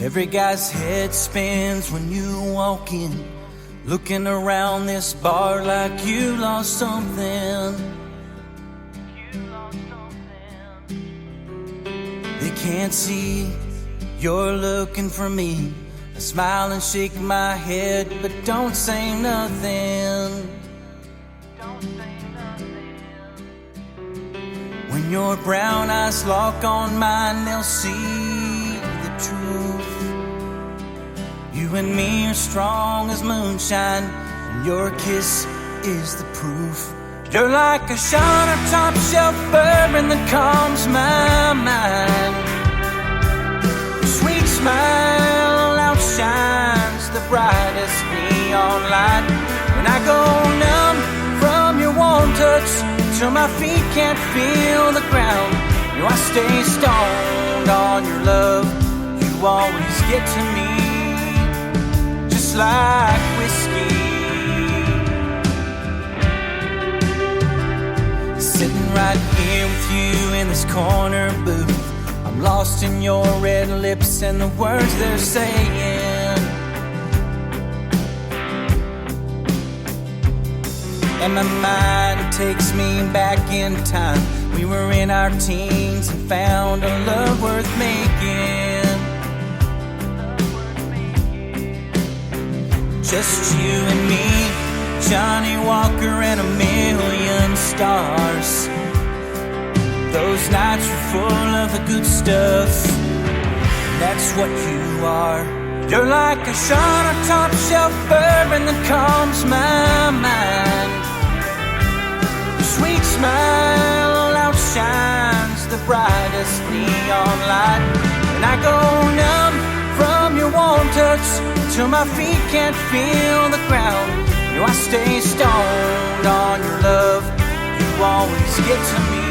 Every guy's head spins when you walk in, looking around this bar like you lost something. They can't see you're looking for me. I smile and shake my head, but don't say nothing. When your brown eyes lock on mine, they'll see the truth. You and me are strong as moonshine, and your kiss is the proof. You're like a shot of top shelf bourbon that calms my mind. Your sweet smile outshines the brightest neon light. When I go numb from your warm touch, till my feet can't feel the ground, you know I stay stoned on your love. You always get to me just like whiskey. Sitting right here with you in this corner booth, I'm lost in your red lips and the words they're saying. And my mind takes me back in time. We were in our teens and found a love worth making. Just you and me, Johnny Walker and a million stars. Those nights were full of the good stuff. That's what you are. You're like a shot of top shelf bourbon that calms my mind. Your sweet smile outshines the brightest neon light. And I go numb from your warm touch, till my feet can't feel the ground. You know I stay stoned on your love. You always get to me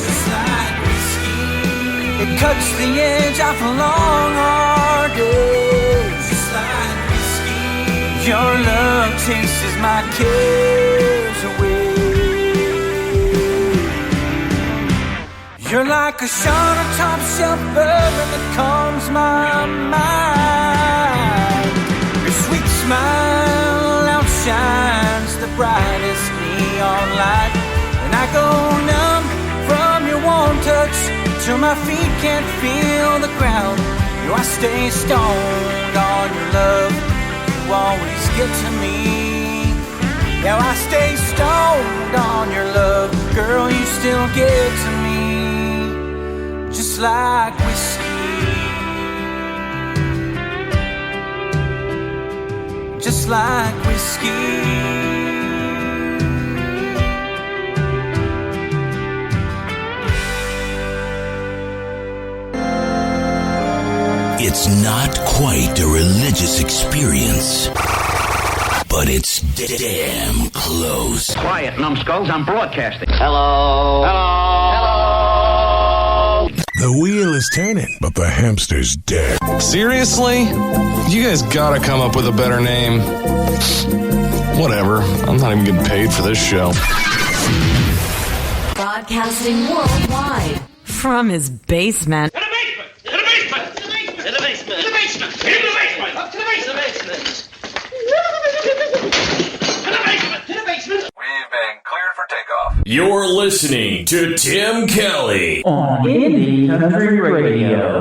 just like whiskey. It cuts the edge off a long, hard day. Just like whiskey. Your love chases my cares away. You're like a shot of top shelf bourbon that calms my mind. Your sweet smile outshines the brightest neon light. And I go numb from your warm touch, till my feet can't feel the ground. You know I stay stoned on your love. You always get to me. Yeah, I stay stoned on your love. Girl, you still get to me just like whiskey. Just like whiskey. It's not quite a religious experience, but it's damn close. Quiet, numbskulls, I'm broadcasting. Hello. Hello. Hello. The wheel is turning, but the hamster's dead. Seriously? You guys gotta come up with a better name. Whatever. I'm not even getting paid for this show. Broadcasting worldwide from his basement. To the basement! To the basement! To the basement! To the basement! To the basement! Up to the basement! To the basement! To the basement! We've been cleared for takeoff. You're listening to Tim Kelly on Indie Country Radio.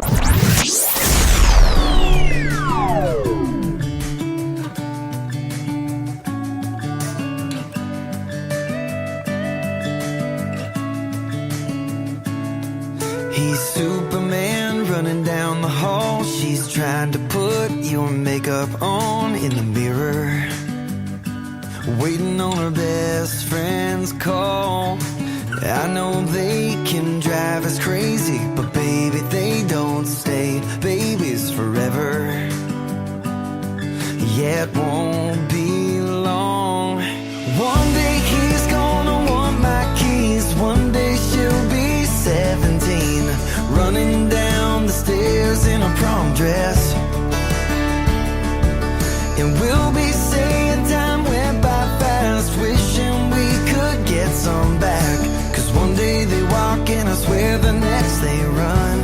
He's Superman running down the hall. She's trying to put your makeup on in the mirror, waiting on her best friend's call. I know they can drive us crazy, but baby, they don't stay babies forever. Yeah, it won't be long. One day he's gonna want my keys. One day she'll be 17, running down the stairs in a prom dress. And we'll be saying time went by fast, wishing we could get some back. 'Cause one day they walk and I swear the next they run.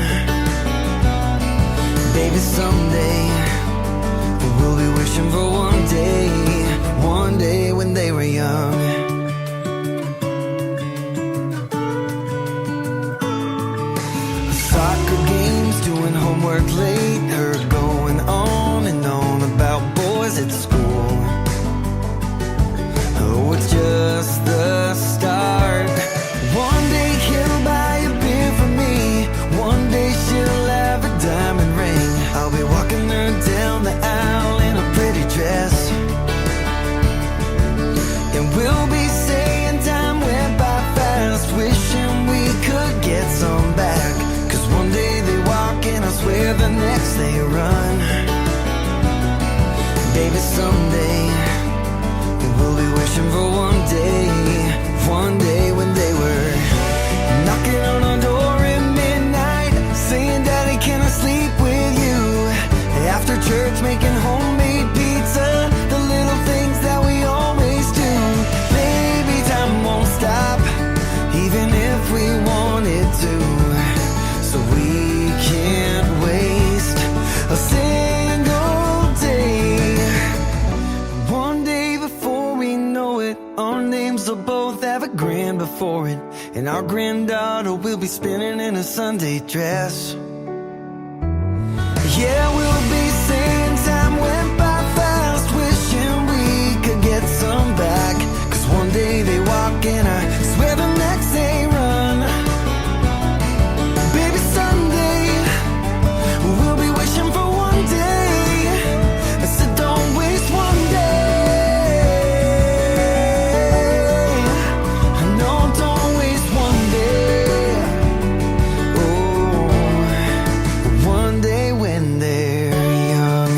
wishing for one day when they were knocking on our door at midnight, saying, Daddy, can I sleep with you? After church, making homemade pizza, the little things that we always do. Baby, time won't stop, even if we wanted to. So we can't waste a single day. One day before we know it, our names will both have a grand before it, and our granddaughter will be spinning in a Sunday dress. Yeah, we'll be saying time went by fast, wishing we could get some back. 'Cause one day they walk and I swear the next day run. Baby, Sunday, we'll be wishing for one day. So don't waste one day. No, don't waste one day. Oh, one day when they're young.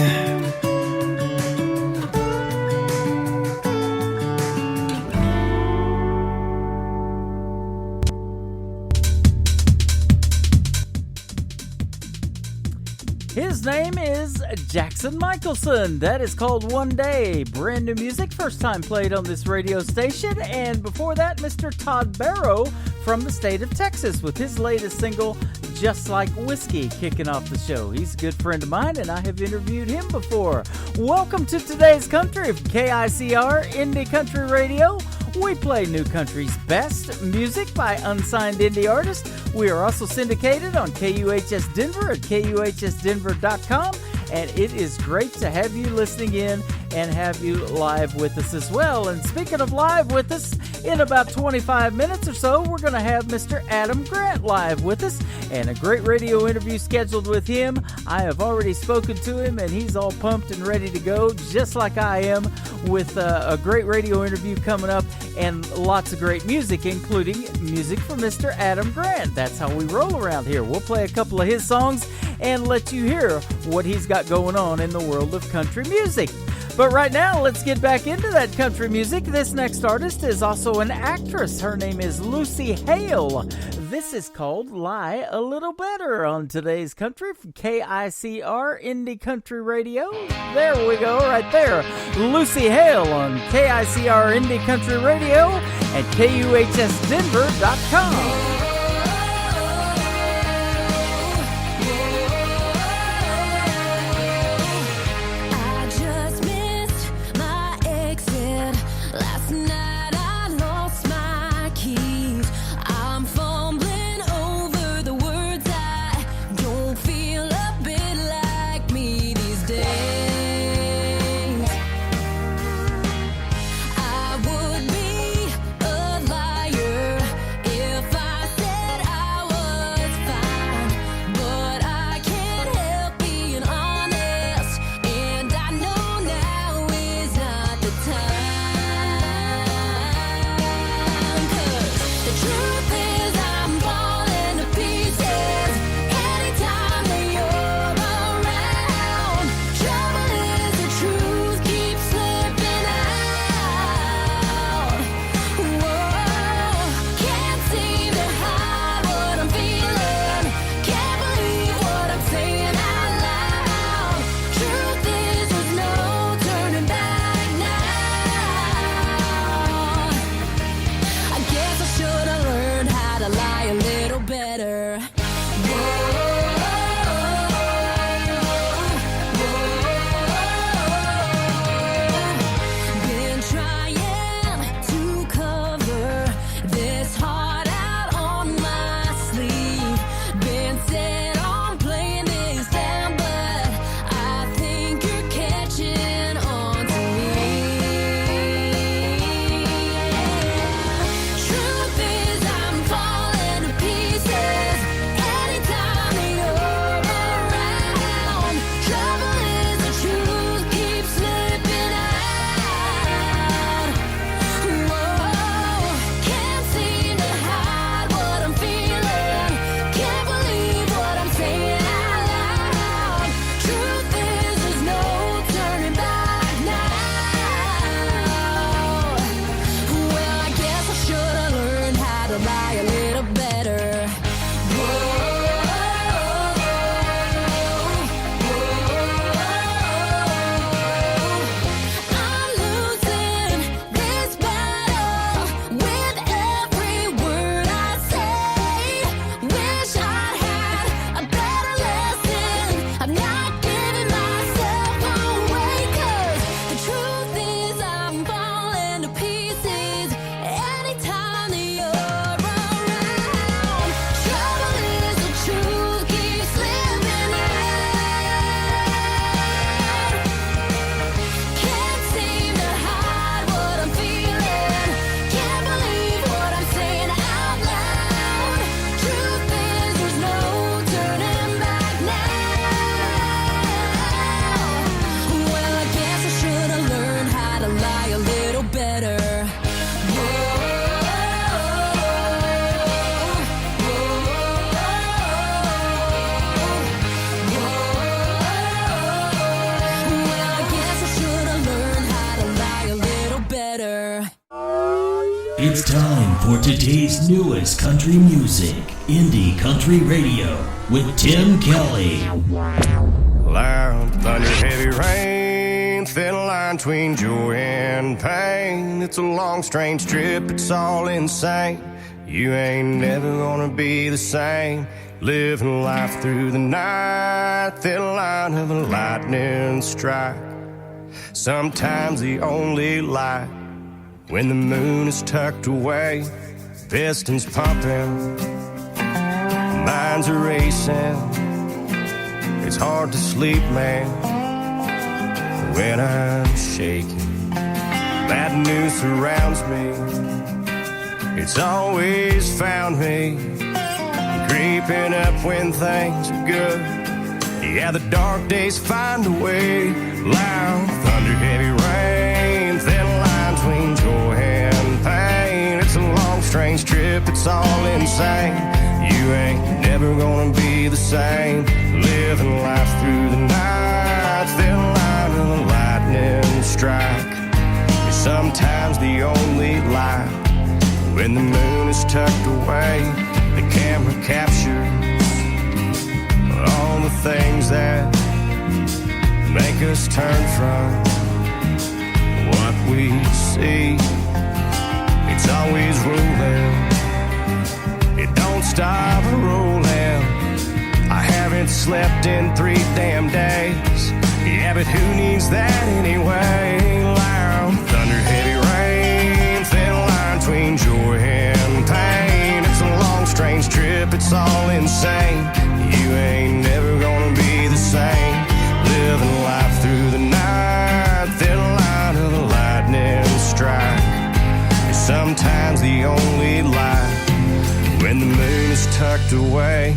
His name is Jackson Michelson. That is called One Day. Brand new music, first time played on this radio station. And before that, Mr. Todd Barrow from the state of Texas with his latest single, Just Like Whiskey, kicking off the show. He's a good friend of mine, and I have interviewed him before. Welcome to Today's Country from KICR Indie Country Radio. We play new country's best music by unsigned indie artists. We are also syndicated on KUHS Denver at KUHSdenver.com. And it is great to have you listening in and have you live with us as well. And speaking of live with us, in about 25 minutes or so, we're going to have Mr. Adam Grant live with us and a great radio interview scheduled with him. I have already spoken to him, and he's all pumped and ready to go, just like I am, with a great radio interview coming up and lots of great music, including music from Mr. Adam Grant. That's how we roll around here. We'll play a couple of his songs and let you hear what he's got going on in the world of country music. But right now, let's get back into that country music. This next artist is also an actress. Her name is Lucy Hale. This is called Lie a Little Better on Today's Country from KICR Indie Country Radio. There we go, right there. Lucy Hale on KICR Indie Country Radio at KUHSdenver.com. I would be a liar if I It's time for today's newest country music, Indie Country Radio, with Tim Kelly. Loud thunder, heavy rain, thin line between joy and pain. It's a long, strange trip, it's all insane. You ain't never gonna be the same. Living life through the night, thin line of a lightning strike. Sometimes the only light when the moon is tucked away. Pistons pumping, minds are racing. It's hard to sleep, man, when I'm shaking. Bad news surrounds me, it's always found me creeping up when things are good. Yeah, the dark days find a way. Loud thunder, heavy rain, thin line between joy and pain. It's a long, strange trip, it's all insane. You ain't never gonna be the same. Living life through the night, thin line of the lightning strike. It's sometimes the only light when the moon is tucked away. The camera captures all the things that make us turn from what we see. It's always rolling, it don't stop rolling. I haven't slept in 3 damn days. Yeah, but who needs that anyway? Loud thunder, heavy rain, thin line between joy and pain. It's a long, strange trip, it's all insane. You ain't never gonna be the same. Living life through the night, thin line of the lightning strike. It's sometimes the only light when the moon is tucked away.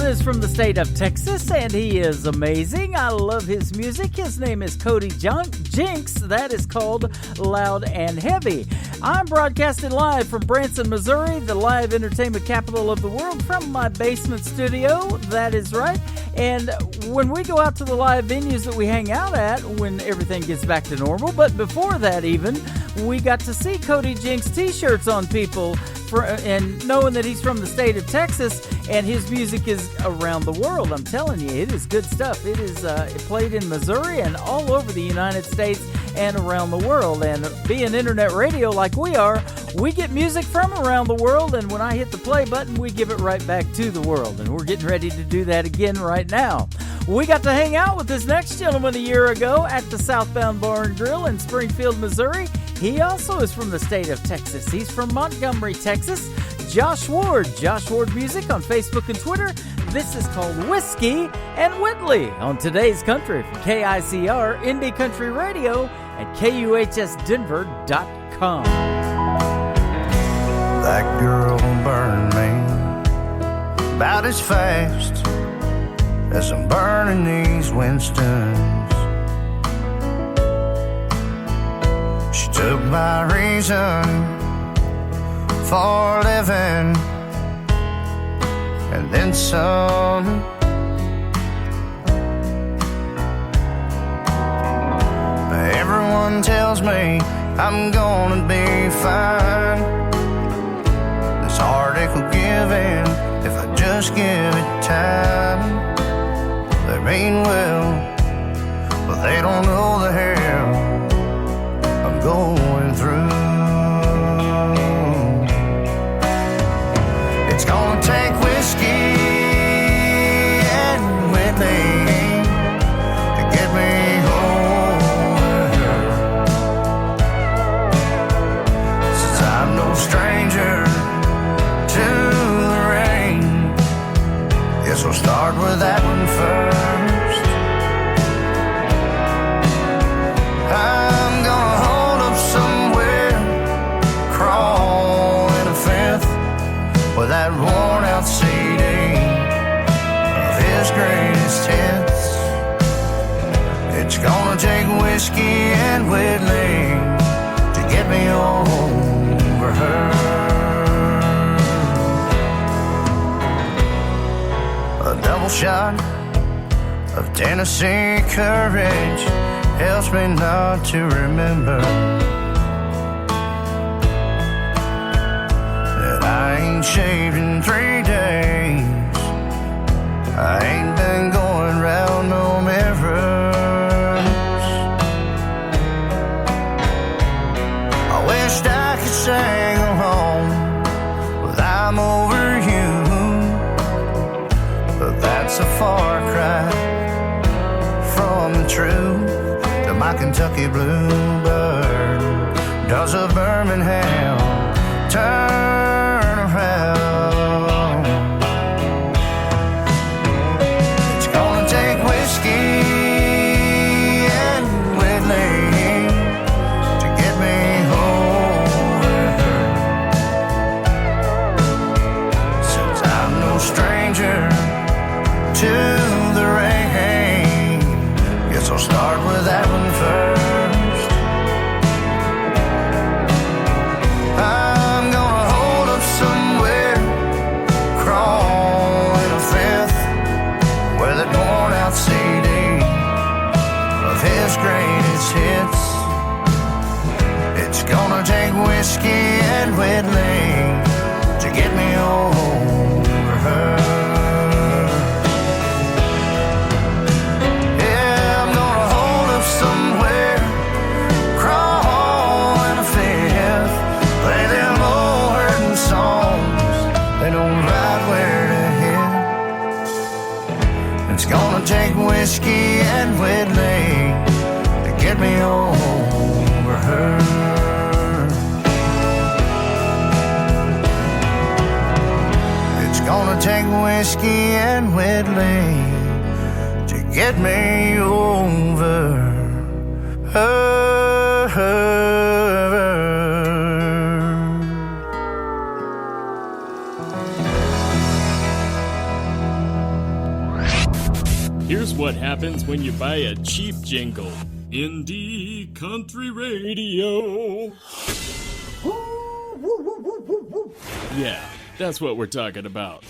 Is from the state of Texas, and he is amazing. I love his music. His name is Cody Jinks. That is called Loud and Heavy. I'm broadcasting live from Branson, Missouri, the live entertainment capital of the world, from my basement studio. That is right. And when we go out to the live venues that we hang out at, when everything gets back to normal, but before that even, we got to see Cody Jinks t-shirts on people, and knowing that he's from the state of Texas and his music is around the world. I'm telling you, it is good stuff. It is played in Missouri and all over the United States and around the world. And being internet radio like we are, we get music from around the world, and when I hit the play button, we give it right back to the world. And we're getting ready to do that again right now. We got to hang out with this next gentleman a year ago at the Southbound Bar and Grill in Springfield, Missouri. He also is from the state of Texas. He's from Montgomery, Texas. Josh Ward Music on Facebook and Twitter. This is called Whiskey and Whitley on Today's Country from KICR Indie Country Radio at KUHSdenver.com. that girl burned me about as fast as I'm burning these Winstons. She took my reason for living and then some. Everyone tells me I'm gonna be fine. This heartache will give in if I just give it time. They mean well, but they don't know the hell I'm going through. It's gonna take whiskey and Whitney to get me over her. Since I'm no stranger to the rain, guess we'll start with that one first. I'm gonna hold up somewhere, crawl in a fifth with that worn out CD of his greatest hits. It's gonna take whiskey and Whitley to get me over her. A double shot of Tennessee courage helps me not to remember that I ain't shaved in 3 days. I ain't been going round no mirrors. I wished I could sing along with I'm over you, but that's a far cry from the truth. To my Kentucky bluebird, does a Birmingham turn around? It's gonna take whiskey and Whitley to get me over her. Since I'm no stranger to the rain, guess I'll start with that one first. I'm gonna hold up somewhere, crawl in a fifth with that worn out CD of his greatest hits. It's gonna take whiskey and Whitley to get me over her. Somewhere, crawl in a fifth, play them old hurting songs they don't ride where to hit. It's gonna take whiskey and Whitley to get me over her. It's gonna take whiskey and Whitley to get me over her. Here's what happens when you buy a cheap jingle. Indie Country Radio. Yeah, that's what we're talking about.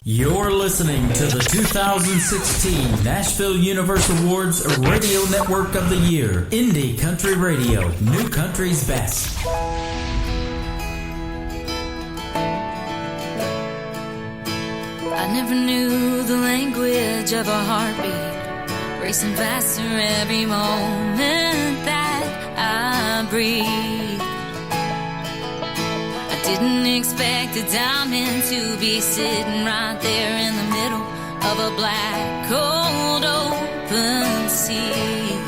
You're listening to the 2016 Nashville Universe Awards Radio Network of the Year. Indie Country Radio, New Country's Best. I never knew the language of a heartbeat, racing faster every moment that I breathe. I didn't expect a diamond to be sitting right there in the middle of a black, cold, open sea.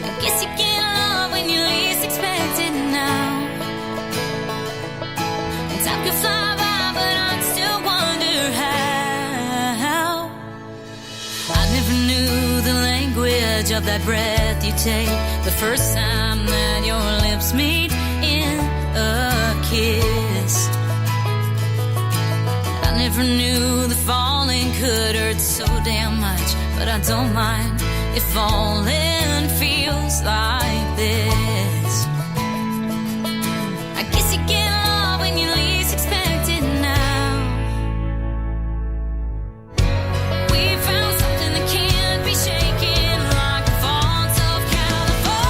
I guess you get love when you least expect it now. And time can fly by, but I still wonder how. I never knew the language of that breath you take the first time that your lips meet in a kissed. I never knew the falling could hurt so damn much, but I don't mind if falling feels like this. I guess you get love when you least expect it now. We found something that can't be shaken, like the faults of California.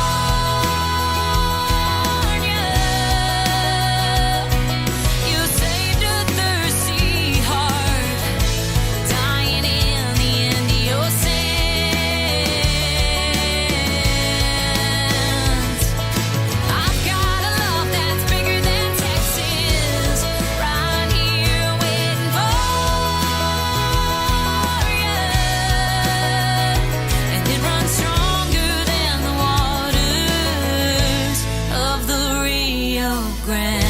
You saved a thirsty heart, dying in the Indio sands. I've got a love that's bigger than Texas, right here waiting for you. And it runs stronger than the waters of the Rio Grande.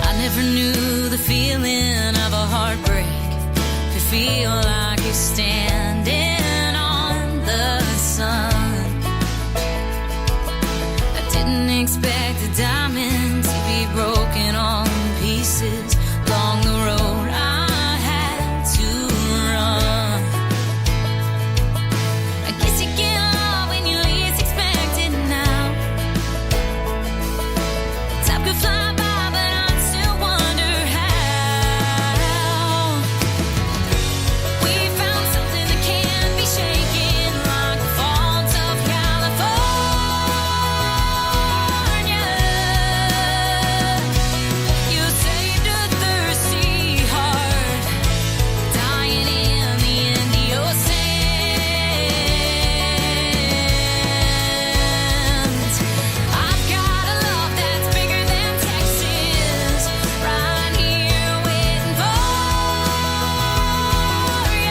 I never knew the feeling of a heartbreak, to feel like you're standing on the sun. I didn't expect a diamond to be broken on pieces along the road I had to run. I guess you get love when you least expect it now. Time could fly by, but I still wonder how. We found something that can't be shaken, like the faults of California. You saved a thirsty heart, dying in the Indio sands. I've got a love that's bigger than Texas, right here waiting for you.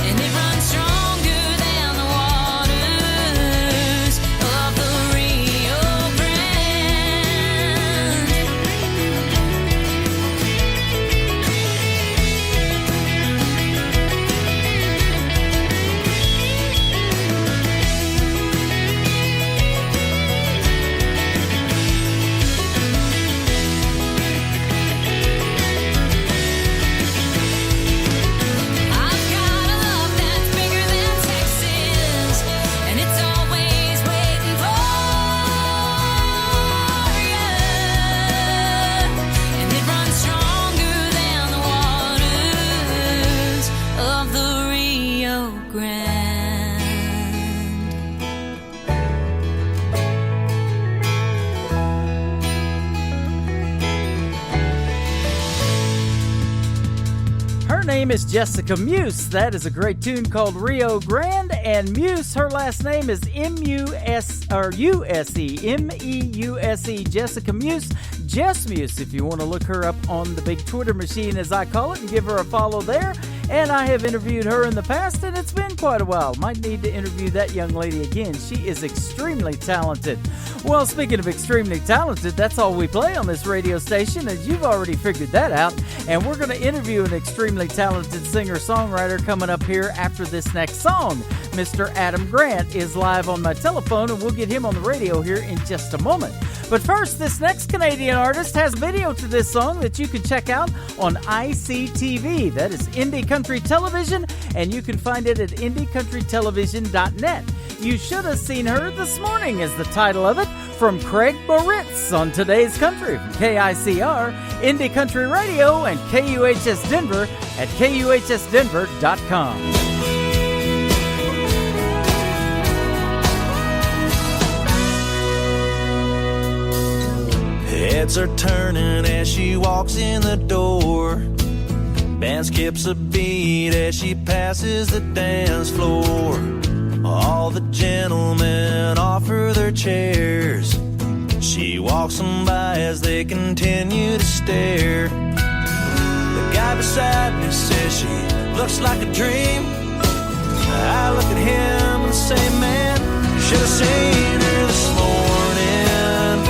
And it runs stronger than the waters of the Rio Grande. I've got a love that's bigger than Texas, and it's always waiting for you. And it runs stronger than the waters of the Rio Grande. Her name is Jessica Muse. That is a great tune called Rio Grande. And Muse, her last name is U-S-E, M-E-U-S-E, Jessica Muse. Jess Muse, if you want to look her up on the big Twitter machine, as I call it, and give her a follow there. And I have interviewed her in the past, and it's been quite a while. Might need to interview that young lady again. She is extremely talented. Well, speaking of extremely talented, that's all we play on this radio station, as you've already figured that out. And we're going to interview an extremely talented singer-songwriter coming up here after this next song. Mr. Adam Grant is live on my telephone, and we'll get him on the radio here in just a moment. But first, this next Canadian artist has video to this song that you can check out on ICTV. That is Indie Country Television, and you can find it at indiecountrytelevision.net. You should have seen her this morning is the title of it, from Craig Moritz on Today's Country from KICR, Indie Country Radio, and KUHS Denver at KUHSdenver.com. Heads are turning as she walks in the door. Band skips a beat as she passes the dance floor. All the gentlemen offer their chairs. She walks them by as they continue to stare. The guy beside me says she looks like a dream. I look at him and say, man, you should have seen her this morning,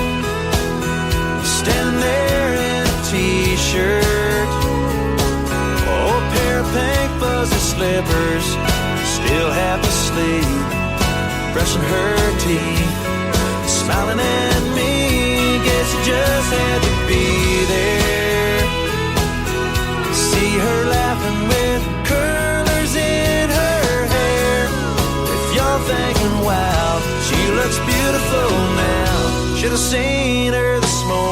standing there in a t-shirt, oh, a pair of pink fuzzy slippers, still half asleep brushing her teeth, smiling at me. Guess you just had to be there. See her laughing with curlers in her hair. If you're thinking, wow, she looks beautiful now, should have seen her this morning.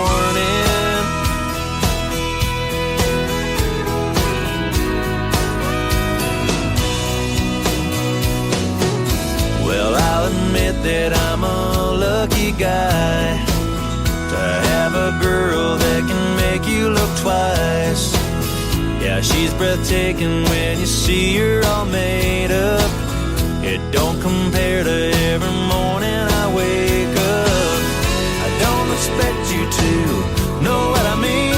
Well, I'll admit that I'm a lucky guy to have a girl that can make you look twice. Yeah, she's breathtaking when you see her all made up. It don't compare to every morning I wake up. I don't expect you to know what I mean.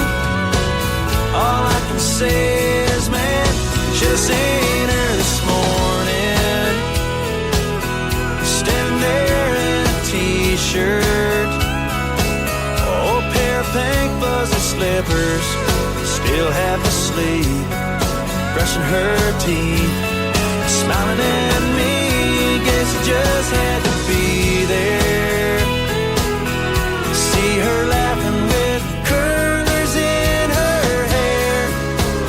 All I can say is, man, should've seen her this morning, standing there in a t-shirt, oh, a pair of pink fuzzy slippers, still half asleep, brushing her teeth, smiling at me. Guess you just had to be there. See her laughing with curlers in her hair.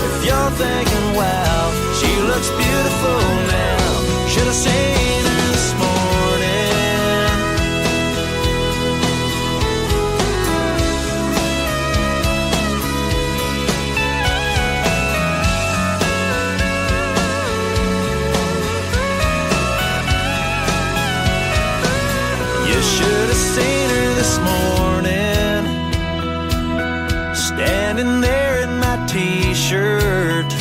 If you're thinking, wow, she looks beautiful now, should have seen her this morning. You should have seen her this morning, standing there in my t-shirt,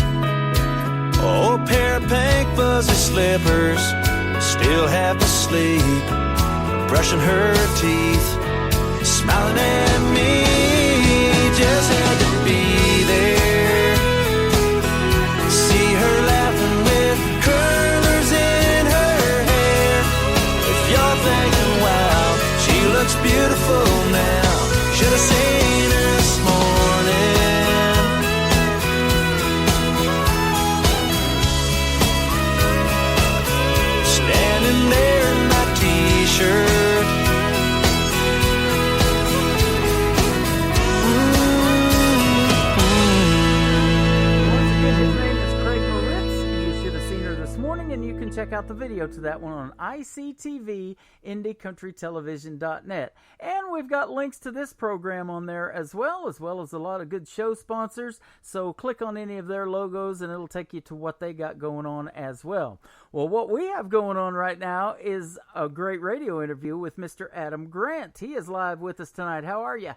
oh, a pair of pink fuzzy slippers, still half asleep, brushing her teeth, smiling at me. Just had to be there. See her laughing with curlers in her hair. If you're thinking, wow, she looks beautiful now, should have seen her this morning. Standing there in my t-shirt, and you can check out the video to that one on ICTV, IndieCountryTelevision.net. And we've got links to this program on there as well as a lot of good show sponsors. So click on any of their logos and it'll take you to what they got going on as well. Well, what we have going on right now is a great radio interview with Mr. Adam Grant. He is live with us tonight. How are you?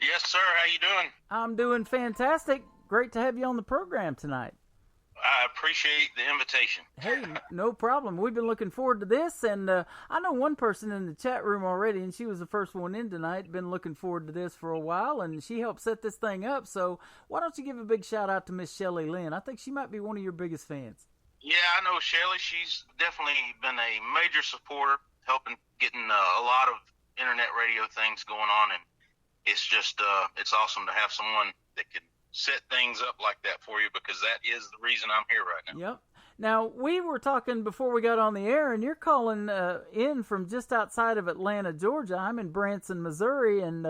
Yes, sir. How you doing? I'm doing fantastic. Great to have you on the program tonight. I appreciate the invitation. Hey, no problem. We've been looking forward to this, and I know one person in the chat room already, and she was the first one in tonight, been looking forward to this for a while, and she helped set this thing up. So why don't you give a big shout-out to Miss Shelley Lynn? I think she might be one of your biggest fans. Yeah, I know Shelley. She's definitely been a major supporter, helping getting a lot of internet radio things going on, and it's just it's awesome to have someone that can set things up like that for you, because that is the reason I'm here right now. Yep. Now, we were talking before we got on the air, and you're calling in from just outside of Atlanta, Georgia. I'm in Branson, Missouri, and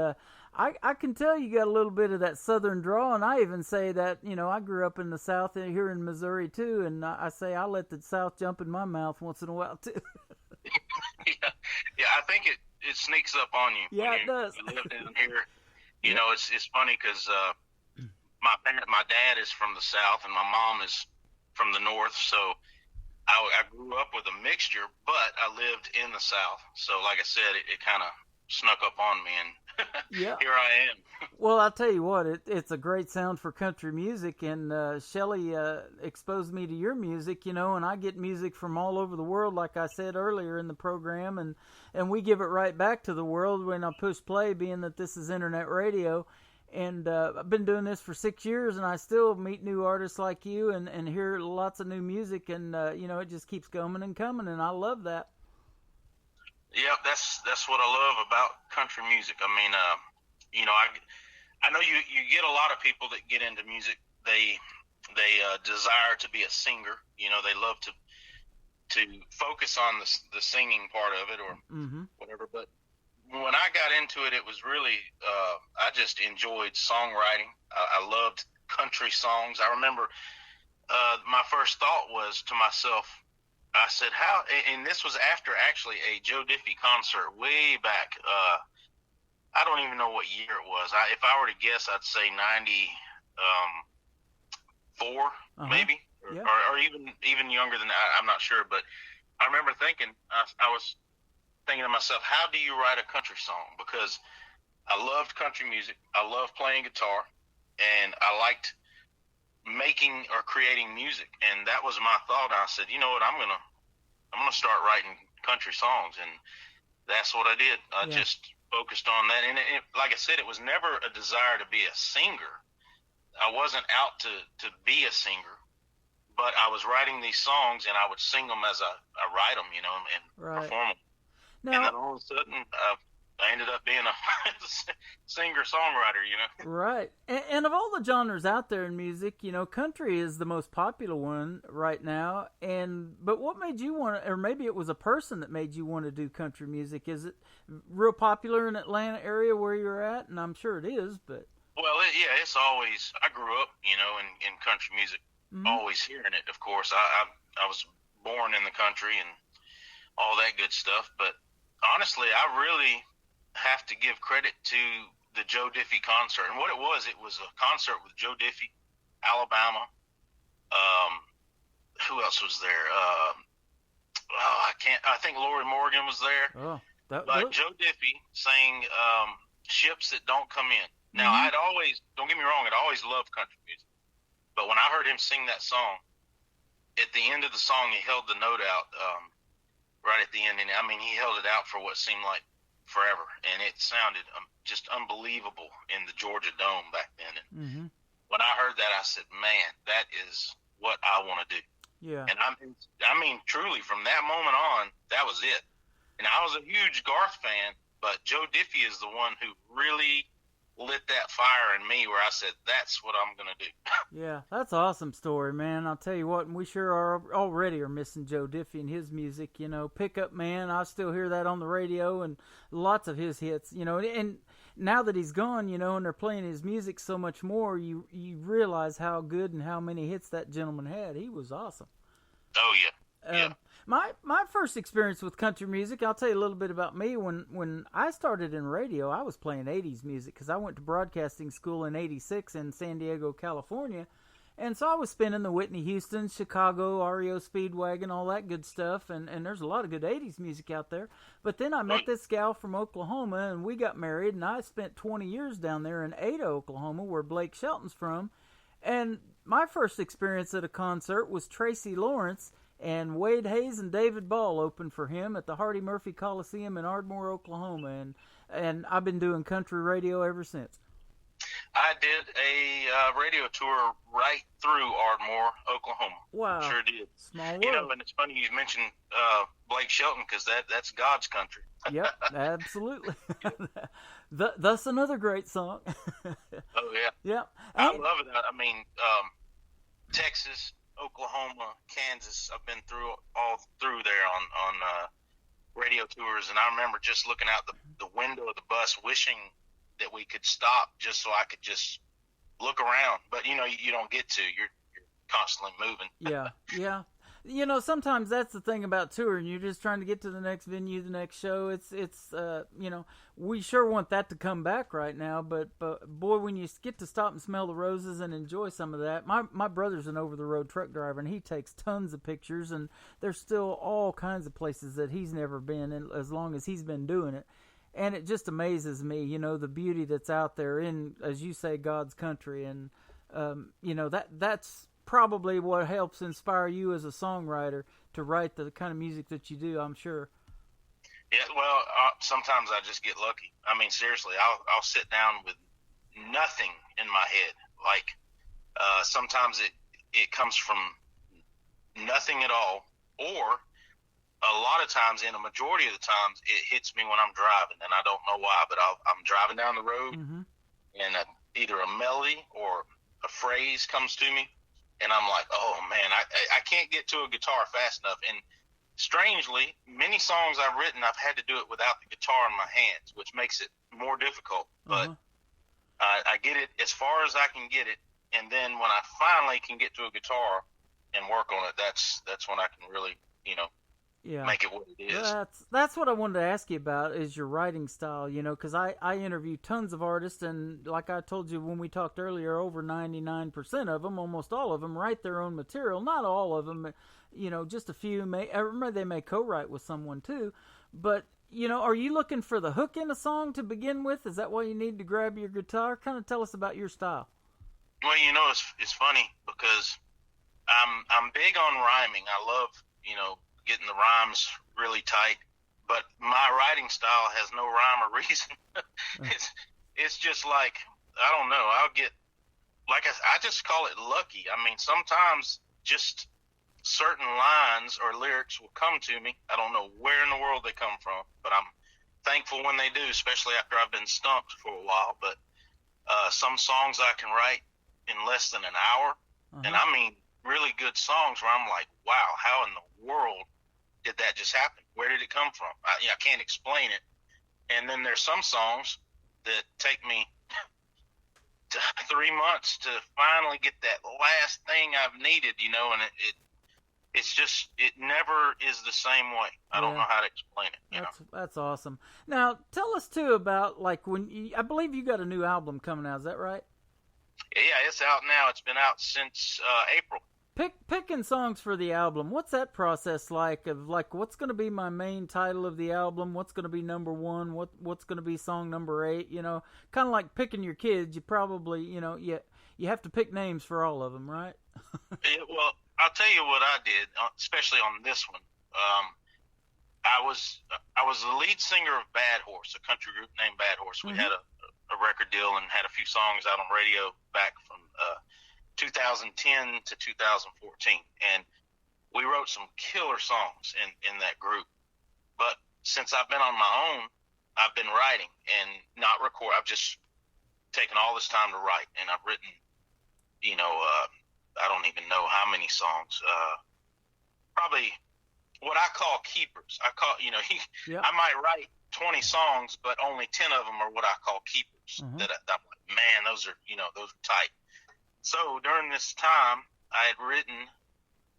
I can tell you got a little bit of that southern drawl, and I even say that, you know, I grew up in the South here in Missouri, too, and I say I let the South jump in my mouth once in a while, too. Yeah, I think it sneaks up on you. Yeah, it does. You live in here. You know, it's funny because my dad is from the South and my mom is from the North, so I grew up with a mixture, but I lived in the South. So like I said, it kind of snuck up on me, and yeah. Here I am. Well, I'll tell you what, it's a great sound for country music, and Shelley exposed me to your music, you know, and I get music from all over the world, like I said earlier in the program, and we give it right back to the world when I push play, being that this is internet radio. And I've been doing this for 6 years, and I still meet new artists like you and hear lots of new music, and, you know, it just keeps coming and coming, and I love that. Yeah, that's what I love about country music. I mean, you know, I know you get a lot of people that get into music. They desire to be a singer. You know, they love to to focus on the singing part of it or whatever. But when I got into it, it was really I just enjoyed songwriting. I loved country songs. I remember my first thought was to myself, I said, how, and this was after actually a Joe Diffie concert way back. I don't even know what year it was. If I were to guess, I'd say 94, maybe, or even younger than that. I'm not sure, but I remember thinking, I was thinking to myself, how do you write a country song? Because I loved country music. I loved playing guitar, and I liked making or creating music, and that was my thought. I said, you know what, I'm gonna start writing country songs, and that's what I did. I just focused on that, and like I said, it was never a desire to be a singer. I wasn't out to be a singer, but I was writing these songs, and I would sing them as I write them, you know, and perform them. Now, and then all of a sudden, I ended up being a singer-songwriter, you know. Right. And of all the genres out there in music, you know, country is the most popular one right now. But what made you want to, or maybe it was a person that made you want to do country music? Is it real popular in Atlanta area where you're at? And I'm sure it is, but. Well, it's always, I grew up, you know, in country music, always hearing it, of course. I was born in the country and all that good stuff. But honestly, I really have to give credit to the Joe Diffie concert. And what it was a concert with Joe Diffie, Alabama. Who else was there? I think Lori Morgan was there. But Joe Diffie sang Ships That Don't Come In. Now, don't get me wrong, I'd always loved country music. But when I heard him sing that song, at the end of the song, he held the note out right at the end. And I mean, he held it out for what seemed like forever, and it sounded just unbelievable in the Georgia Dome back then. And when I heard that, I said, "Man, that is what I want to do." Yeah. And I mean, truly, from that moment on, that was it. And I was a huge Garth fan, but Joe Diffie is the one who really lit that fire in me, where I said, "That's what I'm gonna do." Yeah, that's an awesome story, man. I'll tell you what, and we sure already are missing Joe Diffie and his music. You know, Pickup Man, I still hear that on the radio, and lots of his hits. You know, and now that he's gone, you know, and they're playing his music so much more, you realize how good and how many hits that gentleman had. He was awesome. Oh yeah. My first experience with country music, I'll tell you a little bit about me. When I started in radio, I was playing 80s music because I went to broadcasting school in 86 in San Diego, California. And so I was spinning the Whitney Houston, Chicago, REO Speedwagon, all that good stuff. And there's a lot of good 80s music out there. But then I met this gal from Oklahoma, and we got married. And I spent 20 years down there in Ada, Oklahoma, where Blake Shelton's from. And my first experience at a concert was Tracy Lawrence, and Wade Hayes and David Ball opened for him at the Hardy Murphy Coliseum in Ardmore, Oklahoma. And I've been doing country radio ever since. I did a radio tour right through Ardmore, Oklahoma. Wow. Sure did. Small world. You know, and it's funny you mentioned Blake Shelton, because that's God's country. Yep, absolutely. Thus another great song. Oh, yeah. Yeah. I love it. I mean, Texas, Oklahoma, Kansas, I've been all through there on radio tours, and I remember just looking out the window of the bus wishing that we could stop just so I could just look around. But, you know, you don't get to. You're constantly moving. Yeah. You know, sometimes that's the thing about touring. You're just trying to get to the next venue, the next show. It's you know, we sure want that to come back right now. But boy, when you get to stop and smell the roses and enjoy some of that. My brother's an over-the-road truck driver, and he takes tons of pictures. And there's still all kinds of places that he's never been in as long as he's been doing it. And it just amazes me, you know, the beauty that's out there in, as you say, God's country. And, you know, that's probably what helps inspire you as a songwriter to write the kind of music that you do, I'm sure. Yeah, well, sometimes I just get lucky. I mean, seriously, I'll sit down with nothing in my head. Like, sometimes it comes from nothing at all, or a lot of times, and a majority of the times, it hits me when I'm driving, and I don't know why, but I'm driving down the road, and either a melody or a phrase comes to me, and I'm like, oh, man, I can't get to a guitar fast enough. And strangely, many songs I've written, I've had to do it without the guitar in my hands, which makes it more difficult. But I get it as far as I can get it, and then when I finally can get to a guitar and work on it, that's when I can really, make it what it is. That's what I wanted to ask you about is your writing style, because I interview tons of artists, and like I told you when we talked earlier, over 99% of them, almost all of them, write their own material. Not all of them, just a few. They may co-write with someone too, but are you looking for the hook in a song to begin with? Is that why you need to grab your guitar? Kind of tell us about your style. Well, it's funny because I'm big on rhyming. I love, getting the rhymes really tight, but my writing style has no rhyme or reason. It's just like, I don't know. I'll get, like I just call it lucky. I mean, sometimes just certain lines or lyrics will come to me. I don't know where in the world they come from, but I'm thankful when they do, especially after I've been stumped for a while. But some songs I can write in less than an hour, and I mean really good songs where I'm like, wow, how in the world did that just happen? Where did it come from? I can't explain it. And then there's some songs that take me 3 months to finally get that last thing I've needed, and it's just, it never is the same way. I don't know how to explain it. That's awesome. Now, tell us too about like I believe you got a new album coming out. Is that right? Yeah, it's out now. It's been out since April. Picking songs for the album, what's that process like? Of like, what's going to be my main title of the album? What's going to be number one? What's going to be song number 8? Kind of like picking your kids. You probably, you have to pick names for all of them, right? Yeah, well, I'll tell you what I did, especially on this one. I was the lead singer of Bad Horse, a country group named Bad Horse. We had a record deal and had a few songs out on radio back from 2010 to 2014, and we wrote some killer songs in that group. But since I've been on my own, I've been writing and not record. I've just taken all this time to write, and I've written, I don't even know how many songs. Probably what I call keepers. I might write 20 songs, but only 10 of them are what I call keepers. That I'm like, man, those are tight. So during this time, I had written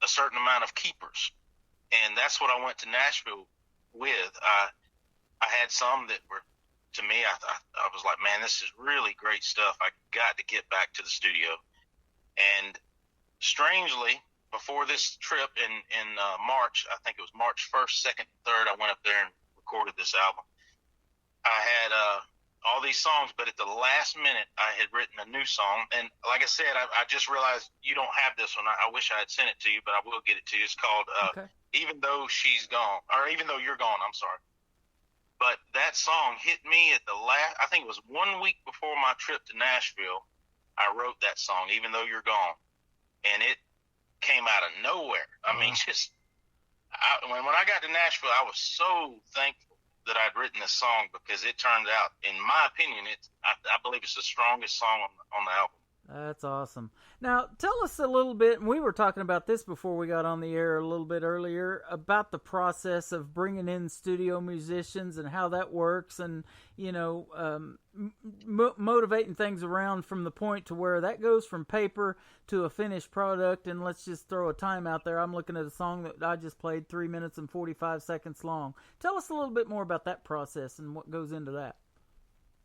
a certain amount of keepers, and that's what I went to Nashville with. I had some that were, to me, I was like, man, this is really great stuff. I got to get back to the studio. And strangely, before this trip in March, I think it was March 1st, 2nd, 3rd, I went up there and recorded this album. I had all these songs, but at the last minute, I had written a new song. And like I said, I just realized you don't have this one. I wish I had sent it to you, but I will get it to you. It's called Even Though She's Gone, or Even Though You're Gone, I'm sorry. But that song hit me at the last, I think it was 1 week before my trip to Nashville, I wrote that song, Even Though You're Gone. And it came out of nowhere. I mean, when I got to Nashville, I was so thankful that I'd written this song, because it turned out, in my opinion, I believe it's the strongest song on the album. That's awesome. Now, tell us a little bit, and we were talking about this before we got on the air a little bit earlier, about the process of bringing in studio musicians and how that works, and, motivating things around from the point to where that goes from paper to a finished product. And let's just throw a time out there. I'm looking at a song that I just played 3 minutes and 45 seconds long. Tell us a little bit more about that process and what goes into that.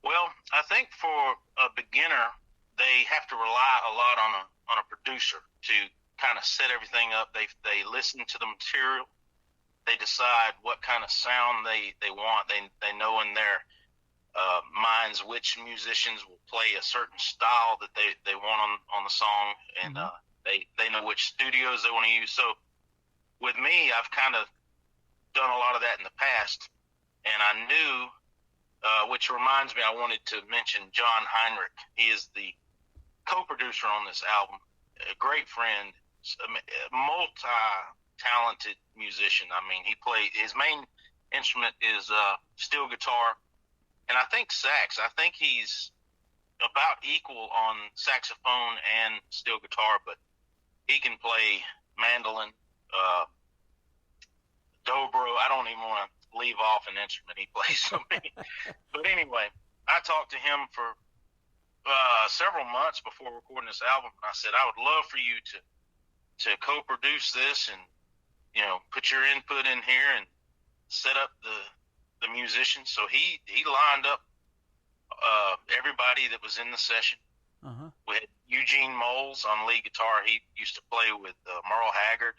Well, I think for a beginner, they have to rely a lot on a producer to kind of set everything up. They listen to the material. They decide what kind of sound they want. They know in their minds which musicians will play a certain style that they want on the song, and they know which studios they want to use. So with me, I've kind of done a lot of that in the past, and I knew, which reminds me, I wanted to mention John Heinrich. He is the co-producer on this album, a great friend, a multi-talented musician. I mean, his main instrument is steel guitar, and I think sax. I think he's about equal on saxophone and steel guitar, but he can play mandolin, dobro. I don't even want to leave off an instrument. He plays so many. But anyway, I talked to him for several months before recording this album. I said, I would love for you to co-produce this and, you know, put your input in here and set up the musicians. So he lined up everybody that was in the session. Uh-huh. We had Eugene Moles on lead guitar. He used to play with Merle Haggard.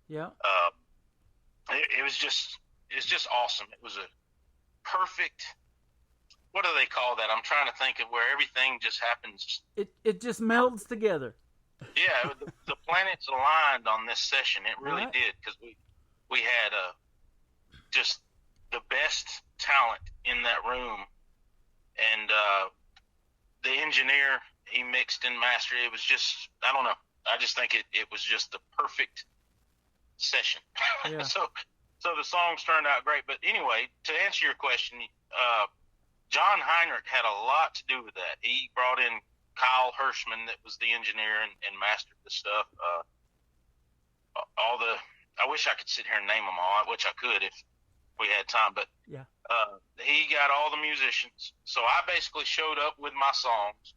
Yeah. It's just awesome. It was a perfect, what do they call that? I'm trying to think of where everything just happens. It just melds together. Yeah, the planets aligned on this session. It really Right. did, because we had just the best talent in that room, and the engineer, he mixed and mastered. It was just, I don't know. I just think it was just the perfect session. Yeah. So the songs turned out great. But anyway, to answer your question, John Heinrich had a lot to do with that. He brought in Kyle Hirschman, that was the engineer and mastered the stuff. I wish I could sit here and name them all, which I could if we had time, but yeah. He got all the musicians. So I basically showed up with my songs,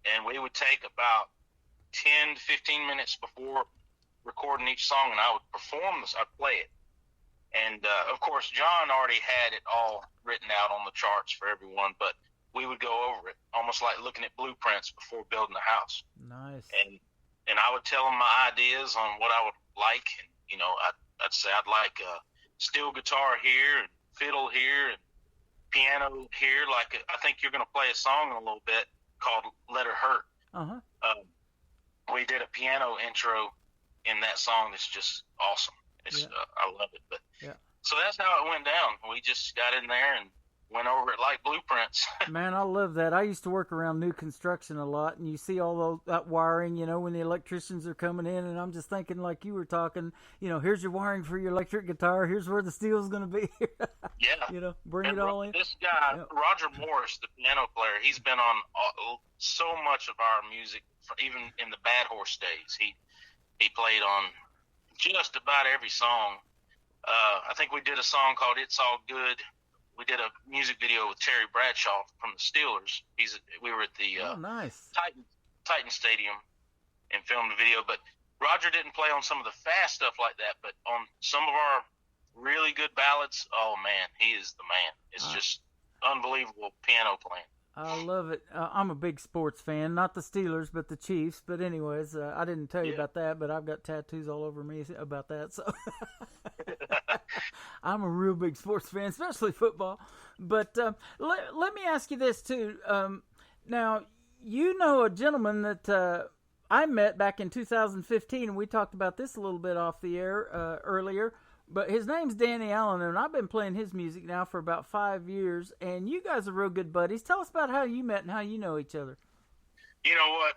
and we would take about 10 to 15 minutes before recording each song, and I would perform this. I'd play it. And, of course, John already had it all written out on the charts for everyone, but we would go over it, almost like looking at blueprints before building a house. Nice. And I would tell him my ideas on what I would like. And, you know, I'd say I'd like steel guitar here and fiddle here and piano here. Like, I think you're going to play a song in a little bit called Let Her Hurt. Uh-huh. We did a piano intro in that song that's just awesome. It's I love it. But yeah. So that's how it went down. We just got in there and went over it like blueprints. Man, I love that. I used to work around new construction a lot, and you see all that wiring, you know, when the electricians are coming in, and I'm just thinking, like you were talking, you know, here's your wiring for your electric guitar, here's where the steel's going to be. Yeah. You know, bring and it all in. This guy, Roger Morris, the piano player, he's been on so much of our music, even in the Bad Horse days. He played on just about every song. I think we did a song called It's All Good. We did a music video with Terry Bradshaw from the Steelers. We were at the nice. Titan Stadium and filmed a video. But Roger didn't play on some of the fast stuff like that. But on some of our really good ballads, oh, man, he is the man. It's just unbelievable piano playing. I love it. I'm a big sports fan, not the Steelers, but the Chiefs. But anyways, I didn't tell you about that, but I've got tattoos all over me about that. So I'm a real big sports fan, especially football. But let me ask you this, too. Now, you know a gentleman that I met back in 2015, and we talked about this a little bit off the air earlier. But his name's Danny Allen, and I've been playing his music now for about 5 years, and you guys are real good buddies. Tell us about how you met and how you know each other. You know what?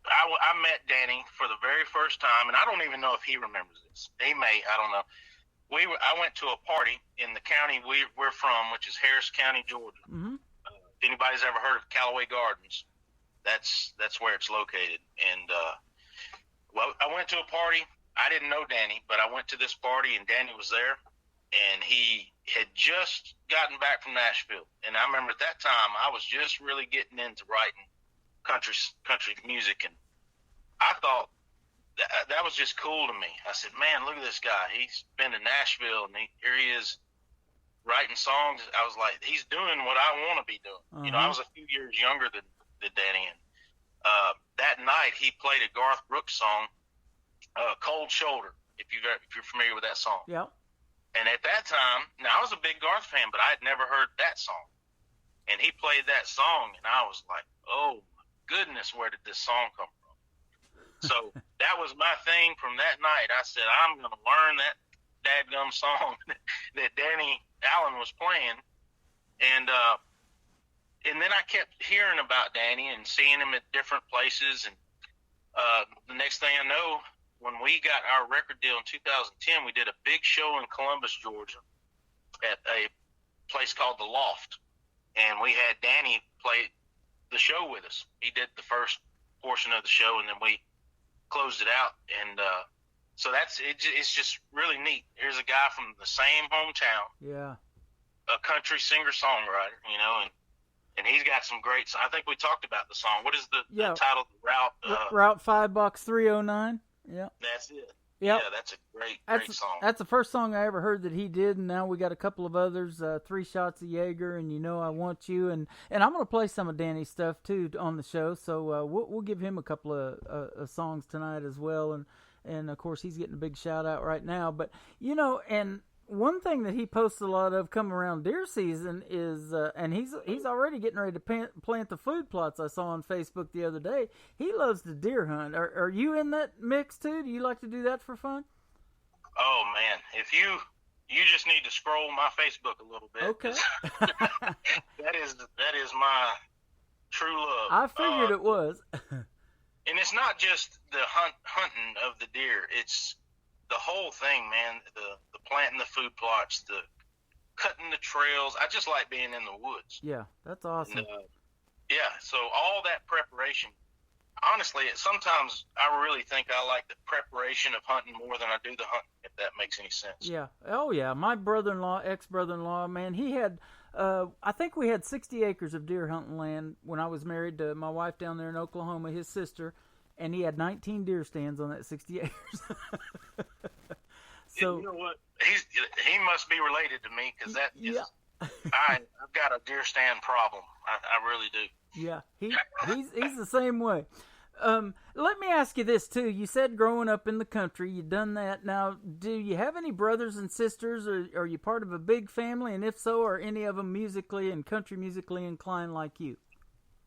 I met Danny for the very first time, and I don't even know if he remembers this. He may, I don't know. I went to a party in the county we're from, which is Harris County, Georgia. Mm-hmm. If anybody's ever heard of Callaway Gardens, that's where it's located. And well, I went to a party. I didn't know Danny, but I went to this party, and Danny was there, and he had just gotten back from Nashville. And I remember at that time, I was just really getting into writing country music, and I thought that was just cool to me. I said, man, look at this guy. He's been to Nashville, and here he is writing songs. I was like, he's doing what I want to be doing. Uh-huh. You know, I was a few years younger than Danny, and that night he played a Garth Brooks song, Cold Shoulder, if you're familiar with that song. Yeah. And at that time, now I was a big Garth fan, but I had never heard that song. And he played that song, and I was like, oh, my goodness, where did this song come from? So that was my thing from that night. I said, I'm going to learn that dadgum song that Danny Allen was playing. And then I kept hearing about Danny and seeing him at different places. And the next thing I know, when we got our record deal in 2010, we did a big show in Columbus, Georgia, at a place called The Loft. And we had Danny play the show with us. He did the first portion of the show, and then we closed it out. And So it's just really neat. Here's a guy from the same hometown. Yeah. A country singer-songwriter, and he's got some great. I think we talked about the song. What is the title? Route 5 Box 309. Yeah. That's it. Yep. Yeah, that's a great song. That's the first song I ever heard that he did, and now we got a couple of others, 3 Shots of Jaeger, and You Know I Want You, and I'm going to play some of Danny's stuff, too, on the show, so we'll give him a couple of songs tonight as well, and of course, he's getting a big shout-out right now, but, and one thing that he posts a lot of coming around deer season is, and he's already getting ready to plant the food plots. I saw on Facebook the other day. He loves to deer hunt. Are you in that mix too? Do you like to do that for fun? Oh man, if you just need to scroll my Facebook a little bit. Okay. that is my true love. I figured it was. And it's not just the hunting of the deer. It's the whole thing, man. The planting the food plots, the cutting the trails. I just like being in the woods. Yeah, that's awesome. And, so all that preparation. Honestly, sometimes I really think I like the preparation of hunting more than I do the hunting, if that makes any sense. Yeah. Oh, yeah. My ex-brother-in-law, man, he had, I think we had 60 acres of deer hunting land when I was married to my wife down there in Oklahoma, his sister, and he had 19 deer stands on that 60 acres. So, you know what? He must be related to me, because I've got a deer stand problem. I really do. Yeah, he's the same way. Let me ask you this too. You said growing up in the country, you've done that. Now, do you have any brothers and sisters, or are you part of a big family? And if so, are any of them musically and country musically inclined like you?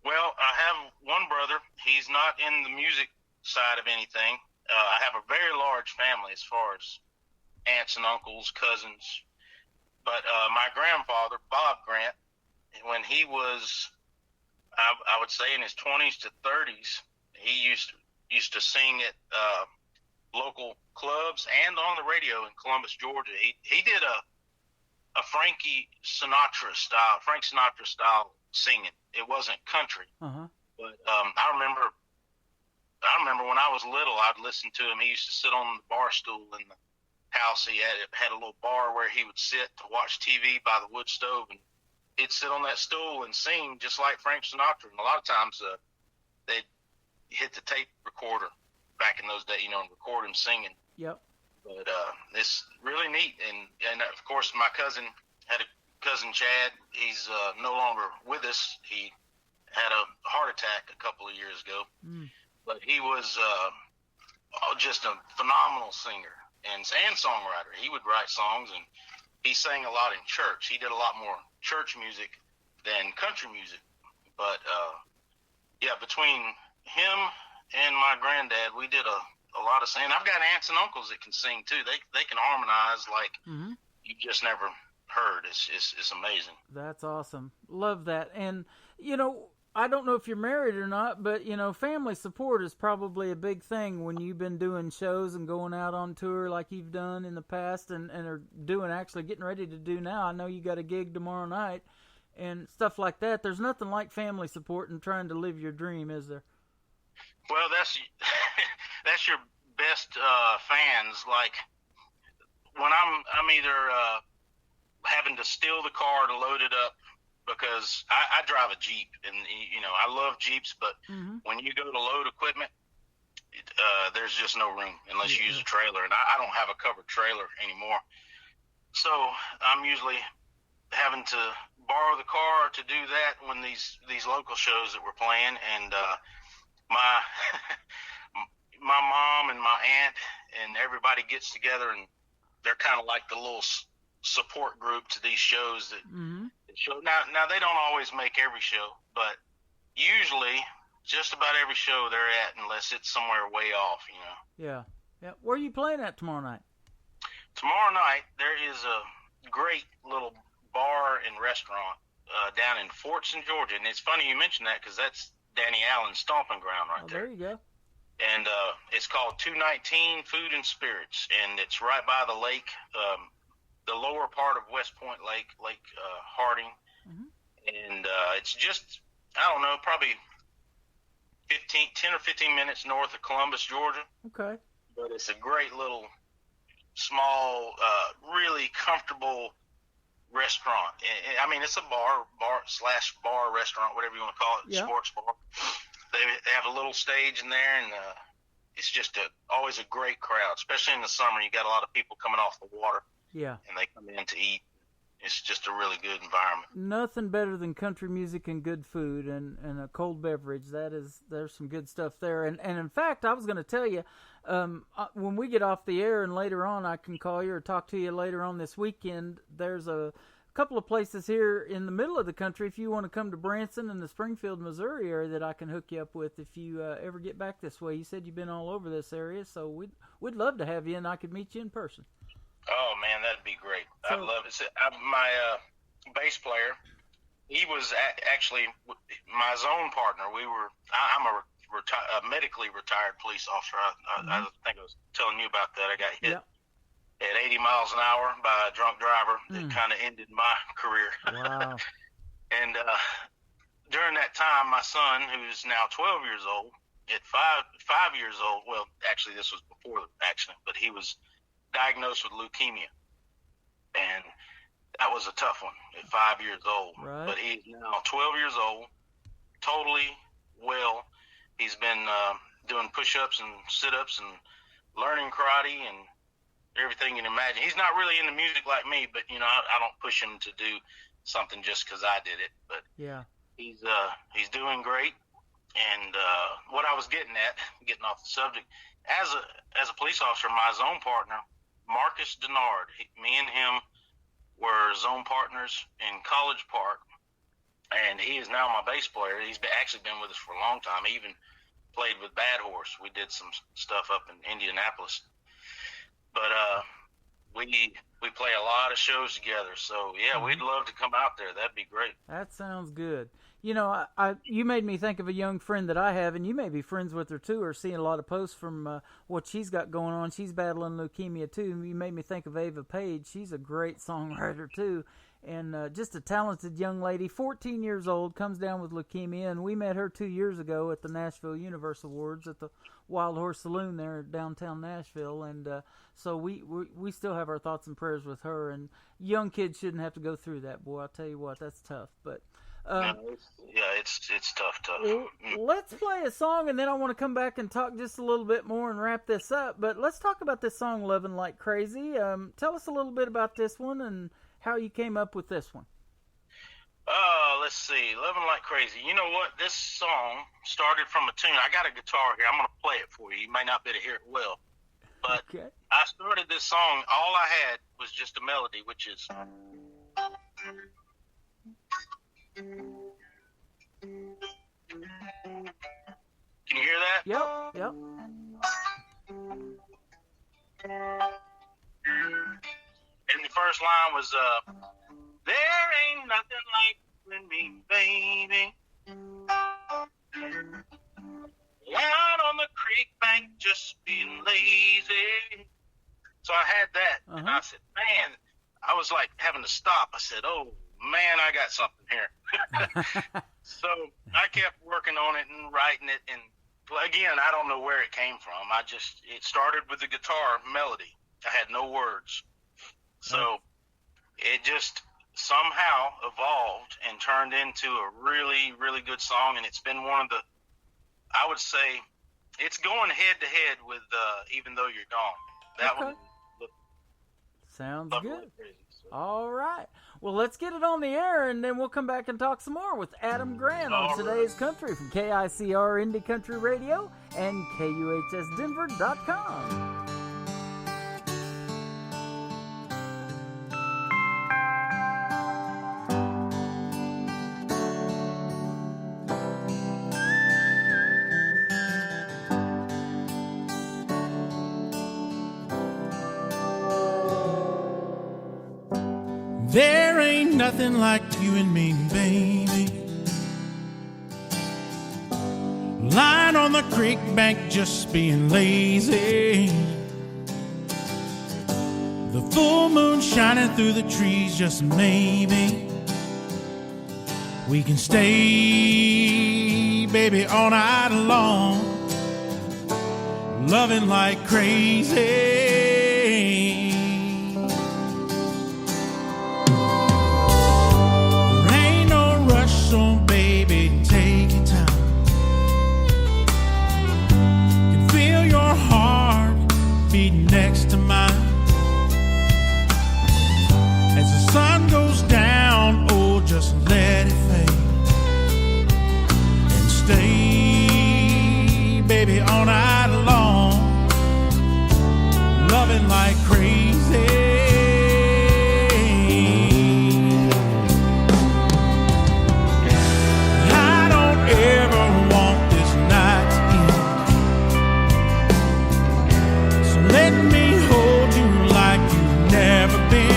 Well, I have one brother. He's not in the music side of anything. I have a very large family as far as aunts and uncles, cousins. But my grandfather, Bob Grant, when he was, I would say, in his 20s to 30s, he used to sing at local clubs and on the radio in Columbus, Georgia. He did a Frank Sinatra style singing. It wasn't country, but I remember when I was little, I'd listen to him. He used to sit on the bar stool in the house. He had a little bar where he would sit to watch TV by the wood stove, and he'd sit on that stool and sing just like Frank Sinatra. And a lot of times they'd hit the tape recorder back in those days, and record him singing. Yep. But it's really neat. And of course, my cousin had a cousin, Chad. He's no longer with us. He had a heart attack a couple of years ago. But he was just a phenomenal singer and songwriter. He would write songs, and he sang a lot in church. He did a lot more church music than country music. But between him and my granddad, we did a lot of singing. I've got aunts and uncles that can sing too. They can harmonize like you just never heard. It's amazing. That's awesome. Love that. And I don't know if you're married or not, but family support is probably a big thing when you've been doing shows and going out on tour like you've done in the past, and are getting ready to do now. I know you got a gig tomorrow night and stuff like that. There's nothing like family support and trying to live your dream, is there? Well, that's your best fans. Like when I'm either having to steal the car to load it up, because I drive a Jeep, and I love Jeeps, but when you go to load equipment, there's just no room unless you use a trailer, and I don't have a covered trailer anymore. So I'm usually having to borrow the car to do that when these local shows that we're playing, and my mom and my aunt and everybody gets together, and they're kind of like the little support group to these shows that show. Now they don't always make every show, but usually just about every show they're at, unless it's somewhere way off, Yeah. Where are you playing at tomorrow night? Tomorrow night there is a great little bar and restaurant down in Fortson, Georgia, and it's funny you mentioned that, because that's Danny Allen's stomping ground right there. There you go. And it's called 219 Food and Spirits, and it's right by the lake, the lower part of West Point Lake Harding. And it's just, I don't know, probably 10 or 15 minutes north of Columbus, Georgia. Okay. but it's a great little, small, really comfortable restaurant. I mean, it's a bar restaurant, whatever you want to call it, sports bar. They have a little stage in there, and it's just always a great crowd, especially in the summer. You got a lot of people coming off the water, and they come in to eat. It's just a really good environment. Nothing better than country music and good food and a cold beverage. There's some good stuff there. And in fact, I was going to tell you, when we get off the air and later on I can call you or talk to you later on this weekend, there's a couple of places here in the middle of the country if you want to come to Branson and the Springfield, Missouri area that I can hook you up with if you ever get back this way. You said you've been all over this area, so we'd love to have you and I could meet you in person. Oh, man, that'd be great. I'd love it. My bass player, he was actually my zone partner. I'm a medically retired police officer. I think I was telling you about that. I got hit at 80 miles an hour by a drunk driver. That kind of ended my career. Wow. And during that time, my son, who's now 12 years old, at 5 years old, well, actually this was before the accident, but he was diagnosed with leukemia, and that was a tough one at 5 years old. Right. But he's now 12 years old, totally well. He's been doing push-ups and sit-ups and learning karate and everything you can imagine. He's not really into music like me, but I don't push him to do something just because I did it. But he's doing great. And what I was getting off the subject, as a police officer, my zone partner, Marcus Denard, me and him were zone partners in College Park, and he is now my bass player. He's actually been with us for a long time. He even played with Bad Horse. We did some stuff up in Indianapolis, but we play a lot of shows together. So we'd love to come out there. That'd be great. That sounds good. You made me think of a young friend that I have, and you may be friends with her too, or seeing a lot of posts from what she's got going on. She's battling leukemia too. You made me think of Ava Page. She's a great songwriter too, and just a talented young lady, 14 years old, comes down with leukemia, and we met her 2 years ago at the Nashville Universe Awards at the Wild Horse Saloon there in downtown Nashville, and so we still have our thoughts and prayers with her. And young kids shouldn't have to go through that, boy. I'll tell you what, that's tough, but. It's tough. Let's play a song, and then I want to come back and talk just a little bit more and wrap this up. But let's talk about this song, Lovin' Like Crazy. Tell us a little bit about this one and how you came up with this one. Let's see. Lovin' Like Crazy. You know what? This song started from a tune. I got a guitar here. I'm going to play it for you. You may not be able to hear it well. But I started this song. All I had was just a melody, which is... Can you hear that? Yep. And the first line was, there ain't nothing like you and me, baby. Out on the creek bank, just being lazy. So I had that, and I said, man, I was like having to stop. I said, oh, man, I got something here. So I kept working on it and writing it. And again, I don't know where it came from. It started with the guitar melody. I had no words. So it just somehow evolved and turned into a really, really good song. And it's been one of the, I would say, it's going head to head with Even Though You're Gone. That one. Sounds good. All right. Well, let's get it on the air, and then we'll come back and talk some more with Adam Grant on Today's Country from KICR Indie Country Radio and KUHSdenver.com. There ain't nothing like you and me, baby. Lying on the creek bank just being lazy. The full moon shining through the trees, just maybe we can stay, baby, all night long. loving like crazy. There ain't no rush, so baby, take your time. Can feel your heart beating next to mine. As the sun goes down, oh, just let it fade. And stay, baby, all night long, loving like crazy. I don't ever want this night to end. So let me hold you like you've never been.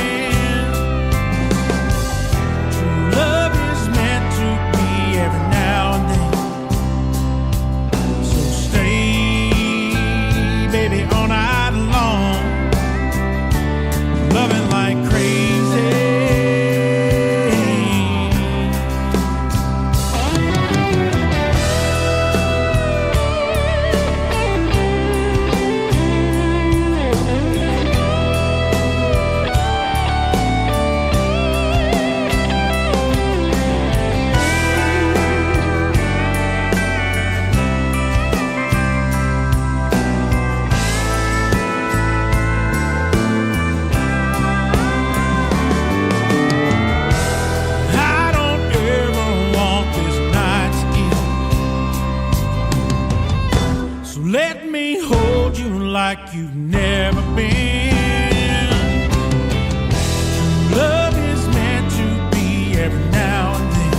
Like you've never been. True love is meant to be every now and then.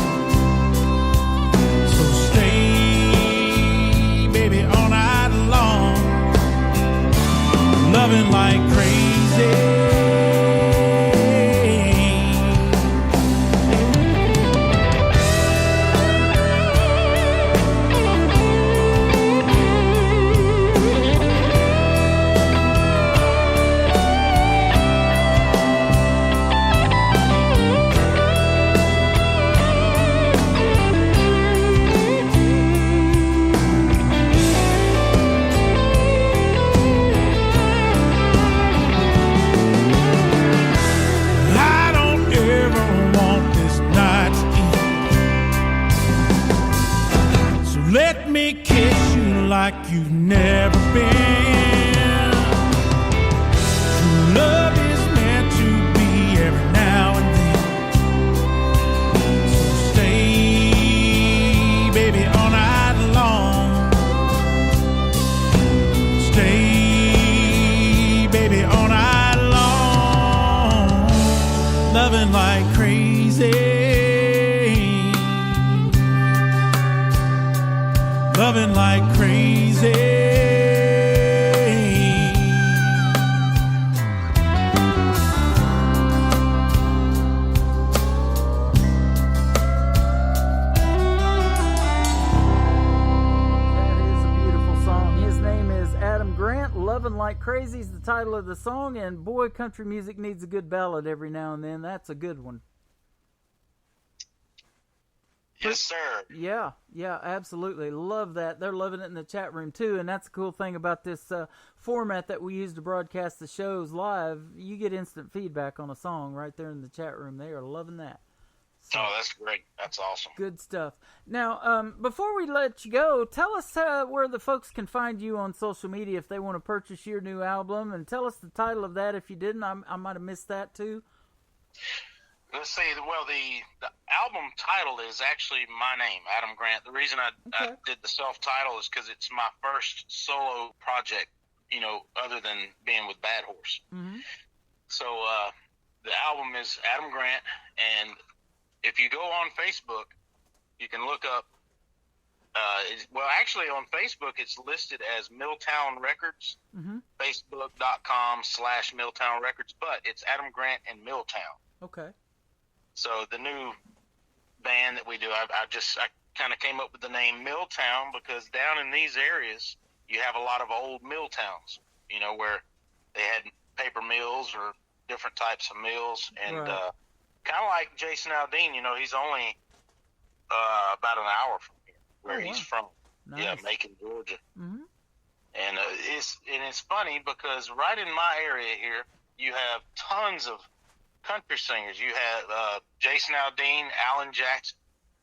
So stay, baby, all night long, loving like crazy. Like you've never been. True love is meant to be every now and then. So stay, baby, all night long. Stay, baby, all night long, loving like crazy. Loving like crazy. That is a beautiful song. His name is Adam Grant. Loving Like Crazy is the title of the song, and boy, country music needs a good ballad every now and then. That's a good one. Yes, sir. Yeah, absolutely. Love that. They're loving it in the chat room, too, and that's the cool thing about this format that we use to broadcast the shows live. You get instant feedback on a song right there in the chat room. They are loving that. So, oh, that's great. That's awesome. Good stuff. Now, before we let you go, tell us where the folks can find you on social media if they want to purchase your new album, and tell us the title of that if you didn't. I might have missed that, too. Let's see. Well, the album title is actually my name, Adam Grant. The reason I did the self-title is because it's my first solo project, you know, other than being with Bad Horse. Mm-hmm. So the album is Adam Grant, and if you go on Facebook, you can look up. Well, actually, on Facebook, it's listed as Milltown Records, Facebook.com/Milltown Records, but it's Adam Grant and Milltown. Okay. So the new band that we do, I kind of came up with the name Milltown because down in these areas, you have a lot of old mill towns, you know, where they had paper mills or different types of mills. And kind of like Jason Aldean, you know, he's only about an hour from here, where he's from. Nice. Yeah, Macon, Georgia. Mm-hmm. And it's funny because right in my area here, you have tons of country singers. You have Jason Aldean, Alan Jackson,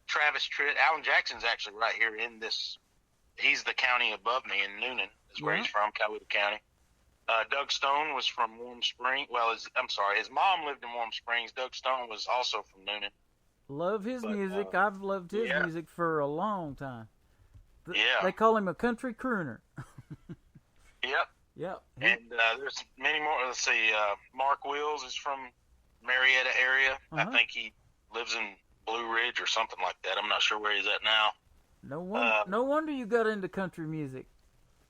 Travis Tritt. Alan Jackson's actually right here in this. He's the county above me in Noonan, is where he's from, Coweta County. Doug Stone was from Warm Springs. Well, his mom lived in Warm Springs. Doug Stone was also from Noonan. Love his music. I've loved his music for a long time. Yeah. They call him a country crooner. Yep. Yep. And there's many more. Let's see. Mark Wills is from Marietta area. I think he lives in Blue Ridge or something like that. I'm not sure where he's at now. No wonder you got into country music.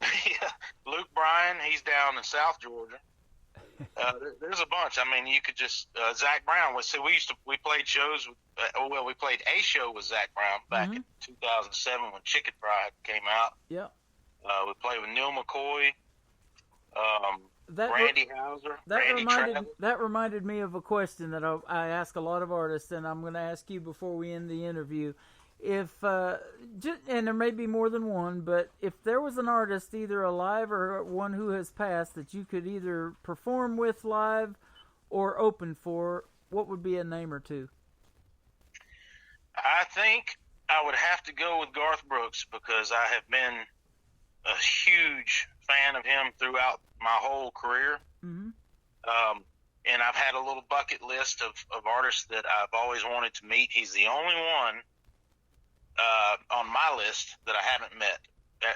Yeah. Luke Bryan, he's down in South Georgia. There's a bunch. I mean, you could just Zach Brown. We played shows. We played a show with Zach Brown back in 2007 when Chicken Fried came out. Yeah. We played with Neil McCoy, Randy Houser, Randy Travis. That reminded me of a question that I ask a lot of artists, and I'm going to ask you before we end the interview. If and there may be more than one, but if there was an artist, either alive or one who has passed, that you could either perform with live or open for, what would be a name or two? I think I would have to go with Garth Brooks because I have been a huge fan of him throughout my whole career. Mm-hmm. And I've had a little bucket list of artists that I've always wanted to meet. He's the only one on my list that I haven't met,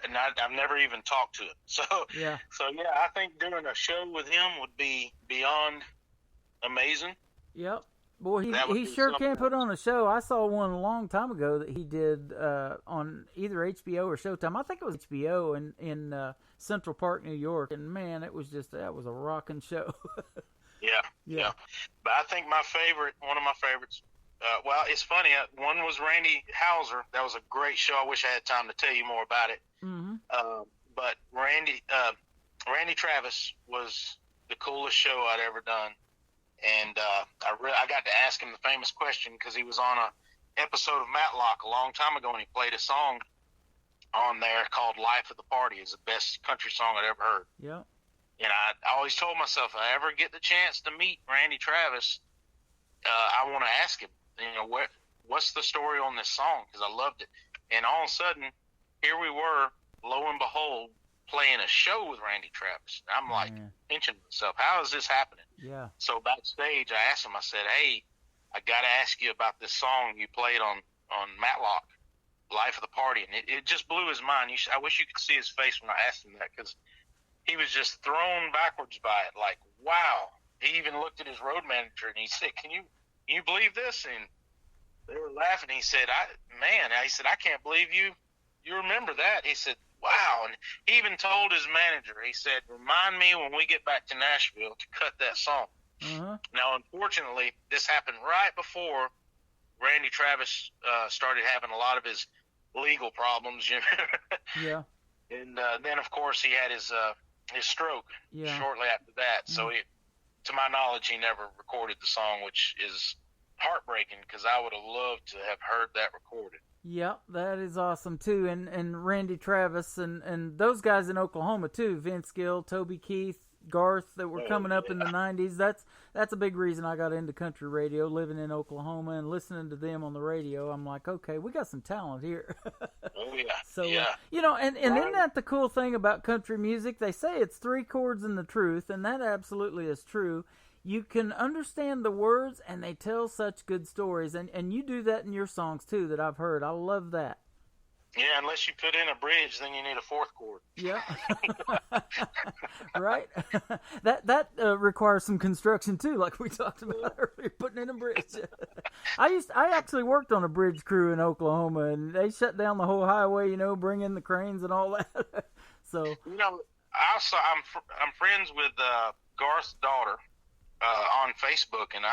and I've never even talked to him. So I think doing a show with him would be beyond amazing. Yep. Boy, he sure can put on a show. I saw one a long time ago that he did on either HBO or Showtime. I think it was HBO in Central Park, New York, and man, that was a rocking show. Yeah. But I think one of my favorites. Well, it's funny. One was Randy Houser. That was a great show. I wish I had time to tell you more about it. Mm-hmm. But Randy Travis was the coolest show I'd ever done, and I got to ask him the famous question because he was on a episode of Matlock a long time ago, and he played a song on there called "Life of the Party." It's the best country song I'd ever heard. Yeah. And I always told myself, if I ever get the chance to meet Randy Travis, I want to ask him, what's the story on this song? Because I loved it. And all of a sudden, here we were, lo and behold, playing a show with Randy Travis. I'm like, pinching myself, how is this happening? Yeah. So backstage, I asked him, I said, hey, I got to ask you about this song you played on Matlock, Life of the Party. And it just blew his mind. I wish you could see his face when I asked him that, because he was just thrown backwards by it. Like, wow. He even looked at his road manager and he said, can you believe this? And they were laughing. He said, I can't believe you remember that. He said, wow. And he even told his manager, he said, remind me when we get back to Nashville to cut that song. Uh-huh. Now, unfortunately, this happened right before Randy Travis started having a lot of his legal problems. Yeah. And then, of course, he had his stroke shortly after that. So to my knowledge, he never recorded the song, which is heartbreaking because I would have loved to have heard that recorded. Yeah, that is awesome too. And Randy Travis and those guys in Oklahoma too, Vince Gill, Toby Keith, Garth, that were coming up in the 90s. That's a big reason I got into country radio, living in Oklahoma and listening to them on the radio. I'm like, okay, we got some talent here. Oh yeah. So and isn't that the cool thing about country music? They say it's 3 chords and the truth, and that absolutely is true. You can understand the words, and they tell such good stories, and you do that in your songs too that I've heard. I love that. Yeah, unless you put in a bridge, then you need a 4th chord. Yeah. Right? That requires some construction too, like we talked about earlier, putting in a bridge. I actually worked on a bridge crew in Oklahoma, and they shut down the whole highway, bring in the cranes and all that. So I'm friends with Garth's daughter on Facebook, and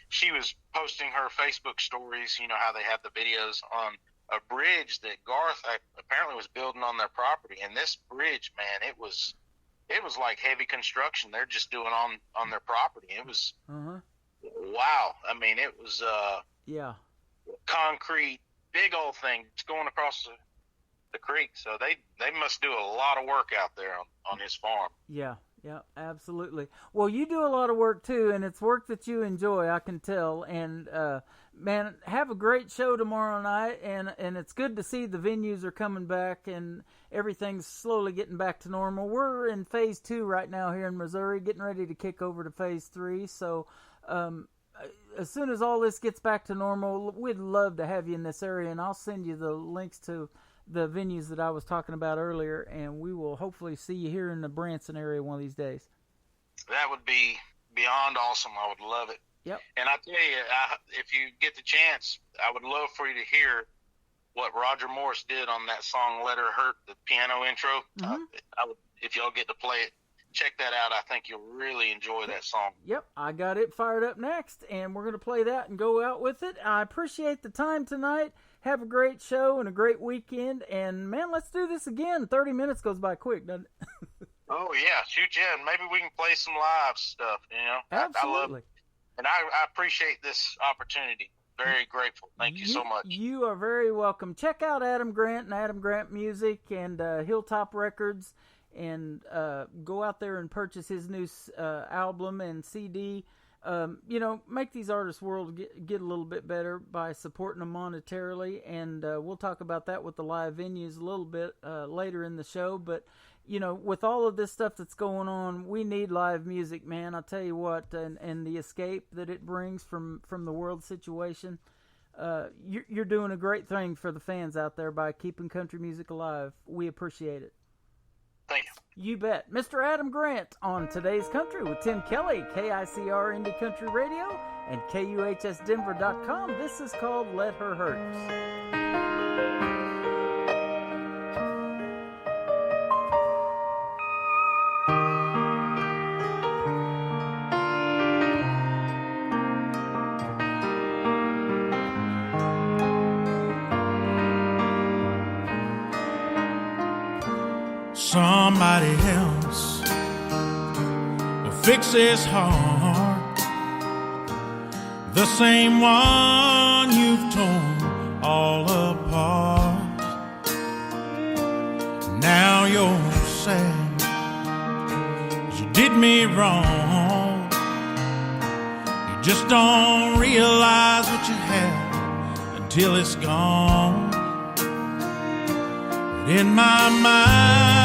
she was posting her Facebook stories, how they have the videos on a bridge that Garth apparently was building on their property. And this bridge, man, it was like heavy construction. They're just doing on their property. It was wow. I mean, it was concrete, big old thing. It's going across the creek. So they must do a lot of work out there on his farm. Yeah, absolutely. Well, you do a lot of work too, and it's work that you enjoy, I can tell. And man, have a great show tomorrow night. And it's good to see the venues are coming back and everything's slowly getting back to normal. We're in phase 2 right now here in Missouri, getting ready to kick over to phase 3. So as soon as all this gets back to normal, we'd love to have you in this area, and I'll send you the links to the venues that I was talking about earlier, and we will hopefully see you here in the Branson area one of these days. That would be beyond awesome. I would love it. Yep. And I tell you, if you get the chance, I would love for you to hear what Roger Morris did on that song "Let Her Hurt," the piano intro. Mm-hmm. I would, if y'all get to play it, check that out. I think you'll really enjoy that song. Yep, I got it fired up next, and we're going to play that and go out with it. I appreciate the time tonight. Have a great show and a great weekend. And, man, let's do this again. 30 minutes goes by quick, doesn't it? Oh, yeah. Shoot, yeah. And maybe we can play some live stuff, you know. Absolutely. I love it. And I appreciate this opportunity. Very grateful. Thank you so much. You are very welcome. Check out Adam Grant and Adam Grant Music and Hilltop Records. And go out there and purchase his new album and CD. You know, make these artists' world get a little bit better by supporting them monetarily. And we'll talk about that with the live venues a little bit later in the show. But, you know, with all of this stuff that's going on, we need live music, man. I'll tell you what, and the escape that it brings from the world situation. You're doing a great thing for the fans out there by keeping country music alive. We appreciate it. Thank you. You bet. Mr. Adam Grant on Today's Country with Tim Kelly, KICR Indie Country Radio and KUHSdenver.com. This is called Let Her Hurt. Somebody else will fix his heart, the same one you've torn all apart. Now you're sad 'cause you did me wrong. You just don't realize what you have until it's gone. But in my mind,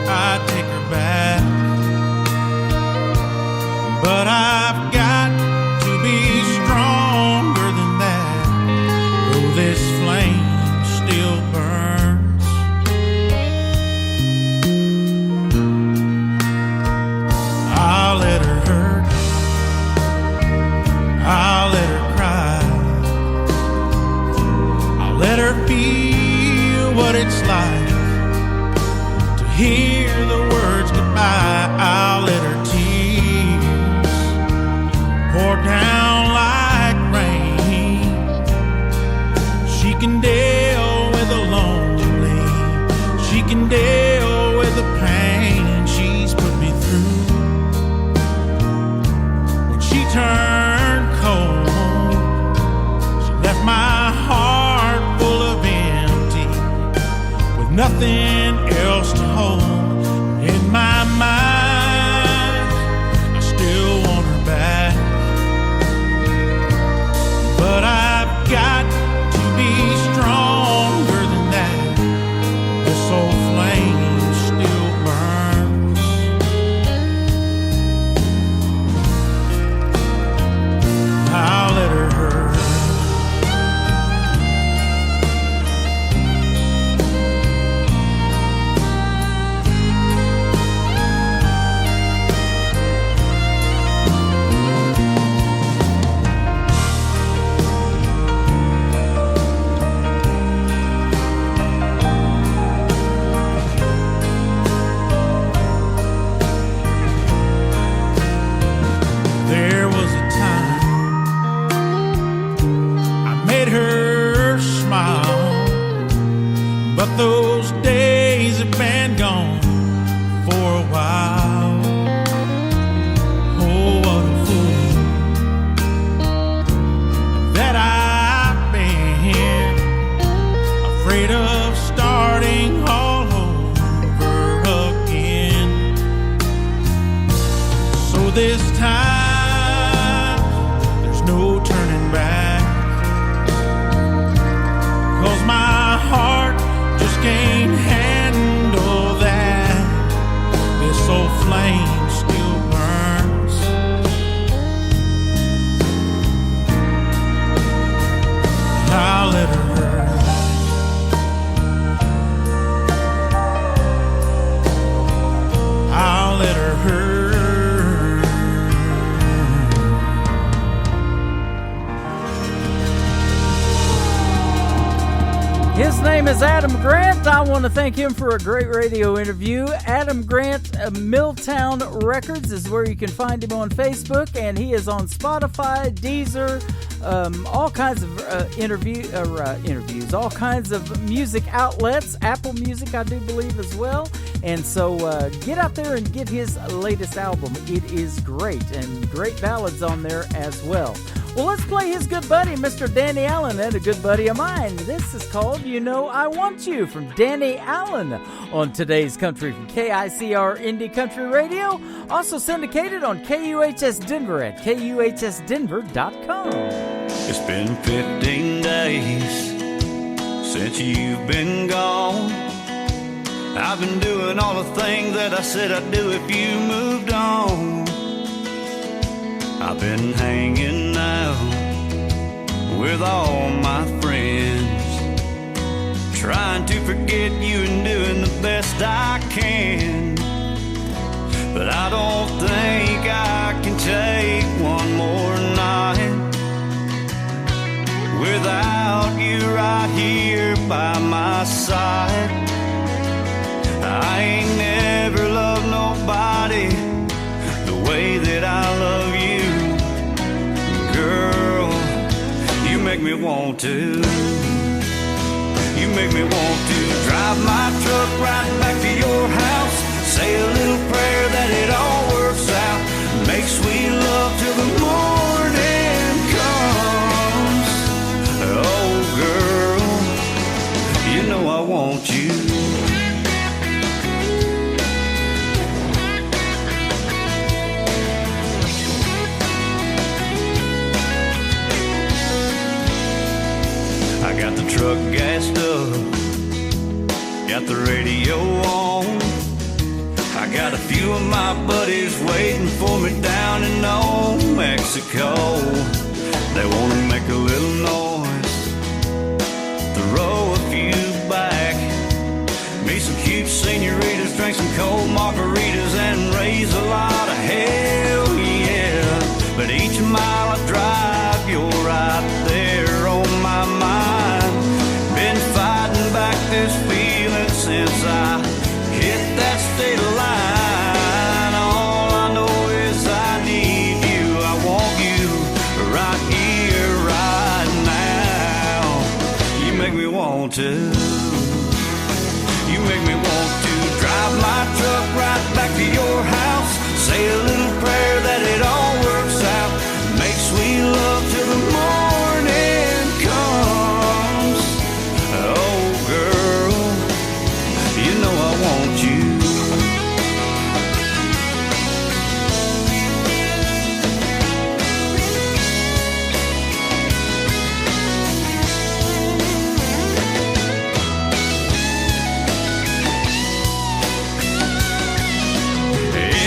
I take her back, but I've got to be stronger than that, though this flame still burns. I'll let her hurt, I'll let her cry, I'll let her feel what it's like to hear the words goodbye. know this time there's no turning back, 'cause my heart just can't handle that. This old flame still burns. I'll let her hurt. I'll let her hurt. His name is Adam Grant. I want to thank him for a great radio interview. Adam Grant, Milltown Records is where you can find him on Facebook, and he is on Spotify, Deezer, all kinds of interviews, all kinds of music outlets, Apple Music, I do believe, as well. And so get out there and get his latest album. It is great, and great ballads on there as well. Well, let's play his good buddy, Mr. Danny Allen, and a good buddy of mine. This is called You Know I Want You from Danny Allen on today's Country from KICR Indie Country Radio. Also syndicated on KUHS Denver at KUHSdenver.com. It's been 15 days since you've been gone. I've been doing all the things that I said I'd do if you moved on. I've been hanging out with all my friends, trying to forget you and doing the best I can. But I don't think I can take one more night without you right here by my side. I ain't never loved nobody the way that I love you. Girl, you make me want to. You make me want to drive my truck right back to your house, say a little prayer that it all works out, make sweet love till the morning comes. Oh girl, you know I want you. I got the truck gassed up, got the radio on. I got a few of my buddies waiting for me down in Old Mexico. They wanna make a little noise, throw a few back, meet some cute senoritas, drink some cold margaritas, and raise a lot of hell, yeah. But each mile I drive, you're right there on my mind. Been fighting back this feeling since I hit that state line. All I know is I need you, I want you right here, right now. You make me want to. You make me want to drive my truck right back to your house, say a little prayer that it all works out, make sweet love till the morning comes. Oh girl, you know I want you.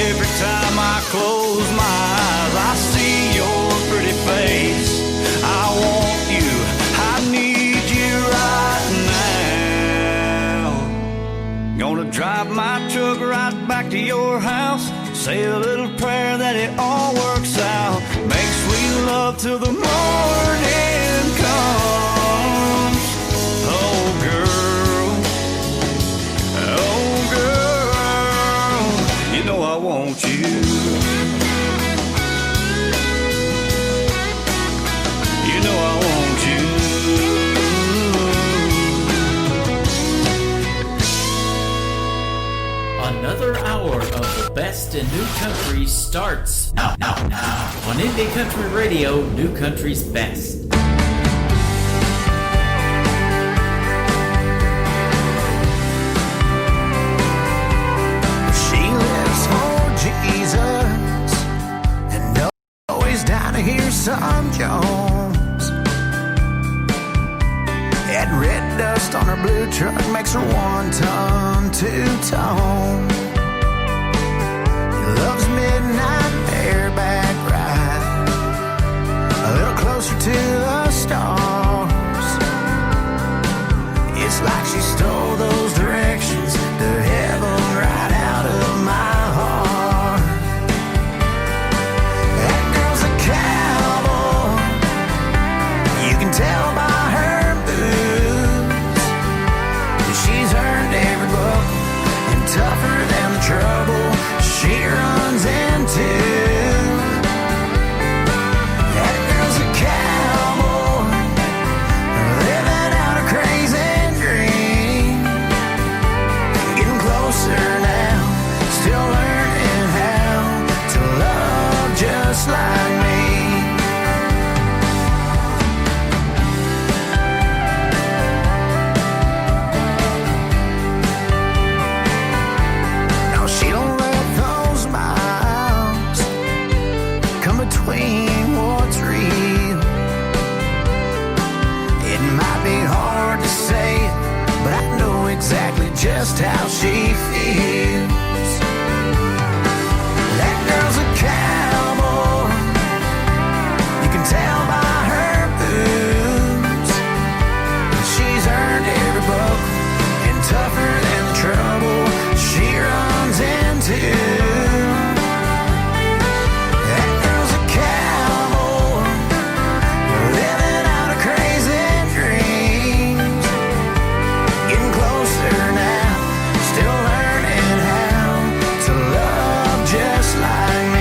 Every time I close my eyes, I see your pretty face. I want you, I need you right now. Gonna drive my truck right back to your house, say a little prayer that it all works out, make sweet love till the morning comes. Oh girl, you know I want you. You know I want you. Another hour of the best in new country starts now on Indie Country Radio, New Country's Best. She lives for Jesus, some Jones. That red dust on her blue truck makes her 1-ton, 2-tone. He loves midnight bareback ride, a little closer to the stars. It's like she stole those directions to heaven right out of my heart. That girl's a cowboy, you can tell by her boots. She's earned every buck and tougher than the trouble she runs into. That girl's a cowboy, living out a crazy dream. Getting closer now, still learning how to love just like me. No, she don't let those miles come between what's real. It might be hard to say it, but I know exactly just how she feels. That girl's a cowboy, you can tell by her boots. She's earned every buck and tougher than the trouble she runs into. That girl's a cowboy, living out a crazy dreams. Getting closer now, still learning how to love just like me.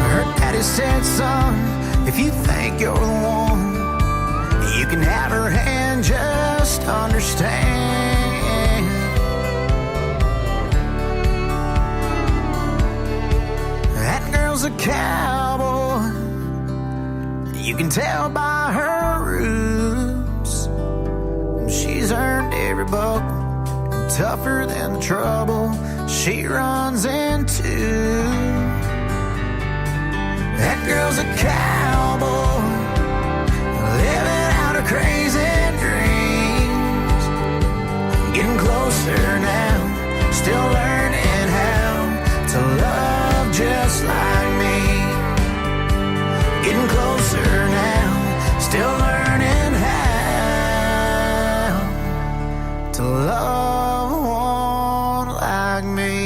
Her daddy said, son, if you think you're the one, you can have her hand, just understand. That girl's a cowboy, you can tell by her roots. She's earned every buck and tougher than the trouble she runs into. That girl's a cowboy, living out her crazy dreams. Getting closer now, still learning how to love just like me. Getting closer now, still learning how to love one like me.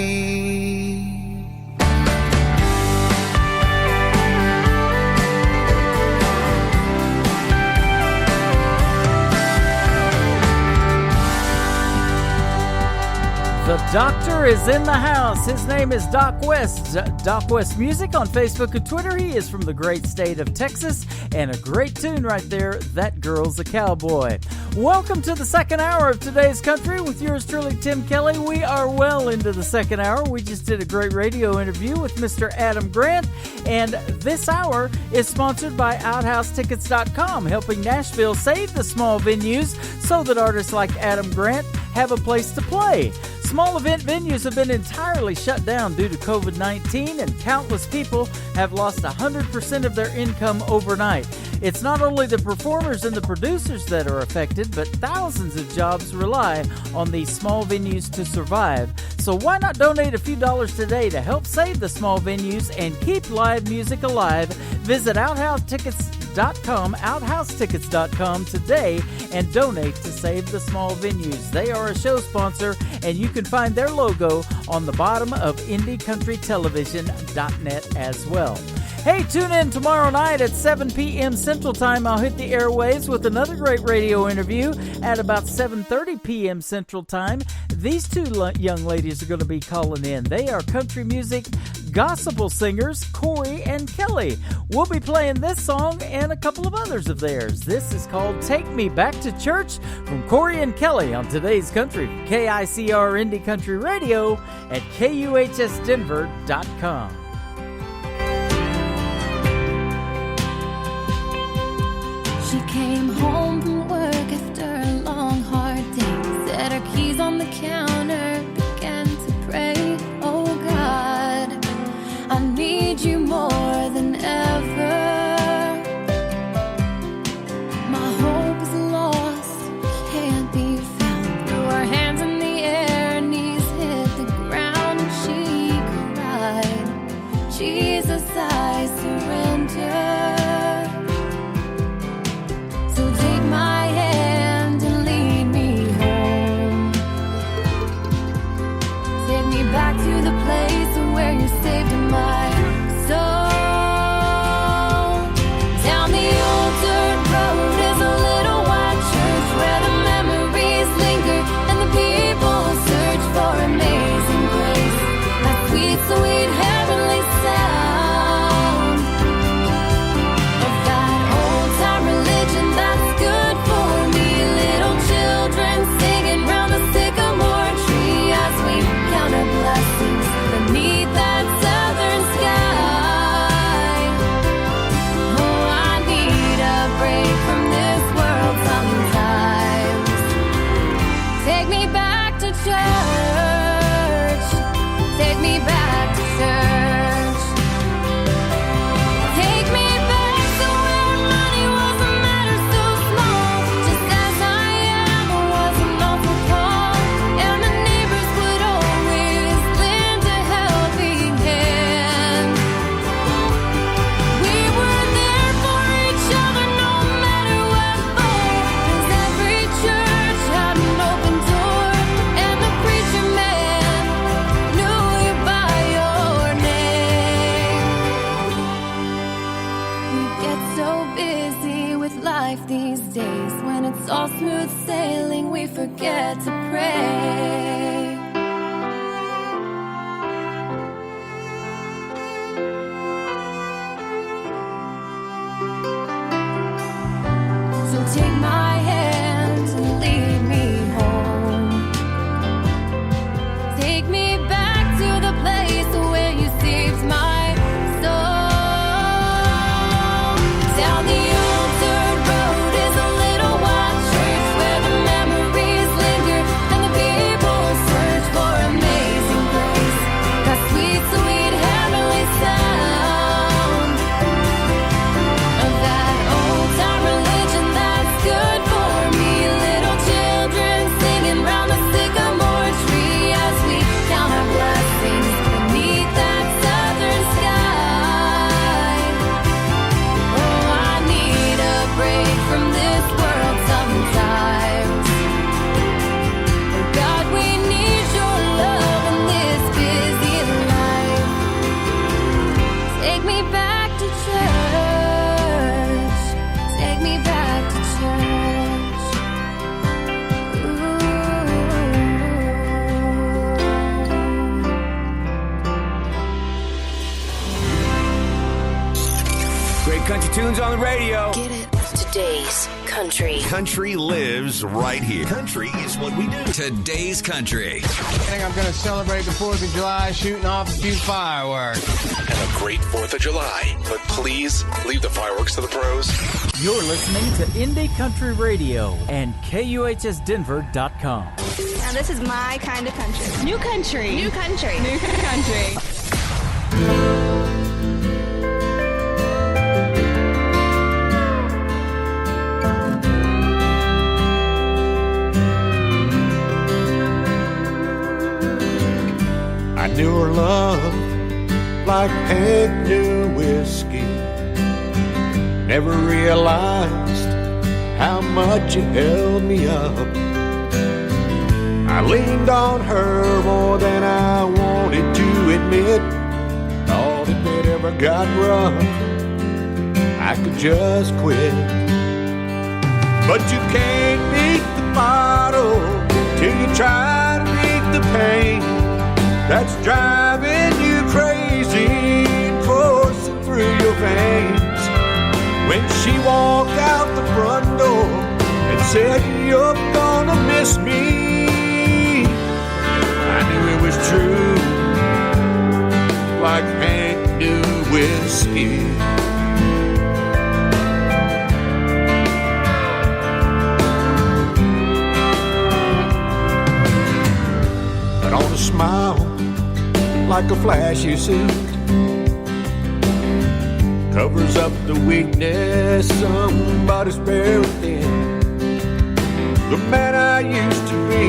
The Doctor is in the house. His name is Doc West. Doc West Music on Facebook and Twitter. He is from the great state of Texas. And a great tune right there, That Girl's a Cowboy. Welcome to the second hour of Today's Country with yours truly, Tim Kelly. We are well into the second hour. We just did a great radio interview with Mr. Adam Grant. And this hour is sponsored by OuthouseTickets.com, helping Nashville save the small venues so that artists like Adam Grant have a place to play. Small event venues have been entirely shut down due to COVID-19, and countless people have lost 100% of their income overnight. It's not only the performers and the producers that are affected, but thousands of jobs rely on these small venues to survive. So why not donate a few dollars today to help save the small venues and keep live music alive? Visit OuthouseTickets.com today and donate to save the small venues. They are a show sponsor, and you can find their logo on the bottom of IndieCountryTelevision.net as well. Hey, tune in tomorrow night at 7 p.m. Central Time. I'll hit the airwaves with another great radio interview at about 7:30 p.m. Central Time. These two young ladies are going to be calling in. They are country music gospel singers, Corey and Kelly. We'll be playing this song and a couple of others of theirs. This is called Take Me Back to Church from Corey and Kelly on Today's Country, KICR Indie Country Radio at KUHSdenver.com. She came home from work after a long, hard day, set her keys on the counter, began to pray. Oh God, I need you more than ever. My hope is lost, can't be found. Threw her hands in the air, knees hit the ground, and she cried, Jesus, I surrender. My hand and lead me home. Take me back to the place where you saved my soul. Down the old dirt road is a little white church where the memories linger and the people search for amazing grace. That sweet, sweet heavenly sound of that old-time religion that's good for me. Little children singing round the sycamore tree as we count our blessings beneath that southern sky. Oh, I need a break from this world sometimes. Take me back to church. Take me back to church. Take me back to where money wasn't matter so small. Just as I am, I was an awful call, and the neighbors would always lend a helping hand. We were there for each other no matter what for, 'cause every church had an open door, and the preacher man knew you by your name. We get so busy with life these days. When it's all smooth sailing, we forget to pray. So take my hand and lead me home. Take me back to the place where you saved my soul. Down the old dirt road is a little white church where the memories linger and the people search for amazing grace. That sweet, sweet heavenly sound of that old-time religion that's good for me. Little children singing round the sycamore tree as we count our blessings beneath that southern sky. Oh, I need a break from this world sometimes. Oh, God, we need your love in this busy life. Take me back to church. Take me back to church. Great country tunes on the radio. Get it? Today's Country. Country lives right here. Country is what we do. Today's Country. I think I'm going to celebrate the 4th of July shooting off a few fireworks. Have a great 4th of July, but please leave the fireworks to the pros. You're listening to Indie Country Radio and KUHSdenver.com. Now this is my kind of country. New country. New country. New country. I knew her love like Peg knew whiskey. Never realized how much it held me up. I leaned on her more than I wanted to admit. Thought it better ever got rough, I could just quit. But you can't beat the bottle till you try to beat the pain that's driving you crazy and coursing through your veins. When she walked out the front door and said, "You're gonna miss me," I knew it was true, like Hank knew whiskey. But on a smile like a flashy suit covers up the weakness somebody's buried within. The man I used to be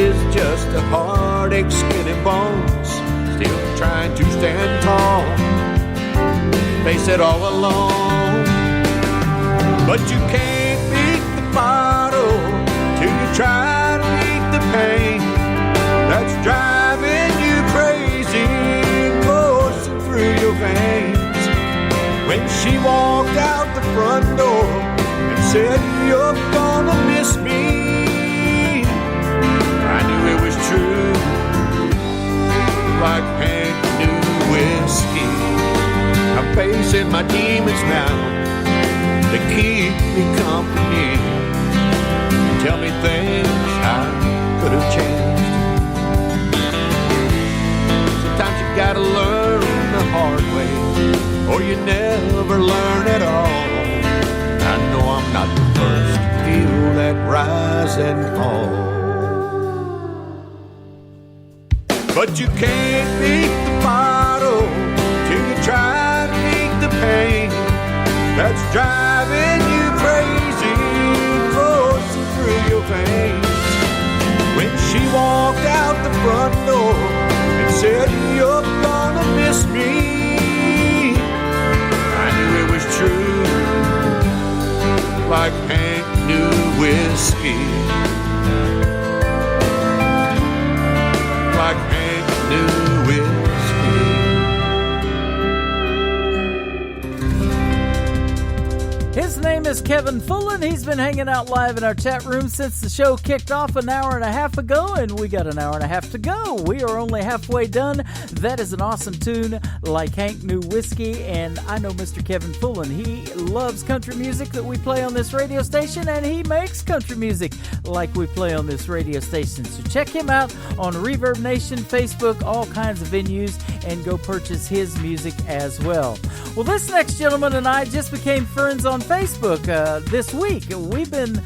is just a heartache, skin and bones, still trying to stand tall, face it all alone. But you can't beat the bottle till you try to beat the pain that's driving you crazy and coursing through your veins. When she walked out the front door and said, "You're gonna miss me," I knew it was true, like Hank knew whiskey. I'm facing my demons now, they keep me company, tell me things I could have changed. Sometimes you gotta learn the hard way, or you never learn at all. I know I'm not the first to feel that rise and fall. But you can't beat the bottle till you try to beat the pain that's driving you crazy, coursing through your veins. When she walked out the front door and said, "You're gonna miss me," it was true, like Hank knew whiskey, like Hank knew whiskey. His name is Kevin Fullen. He's been hanging out live in our chat room since the show kicked off an hour and a half ago, and we got an hour and a half to go. We are only halfway done. That is an awesome tune, like Hank Knew Whiskey, and I know Mr. Kevin Fullen. He loves country music that we play on this radio station, and he makes country music like we play on this radio station. So check him out on Reverb Nation, Facebook, all kinds of venues, and go purchase his music as well. Well, this next gentleman and I just became friends on Facebook this week. We've been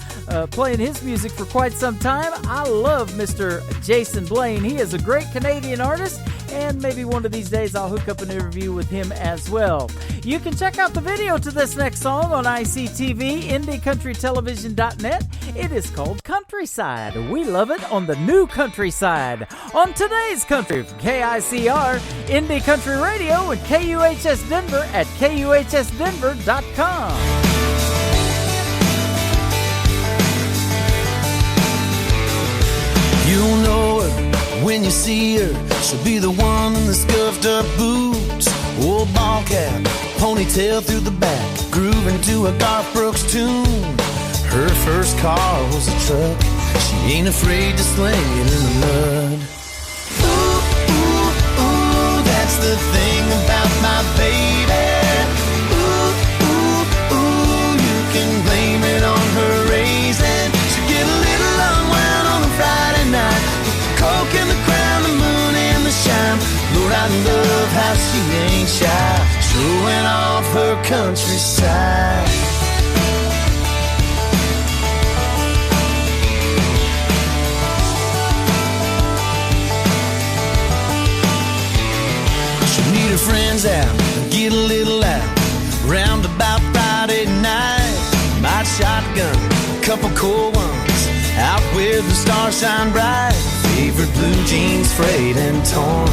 playing his music for quite some time. I love Mr. Jason Blaine. He is a great Canadian artist, and maybe one of these days I'll hook up an interview with him as well. You can check out the video to this next song on ICTV, IndieCountryTelevision.net. It is called Countryside. We love it on the new Countryside. On today's Country from KICR, Indie Country Radio, and KUHS Denver at KUHSdenver.com. You'll know her when you see her. She'll be the one in the scuffed up boots, old ball cap, ponytail through the back, grooving to a Garth Brooks tune. Her first car was a truck. She ain't afraid to sling it in the mud. Ooh, ooh, ooh, that's the thing about my baby. Ooh, ooh, ooh, you can blame it on her raising. She get a little unwound on a Friday night, with the coke and the crown, the moon and the shine. Lord, I love how she ain't shy, showing off her countryside. Meet her friends out, get a little out, round about Friday night. Might shotgun, a couple cool ones, out where the stars shine bright. Favorite blue jeans, frayed and torn,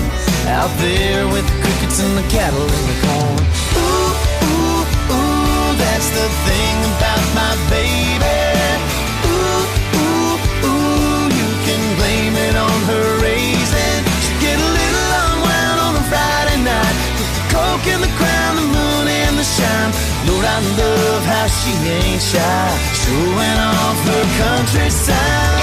out there with the crickets and the cattle and the corn. Ooh, ooh, ooh, that's the thing about my baby. Ooh, ooh, ooh, you can blame it on her raising. She get a little unwound on a Friday night, with the coke and the crack Lord, I love how she ain't shy, showing off her countryside.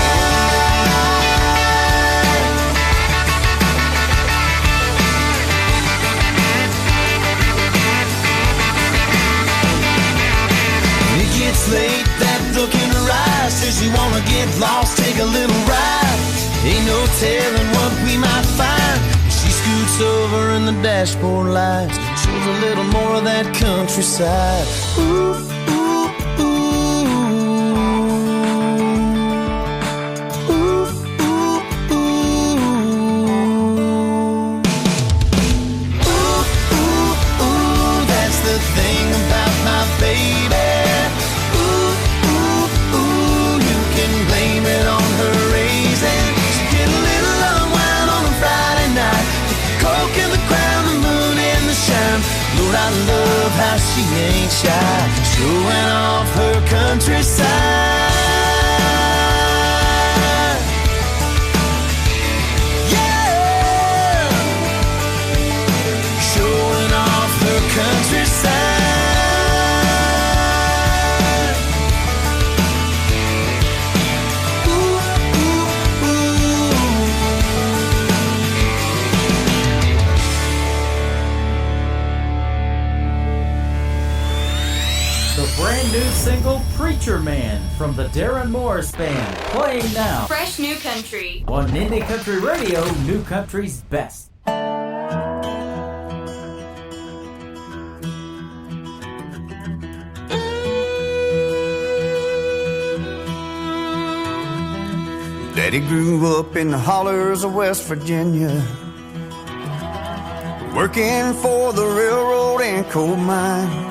It's late, that look in her eyes says you wanna get lost, take a little ride. Ain't no telling what we might find. She scoots over and the dashboard lights shows a little more of that countryside. Ooh, ooh, ooh. Ooh, ooh, ooh. Ooh, ooh, ooh. That's the thing about my baby. Lord, I love how she ain't shy, showing off her countryside. Yeah, showing off her countryside. Brand new single, Preacher Man, from the Darren Morris Band, playing now. Fresh New Country. On Indie Country Radio, New Country's best. Daddy grew up in the hollers of West Virginia, working for the railroad and coal mine.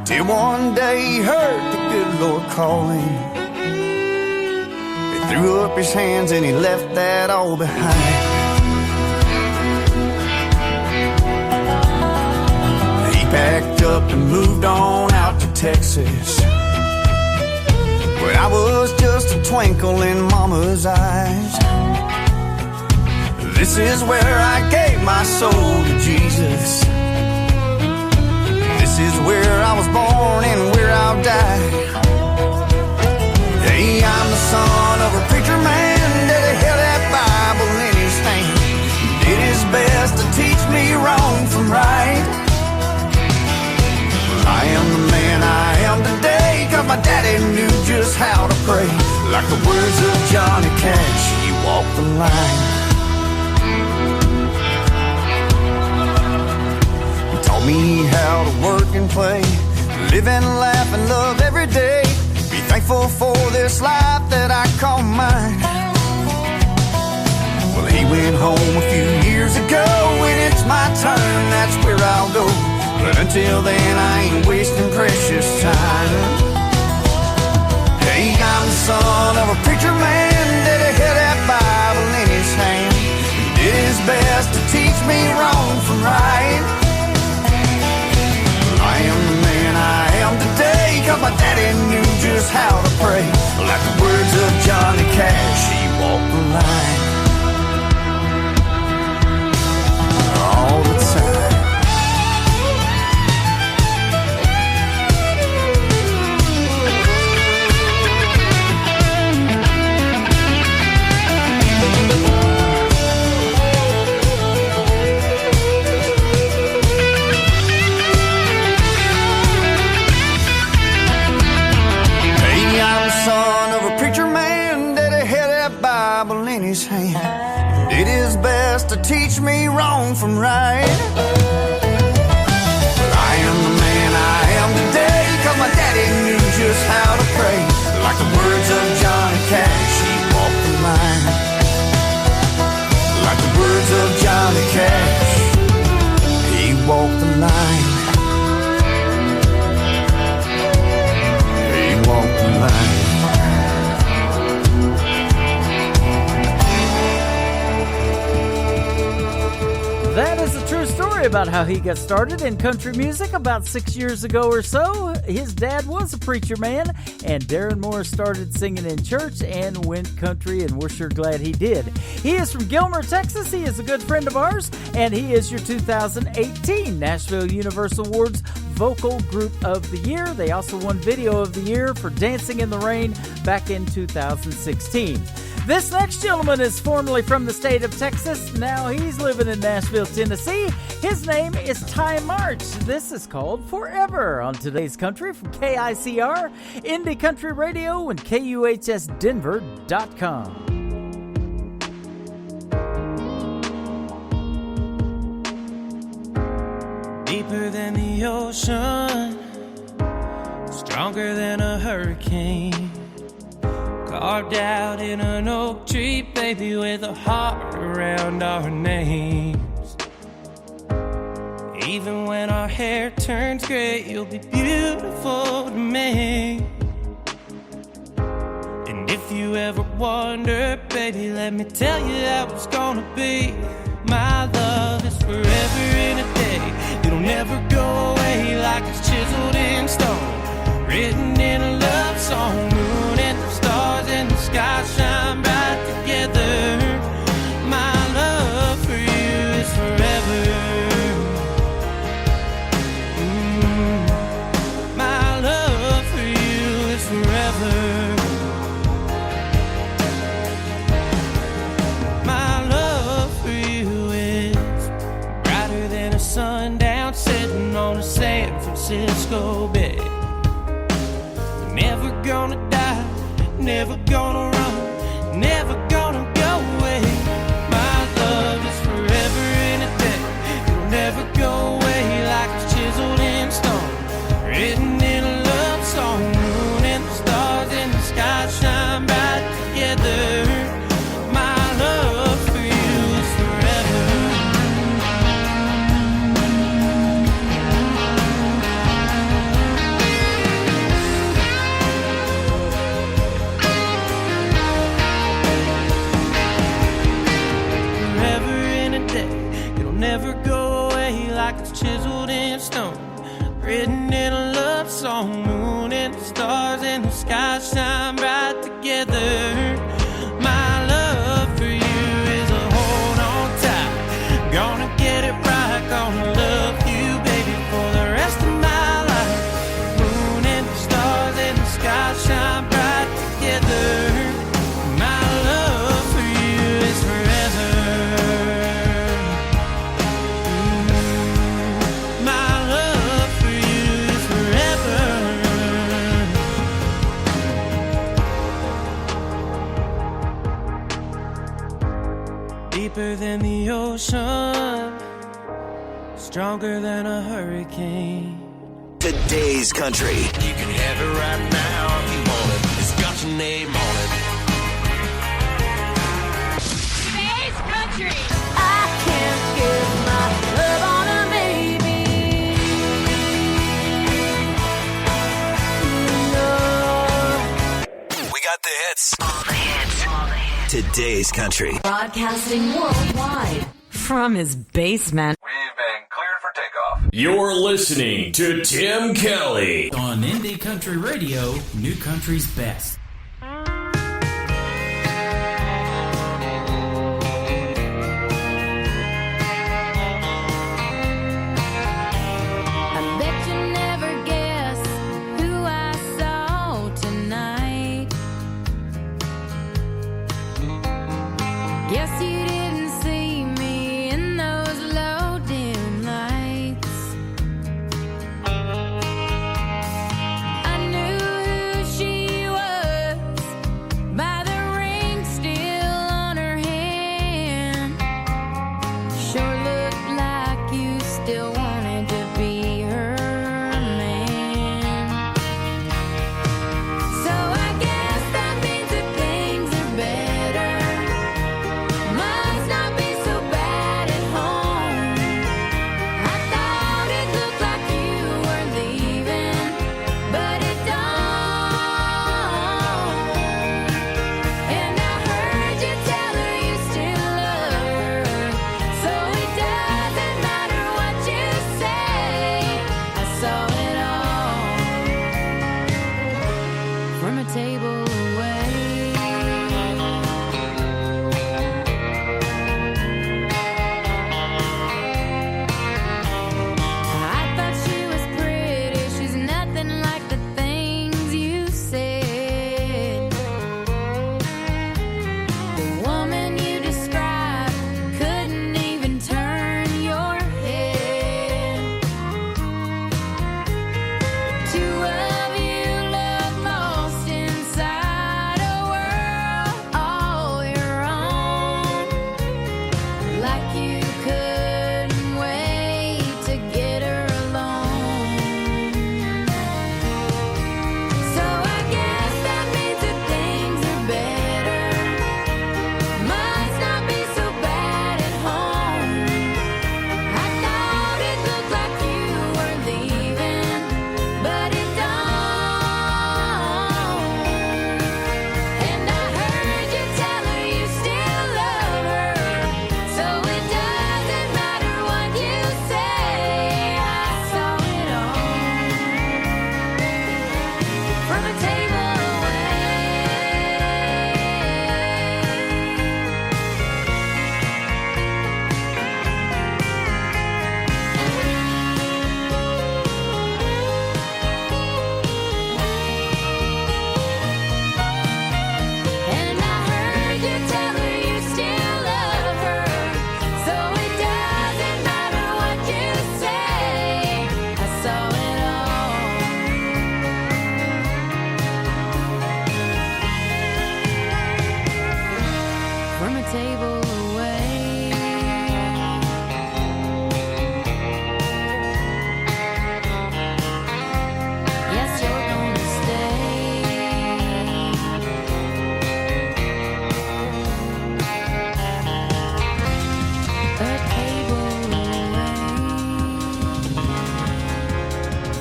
Till one day he heard the good Lord calling. He threw up his hands and he left that all behind. He packed up and moved on out to Texas, when I was just a twinkle in Mama's eyes. This is where I gave my soul to Jesus. This is where I was born and where I'll die. Hey, I'm the son of a preacher man that held that Bible in his hand, did his best to teach me wrong from right. Well, I am the man I am today, 'cause my daddy knew just how to pray. Like the words of Johnny Cash, he walked the line. Taught me how to work and play, live and laugh and love every day. Be thankful for this life that I call mine. Well, he went home a few years ago, and it's my turn, that's where I'll go. But until then, I ain't wasting precious time. Hey, I'm the son of a preacher man that held that Bible in his hand, did his best to teach me wrong from right. I am the man I am today, 'cause my daddy knew just how to pray. Like the words of Johnny Cash, he walked the line all the time. Son of a preacher man that held that Bible in his hand, did his best to teach me wrong from right. But I am the man I am today, 'cause my daddy knew just how to pray. Like the words of Johnny Cash, he walked the line. Like the words of Johnny Cash, he walked the line. He walked the line. That is a true story about how he got started in country music about 6 years ago or so. His dad was a preacher man, and Darren Moore started singing in church and went country, and we're sure glad he did. He is from Gilmer, Texas. He is a good friend of ours, and he is your 2018 Nashville Universal Awards Vocal Group of the Year. They also won Video of the Year for Dancing in the Rain back in 2016. This next gentleman is formerly from the state of Texas. Now he's living in Nashville, Tennessee. His name is Ty March. This is called Forever on Today's Country from KICR, Indie Country Radio, and KUHSdenver.com. Deeper than the ocean, stronger than a hurricane, carved out in an oak tree, baby, with a heart around our names. Even when our hair turns gray, you'll be beautiful to me. And if you ever wonder, baby, let me tell you how it's gonna be. My love is forever in a day. It'll never go away, like it's chiseled in stone, written in a love song. Moon and the stars and the sky shine bright together. My love for you is forever. My love for you is forever. My love for you is brighter than a sundown sitting on a San Francisco bay. Never gonna die, never gonna run, never gonna go away. My love is forever in a day. It'll never go away, like it's chiseled in stone, written in a love song. Moon and the stars and the sky shine bright together. My love for you is forever. Never go away, like it's chiseled in stone, written in a love song. Moon and the stars and the sky shine bright together. My love for you is a hold on tight. Gonna get it right, gonna love you, baby, for the rest of my life. Moon and the stars and the sky shine bright together. My love for you is forever. Deeper than the ocean, stronger than a hurricane. Today's Country. You can have it right now if you want it. It's got your name on it. Today's Country. I can't give my love on a baby. No. We got the hits. All the hits. All the hits. Today's Country. Broadcasting worldwide from his basement. We've been cleared for takeoff. You're listening to Tim Kelly on Indie Country Radio, New Country's Best. I bet you never guess who I saw tonight. Guess you didn't see me in those low dim lights. I knew who she was.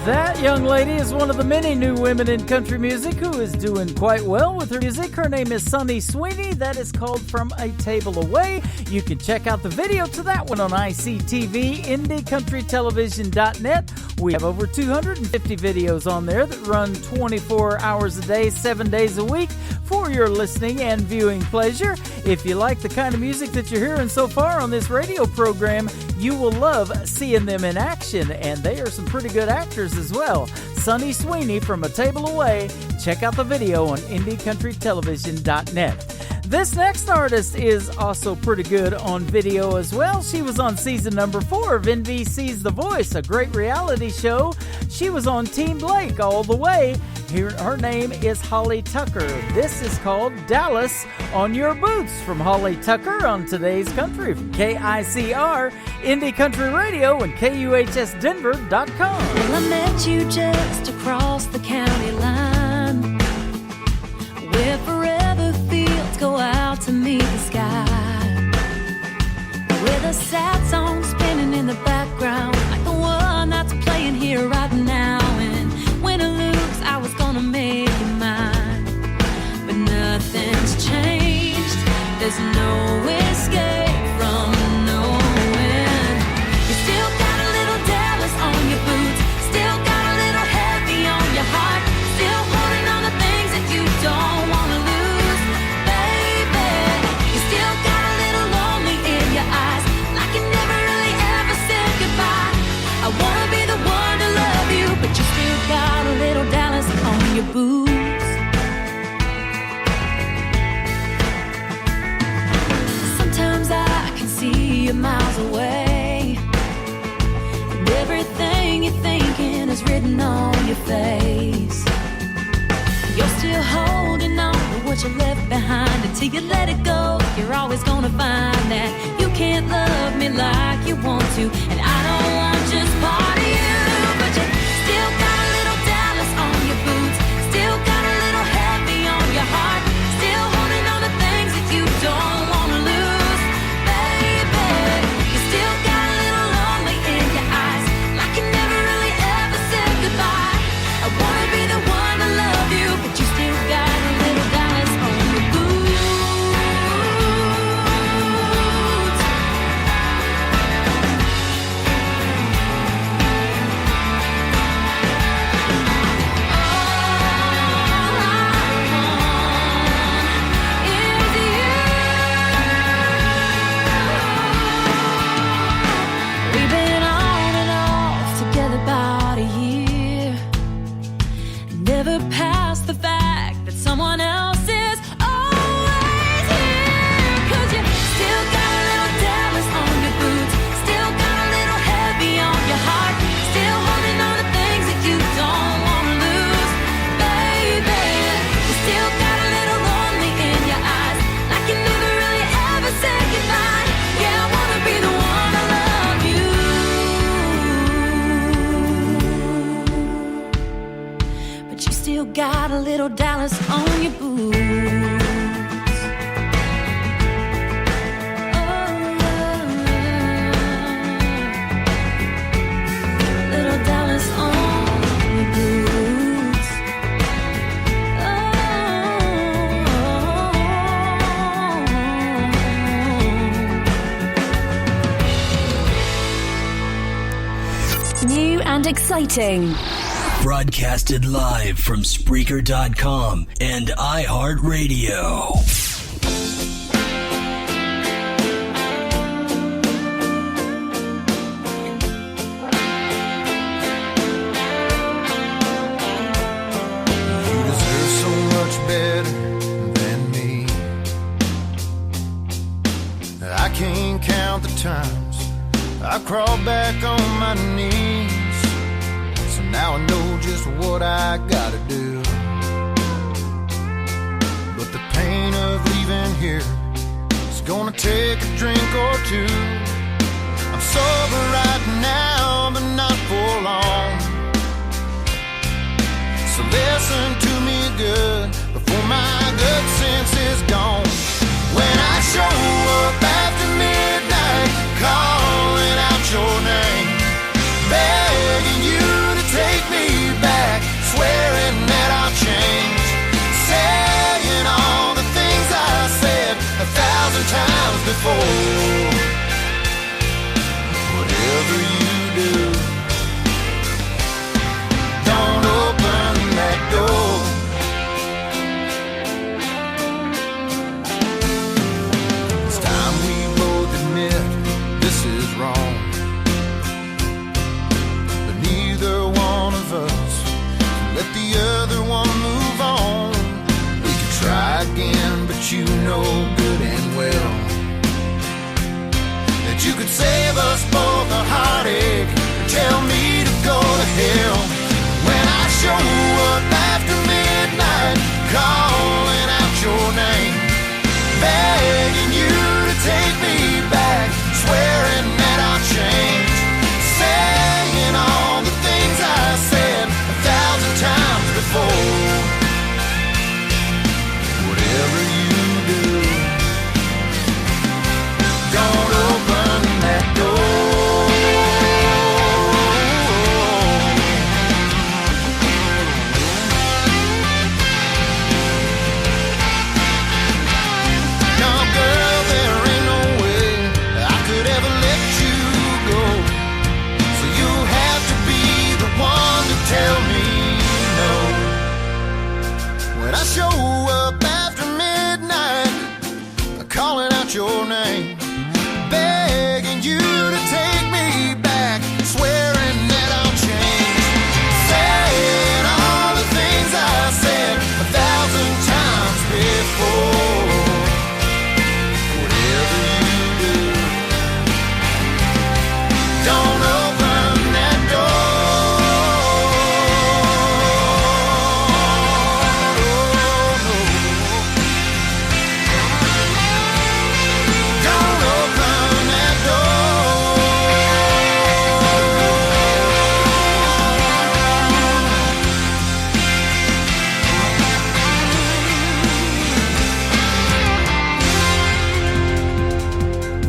That young lady is one of the many new women in country music who is doing quite well with her music. Her name is Sunny Sweeney. That is called From a Table Away. You can check out the video to that one on ICTV, IndieCountryTelevision.net. We have over 250 videos on there that run 24 hours a day, 7 days a week for your listening and viewing pleasure. If you like the kind of music that you're hearing so far on this radio program, you will love seeing them in action, and they are some pretty good actors as well. Sunny Sweeney, From a Table Away. Check out the video on IndieCountryTelevision.net. This next artist is also pretty good on video as well. She was on season number 4 of NBC's The Voice, a great reality show. She was on Team Blake all the way. Her name is Holly Tucker. This is called Dallas on Your Boots from Holly Tucker on Today's Country from KICR, Indie Country Radio, and KUHSdenver.com. Well, I met you just across the county line, where forever fields go out to meet the sky, with a sad song spinning in the background, like the one that's playing here right now. And win or lose, I was gonna make you mine, but nothing's changed. There's no escape from knowing you still got a little Dallas on your boots, still got a little heavy on your heart, still holding on to things that you don't want to lose, baby. You still got a little lonely in your eyes, like you never really ever said goodbye. I wanna be the one to love you, but you still got a little Dallas on your boots. Sometimes I can see you miles away, and everything you're thinking is written on your face. You're still holding on to what you left behind. Until you let it go, you're always gonna find that you can't love me like you want to, and I don't want just part of you. But you still got a little Dallas on your boots, still got a little heavy on your heart, still holding on to things that you don't want to lose, baby. You still got a little lonely in your eyes, like you never really ever said goodbye. I wanna be the one to love you, but you still got a little Dallas on your boots. We've been on and off together about a year, never past the fact that someone else is always here. 'Cause you still got a little Dallas on your boots, still got a little heavy on your heart, still holding on to things that you don't want to lose, baby. You still got a little lonely in your eyes, like you never really ever said goodbye. Yeah, I wanna be the one to love you, but you still got a little Dallas on your boots. Little Dallas on your boots. New and exciting. Broadcasted live from Spreaker.com and iHeartRadio. You deserve so much better than me. I can't count the times I crawled back on my knees. So now I know just what I gotta do. But the pain of leaving here is gonna take a drink or two. I'm sober right now, but not for long. So listen to me good before my good sense is gone. When I show up after midnight, calling out your name, begging you to take me that you could save us both a heartache, tell me to go to hell. When I show up after midnight, calling out your name, begging you to take me back, swearing that I'll change, saying all the things I said 1,000 times before. Whatever you do, don't open that door. No, girl, there ain't no way I could ever let you go. So you have to be the one to tell me no. When I show up after midnight, calling out your name, begging you to take me back, swearing that I'll change, saying all the things I said 1,000 times before. Whatever you do, don't open that door. Don't open that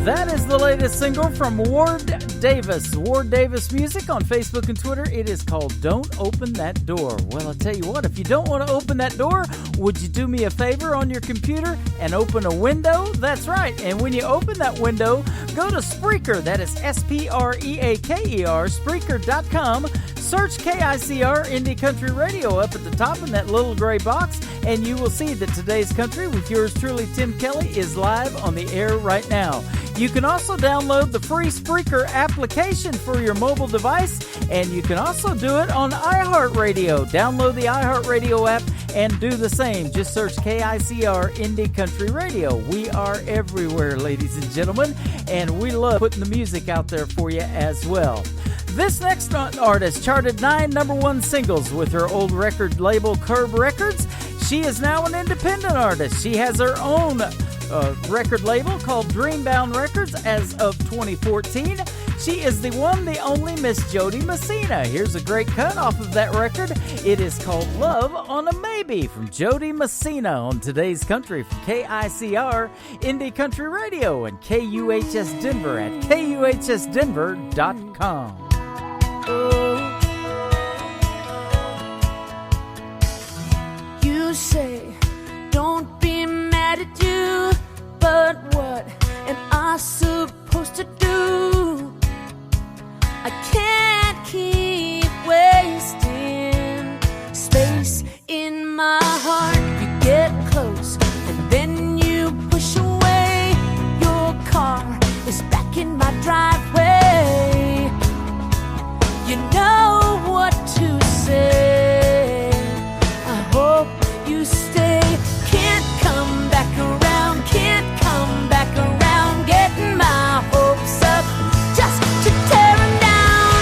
That is the latest single from Ward Davis. Ward Davis Music on Facebook and Twitter. It is called Don't Open That Door. Well, I'll tell you what, if you don't want to open that door, would you do me a favor on your computer and open a window? That's right. And when you open that window, go to Spreaker. That is Spreaker, Spreaker.com. Search KICR Indie Country Radio up at the top in that little gray box, and you will see that Today's Country with yours truly, Tim Kelly, is live on the air right now. You can also download the free Spreaker application for your mobile device, and you can also do it on iHeartRadio. Download the iHeartRadio app and do the same. Just search KICR Indie Country Radio. We are everywhere, ladies and gentlemen, and we love putting the music out there for you as well. This next artist charted 9 number 1 singles with her old record label Curb Records. She is now an independent artist. She has her own record label called Dreambound Records as of 2014. She is the one, the only Miss Jody Messina. Here's a great cut off of that record. It is called Love on a Maybe from Jody Messina on Today's Country from KICR Indie Country Radio and KUHS Denver at KUHSdenver.com. You say, don't be mad at you, but what am I supposed to do? I can't keep wasting space in my heart. You get close and then you push away. Your car is back in my driveway. You know what to say. I hope you stay. Can't come back around, can't come back around. Getting my hopes up just to tear 'em down.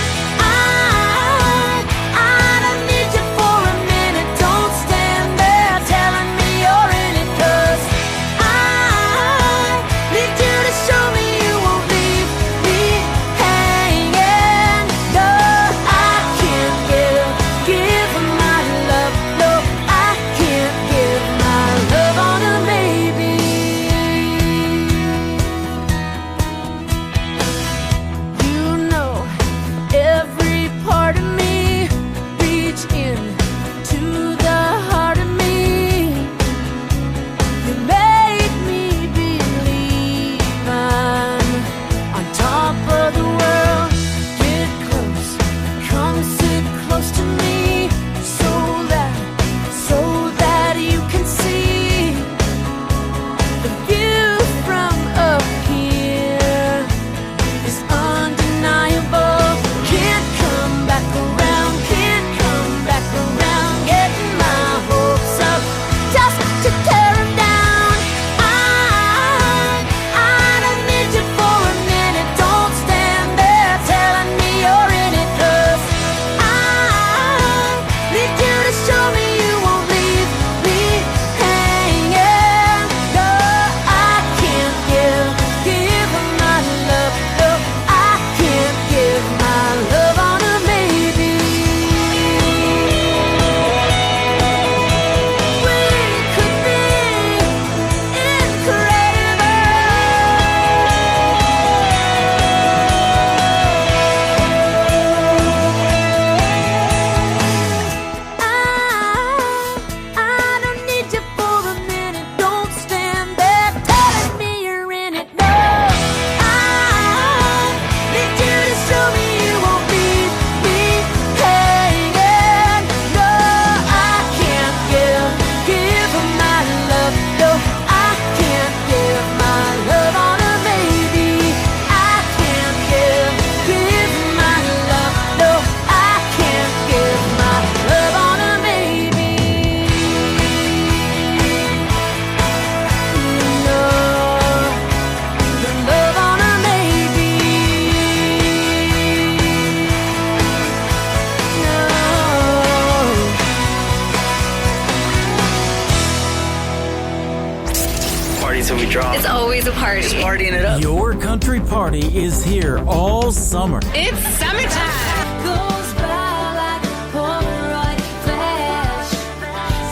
always a party. Just partying it up. Your country party is here all summer. It's summertime. Goes by like a Polaroid flash.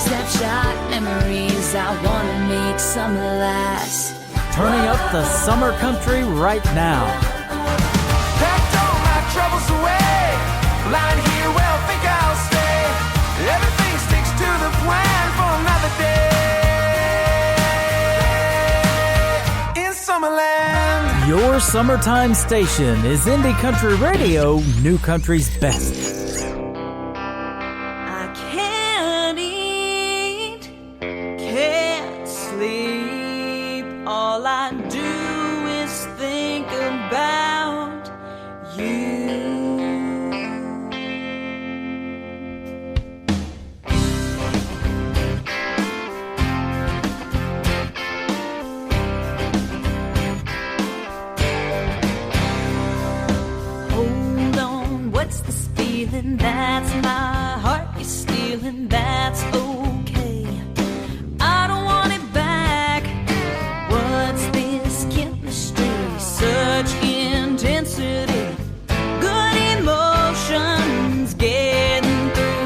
Snapshot memories, I wanna make summer last. Turning up the summer country right now. Packed all my troubles away. Lying here, well, think I'll stay. Everything sticks to the plan for another day. In Summerland. Your summertime station is Indie Country Radio, New Country's best. I can't eat, can't sleep. All I do is think about you. Hold on, what's this feeling? That's my heart you're stealing. That's okay. I don't want it back. What's this chemistry? Such intensity. Good emotions getting through.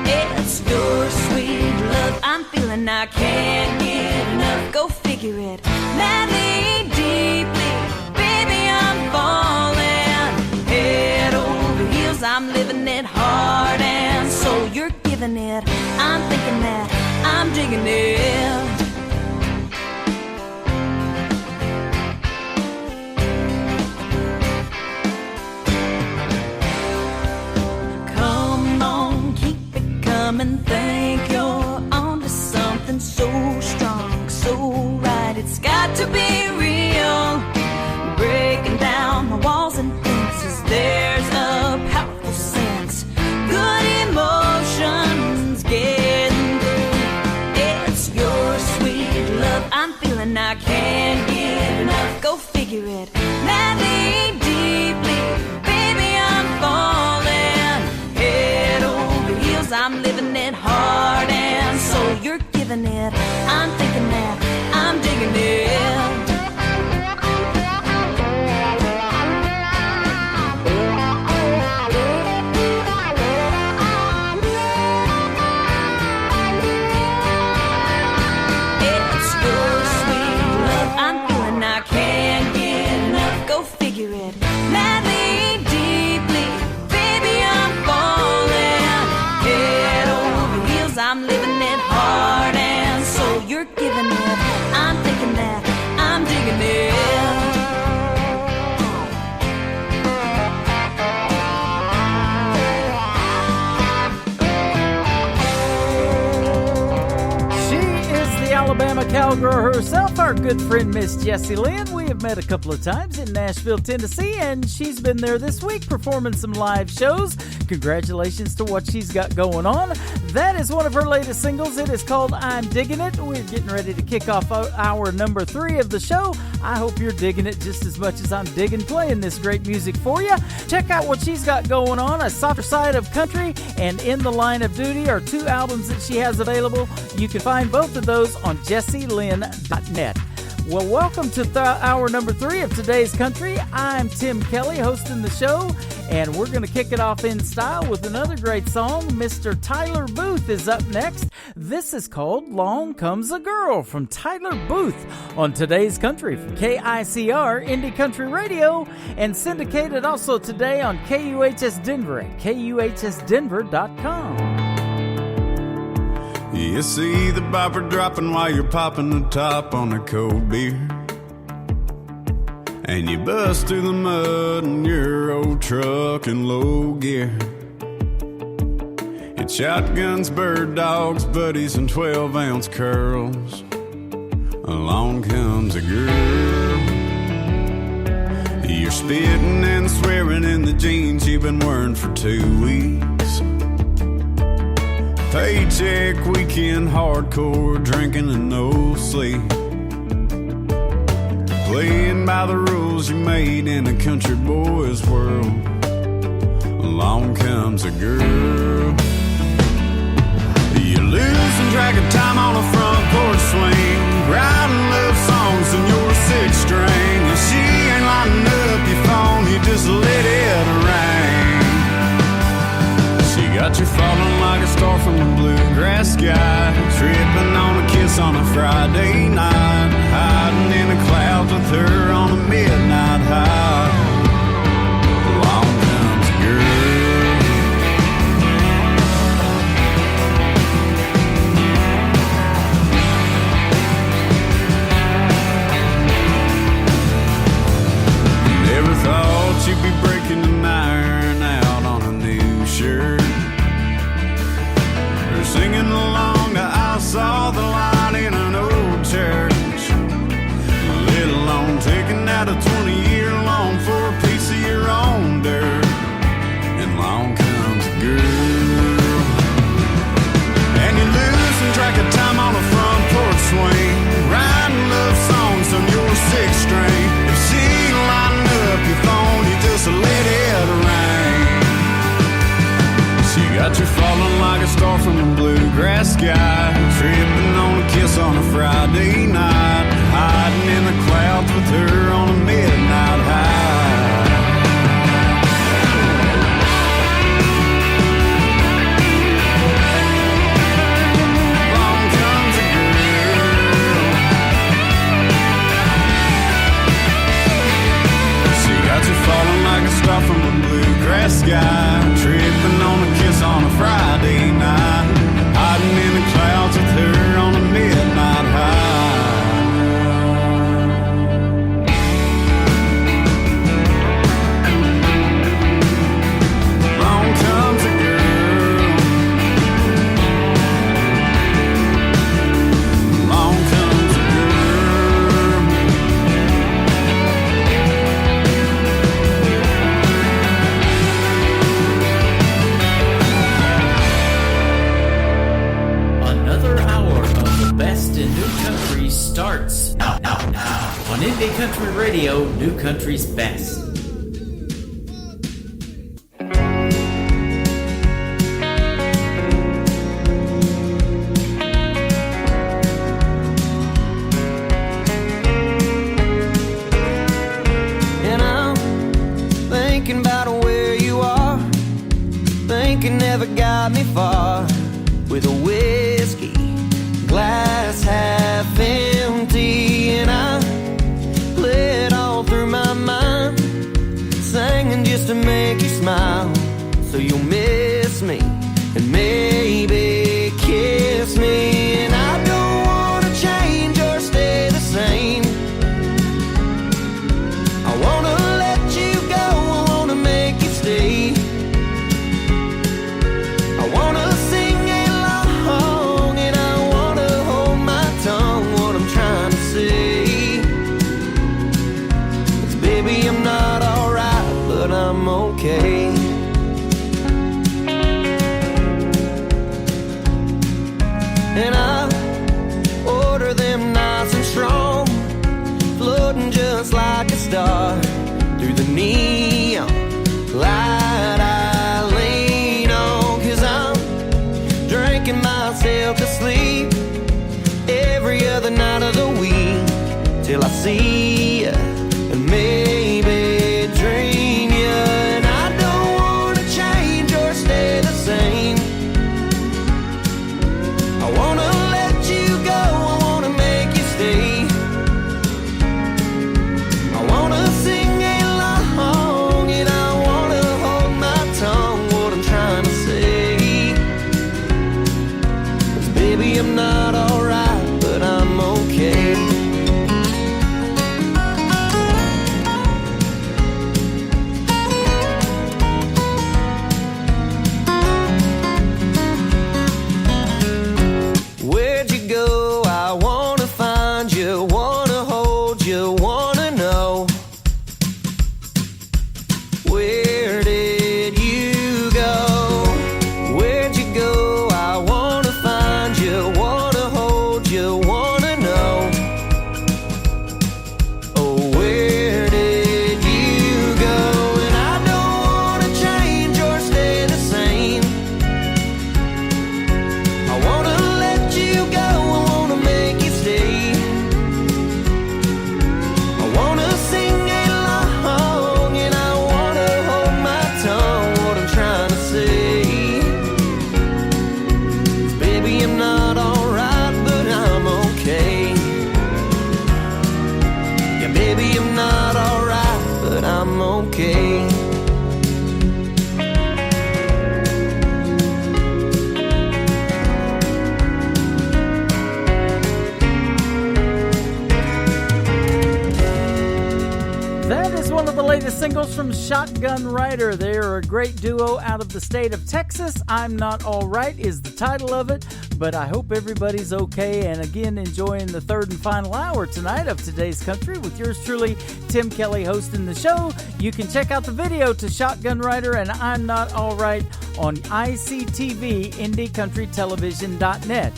It's your sweet love I'm feeling. I can't get enough. Go figure it. Madly, deeply, baby, I'm falling. Head over heels, I'm living it hard and so you're giving it. I'm thinking that I'm digging it. Come on, keep it coming. Think you're onto something so strong, so right. It's got to be real. Breaking down my walls and fences. There's a powerful sense. Good emotions getting through. It's your sweet love I'm feeling. I can't get enough. Go figure it. Madly, deeply, baby, I'm falling. Head over heels, I'm living it hard and so you're giving it. I'm thinking that I'm digging it. It's your sweet love I'm feeling. I can't get enough. Go figure it. Madly, deeply, baby, I'm falling. Head over heels, I'm living it hard and so you're giving it. I'm thinking that I'm digging it. She is the Alabama cowgirl herself, our good friend Miss Jessie Lynn. We have met a couple of times in Nashville, Tennessee, and she's been there this week performing some live shows. Congratulations to what she's got going on. That is one of her latest singles. It is called I'm Digging It. We're getting ready to kick off hour number 3 of the show. I hope you're digging it just as much as I'm digging playing this great music for you. Check out what she's got going on. A Softer Side of Country and In the Line of Duty are 2 albums that she has available. You can find both of those on jessielynn.net. Well, welcome to hour number 3 of today's country. I'm Tim Kelly hosting the show, and we're going to kick it off in style with another great song. Mr. Tyler Booth is up next. This is called Long Comes a Girl from Tyler Booth on today's country from KICR Indie Country Radio and syndicated also today on KUHS Denver at KUHSdenver.com. You see the bopper dropping while you're popping the top on a cold beer, and you bust through the mud in your old truck in low gear. It's shotguns, bird dogs, buddies, and 12-ounce curls. Along comes a girl. You're spitting and swearing in the jeans you've been wearing for 2 weeks. Paycheck weekend, hardcore drinking and no sleep. Playing by the rules you made in a country boy's world. Along comes a girl. You're losing track of time on a front porch swing, writing love songs in your string. If she ain't lighting up your phone, you just let it ring. She got you falling like a star from the bluegrass sky, tripping on a kiss on a Friday night, hiding in the clouds with her on a midnight high. Along comes a girl. Never thought you'd be breaking an iron out on a new shirt, or singing along to I Saw the Light in an old church, let alone taking out a 20-year loan for a piece of your own dirt. And along comes a girl, and you're losing track of time on a front porch swing, writing love songs on your sixth string. If she lighting up your phone, you just let it ring. She got you falling like a star from the bluegrass sky, tripping on a kiss on a Friday night, hiding in the clouds with her on a midnight high. Along comes a girl. She got you falling like a star from the bluegrass sky, tripping on a kiss on a Friday night, hiding in the clouds with her on a midnight high. Along comes a girl. Along comes a girl. Another hour of the best in new country starts now on Indie Country Radio, New Country's Best. And I'm thinking about where you are, thinking never got me far, with a whiskey glass half empty, and I play it all through my mind, singing just to make you smile, so you'll miss me and maybe kiss me. And I don't wanna change or stay the same. I wanna let you go, I wanna make you stay. I wanna sing along and I wanna hold my tongue, what I'm trying to say. 'Cause baby, I'm not alright, but I'm okay. And I order them nice and strong, floating just like a star through the neon light I lean on. 'Cause I'm drinking myself to sleep every other night of the week, till I see you and maybe dream you. And I don't wanna change or stay the same. I wanna let you go, I wanna make you stay. I wanna sing along and I wanna hold my tongue, what I'm trying to say. 'Cause baby, I'm not alright, but I'm okay. okay. That is one of the latest singles from Shotgun Rider. They are a great duo out of the state of Texas. I'm Not Alright is the title of it, but I hope everybody's okay. And again, enjoying the third and final hour tonight of Today's Country with yours truly, Tim Kelly, hosting the show. You can check out the video to Shotgun Rider and I'm Not Alright on ICTV, IndieCountryTelevision.net.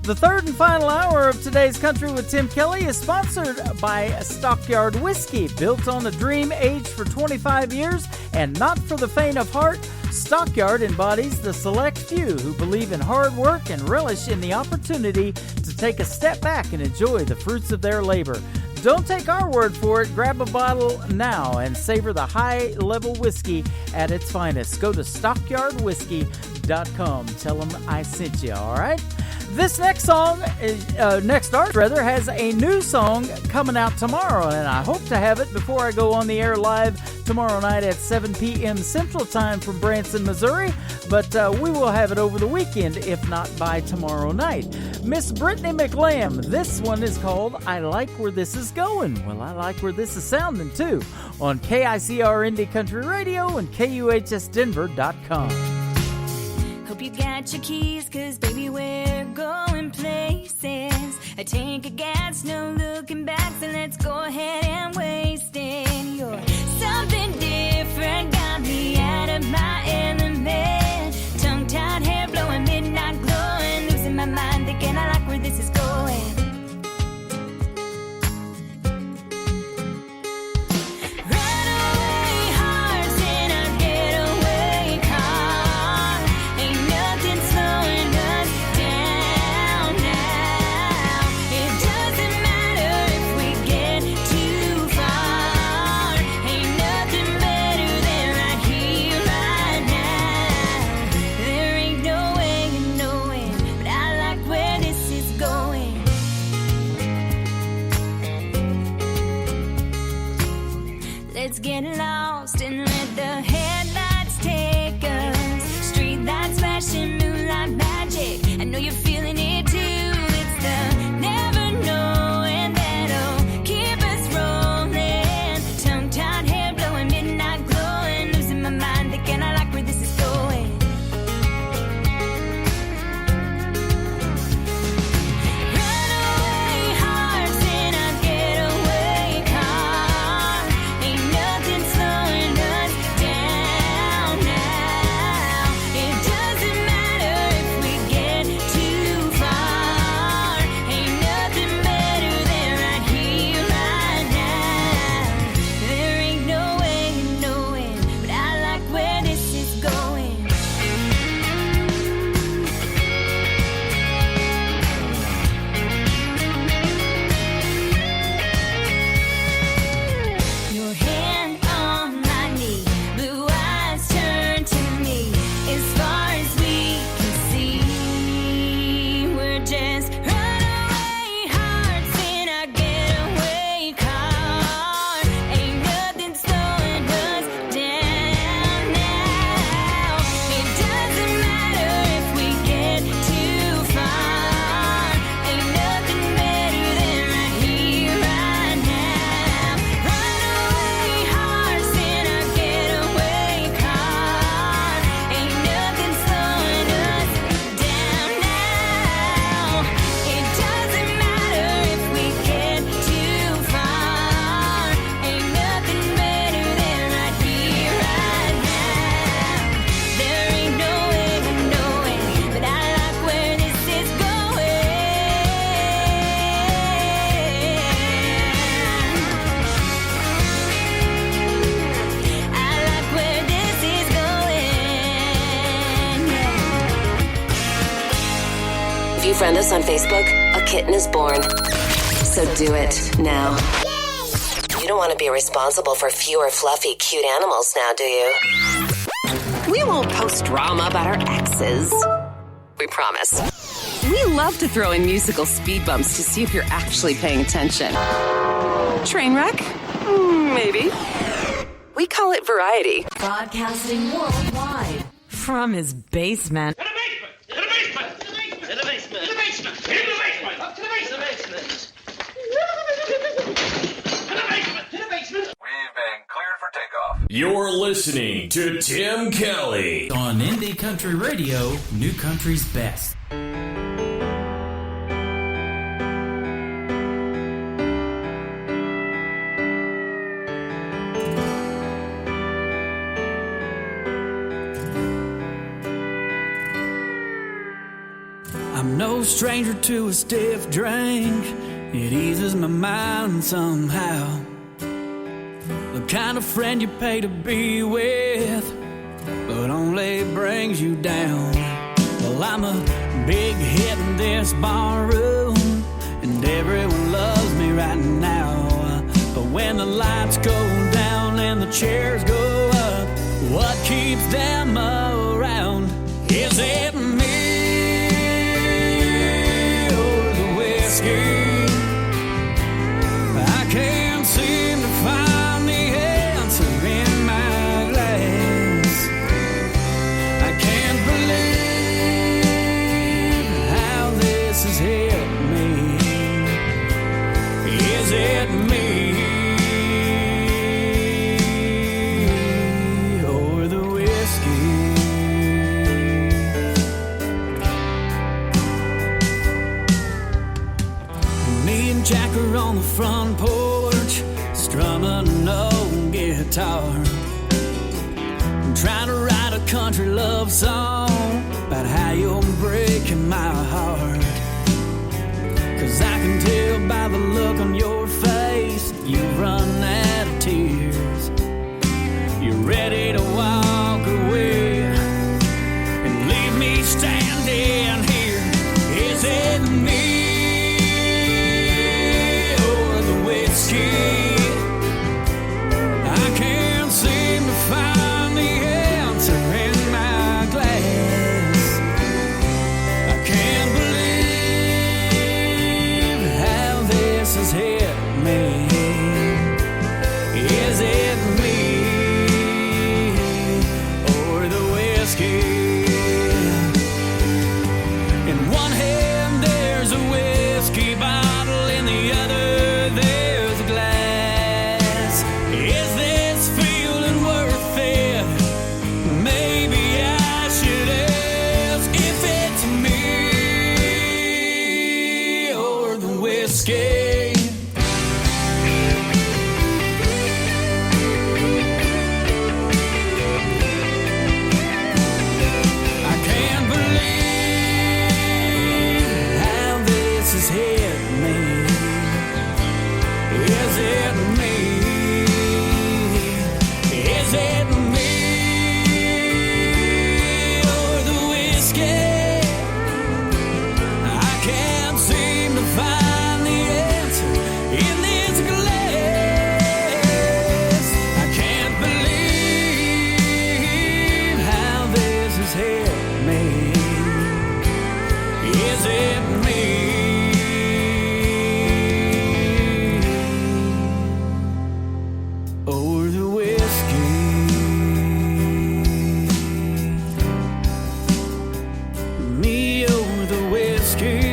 The third and final hour of Today's Country with Tim Kelly is sponsored by Stockyard Whiskey. Built on a dream, aged for 25 years, and not for the faint of heart, Stockyard embodies the select few who believe in hard work and relish in the opportunity to take a step back and enjoy the fruits of their labor. Don't take our word for it. Grab a bottle now and savor the high-level whiskey at its finest. Go to stockyardwhiskey.com. Tell them I sent you, all right? This next artist has a new song coming out tomorrow, and I hope to have it before I go on the air live tomorrow night at 7 p.m. Central Time from Branson, Missouri, but we will have it over the weekend, if not by tomorrow night. Miss Brittany McLam, this one is called I Like Where This Is Going. Well, I like where this is sounding, too, on KICR Indie Country Radio and KUHSdenver.com. Hope you got your keys, cause baby we're going places. A tank of gas, no looking back, so let's go ahead and waste it. You're something different, got me out of my element. Tongue-tied hair blowing, midnight glowing, losing my mind, thinking I like where this is going. Let's get lost and let the headlights take us. Street lights flashing, moonlight magic. I know you're feeling it too. It's the never knowing that'll keep us rolling. Tongue-tied hair blowing, midnight glowing, losing my mind, thinking I like where this is going. Runaway hearts in a getaway car. Ain't nothing slowing us down now. It doesn't matter if we get too far. Ain't nothing better than right here, right now. There ain't no way of knowing, but I like where this is going. Your hand on my knee, blue eyes turn to me. As far as we can see, we're just runaway hearts in a getaway car. Ain't nothing slowing us down now. It doesn't matter if we get too far. Ain't nothing better than right here, right now. Runaway hearts in a getaway car. Ain't nothing slowing us down now. It doesn't matter if we get too far. Ain't nothing better than right here, right now. There ain't no way of knowing, but I like where this is going. I like where this is going. If you friend us on Facebook, a kitten is born. So do it now. You don't want to be responsible for fewer fluffy, cute animals now, do you? We won't post drama about our exes. We promise. We love to throw in musical speed bumps to see if you're actually paying attention. Train wreck? Maybe. We call it variety. Broadcasting worldwide From his basement. To the basement! To the basement! To the basement! To the basement! To the basement! Up to the basement! To the basement! To the basement! We've been cleared for takeoff. You're listening to Tim Kelly on Indie Country Radio, New Country's Best. I'm no stranger to a stiff drink. It eases my mind somehow. The kind of friend you pay to be with, but only brings you down. Well, I'm a big hit in this bar room, and everyone loves me right now. But when the lights go down and the chairs go up, what keeps them around? Is it me? I can't seem to find the answer in my glass. I can't believe how this has hit me. Is it me or the whiskey? Jack are on the front porch, strumming an old guitar, trying to write a country love song about how you're breaking my heart. 'Cause I can tell by the look on your face, you've run out of tears. You're ready to walk away and leave me standing here. Is it me? I can't seem to find the answer in my glass. I can't believe how this has hit me. Is it me or the whiskey? In one hand there's a whiskey bottle, in the other there's a glass. Is this feeling worth it? Maybe I should ask if it's me or the whiskey. I can't believe how this has hit me. Is it me? Is it me or the whiskey? I can't seem to find the answer in this glass. I can't believe how this has hit me. Is it me? Or the whiskey. Me or the whiskey.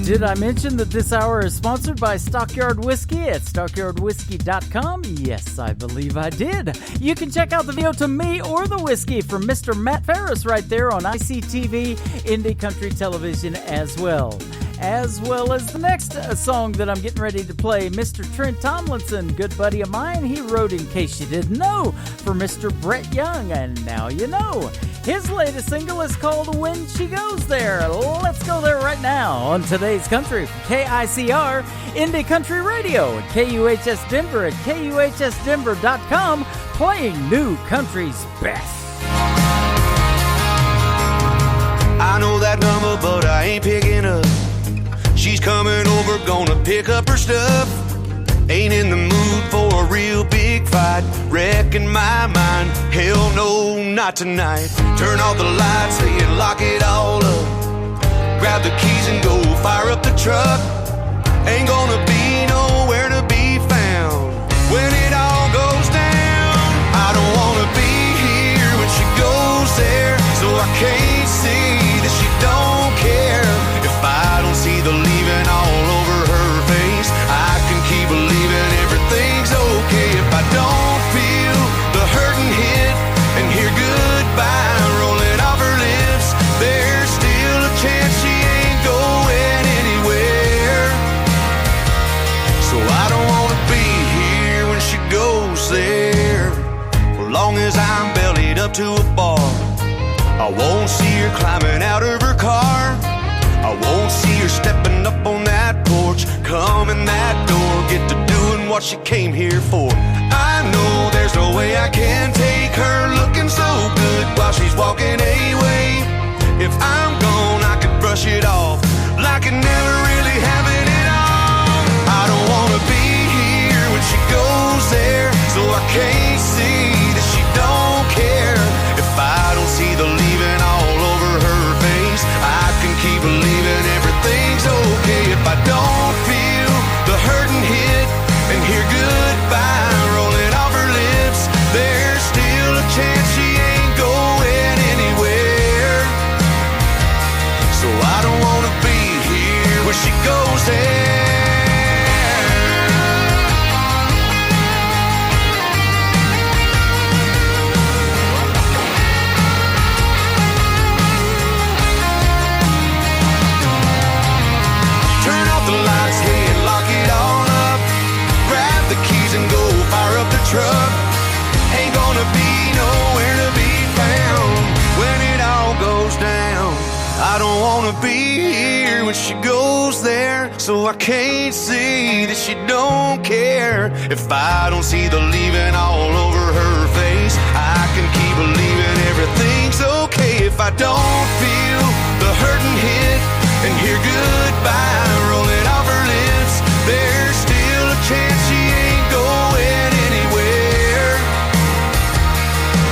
Did I mention that this hour is sponsored by Stockyard Whiskey at stockyardwhiskey.com? Yes, I believe I did. You can check out the video to Me or the Whiskey from Mr. Matt Ferris right there on ICTV, Indie Country Television as well. As well as the next song that I'm getting ready to play, Mr. Trent Tomlinson, good buddy of mine, he wrote In Case You Didn't Know for Mr. Brett Young, and now you know. His latest single is called When She Goes There. Let's go there right now on Today's Country from KICR, Indie Country Radio, at KUHS Denver, at KUHSdenver.com, playing New Country's best. I know that number, but I ain't picking up. She's coming over, gonna pick up her stuff. Ain't in the mood for a real big fight, wrecking my mind. Hell no, not tonight. Turn off the lights, say and lock it all up. Grab the keys and go fire up the truck. Ain't gonna be no to a bar. I won't see her climbing out of her car. I won't see her stepping up on that porch, coming that door, get to doing what she came here for. I know there's no way I can take her looking so good while she's walking away. If I'm gone, I could brush it off like it never really happened at all. I don't wanna be here when she goes there, so I can't see that she don't care. If I don't see the leaving all over her face, I can keep believing everything's okay. If I don't feel the hurting hit and hear goodbye rolling off her lips, there's still a chance she ain't going anywhere. So I don't wanna be here when she goes there. Turn off the lights, hey, and lock it all up. Grab the keys and go fire up the truck. Ain't gonna be nowhere to be found when it all goes down. I don't wanna be here when she goes there, so I can't see that she don't care. If I don't see the leaving all over her face, I can keep believing everything's okay. If I don't feel the hurting hit and hear goodbye rolling off her lips, there's still a chance she ain't going anywhere.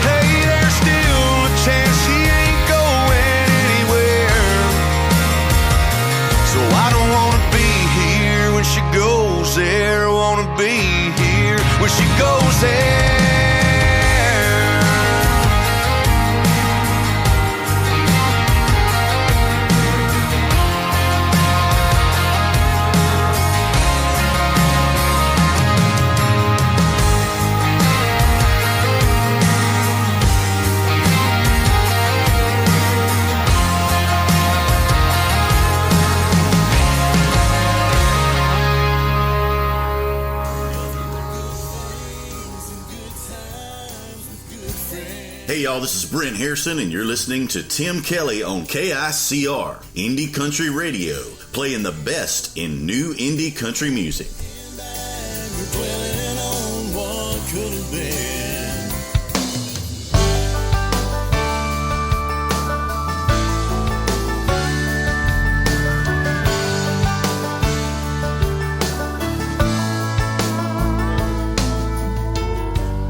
Hey, there's still a chance she ain't going anywhere. So I don't wanna be here when she goes there. Wanna be here when she goes there. Hey y'all, this is Brent Harrison and you're listening to Tim Kelly on KICR, Indie Country Radio, playing the best in new indie country music.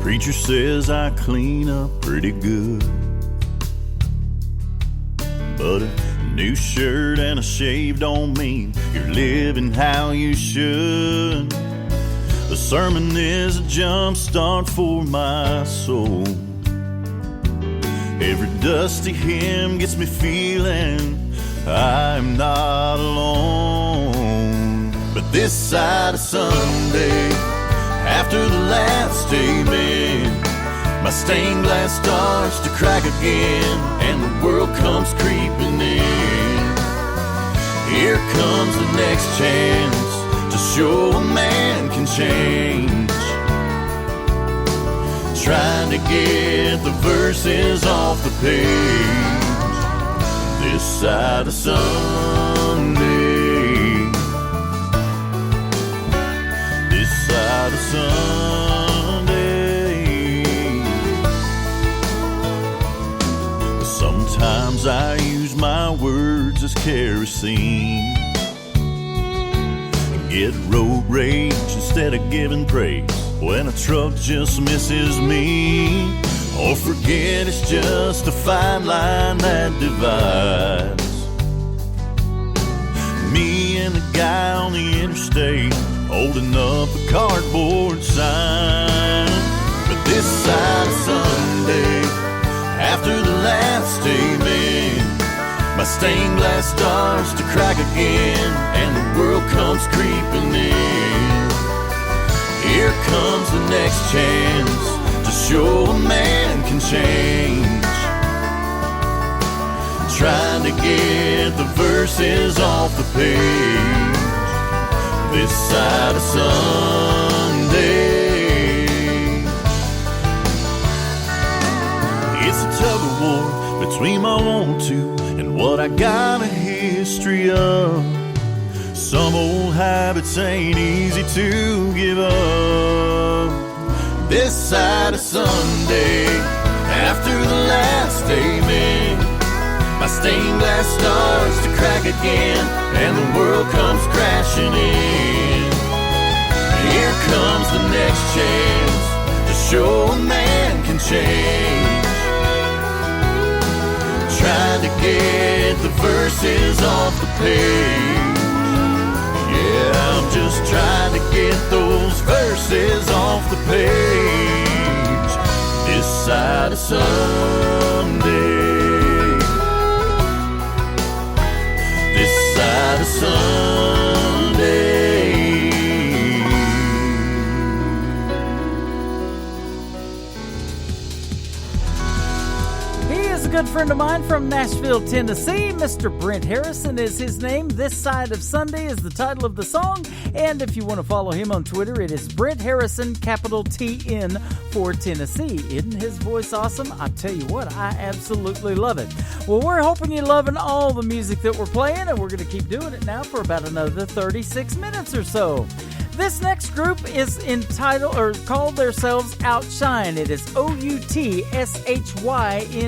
Preacher says I clean up pretty good, but a new shirt and a shave don't mean you're living how you should. The sermon is a jump start for my soul. Every dusty hymn gets me feeling I'm not alone. But this side of Sunday, after the last amen, my stained glass starts to crack again, and the world comes creeping in. Here comes the next chance to show a man can change. Trying to get the verses off the page. This side of Sunday, side of Sunday. Sometimes I use my words as kerosene, get road rage instead of giving praise when a truck just misses me. Or forget it's just a fine line that divides me and the guy on the interstate holding up a cardboard sign. But this side of Sunday, after the last amen, my stained glass starts to crack again, and the world comes creeping in. Here comes the next chance to show a man can change. Trying to get the verses off the page. This side of Sunday, it's a got a history of. Some old habits ain't easy to give up. This side of Sunday, after the last amen, my stained glass starts to crack again, and the world comes crashing in. Here comes the next chance to show a man can change. Trying to get the verses off the page. Yeah, I'm just trying to get those verses off the page. This side of Sunday. This side of Sunday. He is a good friend of mine from Nashville, Tennessee. Mr. Brent Harrison is his name. This Side of Sunday is the title of the song. And if you want to follow him on Twitter, it is Brent Harrison, capital TN for Tennessee. Isn't his voice awesome? I tell you what, I absolutely love it. Well, we're hoping you're loving all the music that we're playing, and we're going to keep doing it now for about another 36 minutes or so. This next group is entitled or called themselves Outshine. It is Outshine.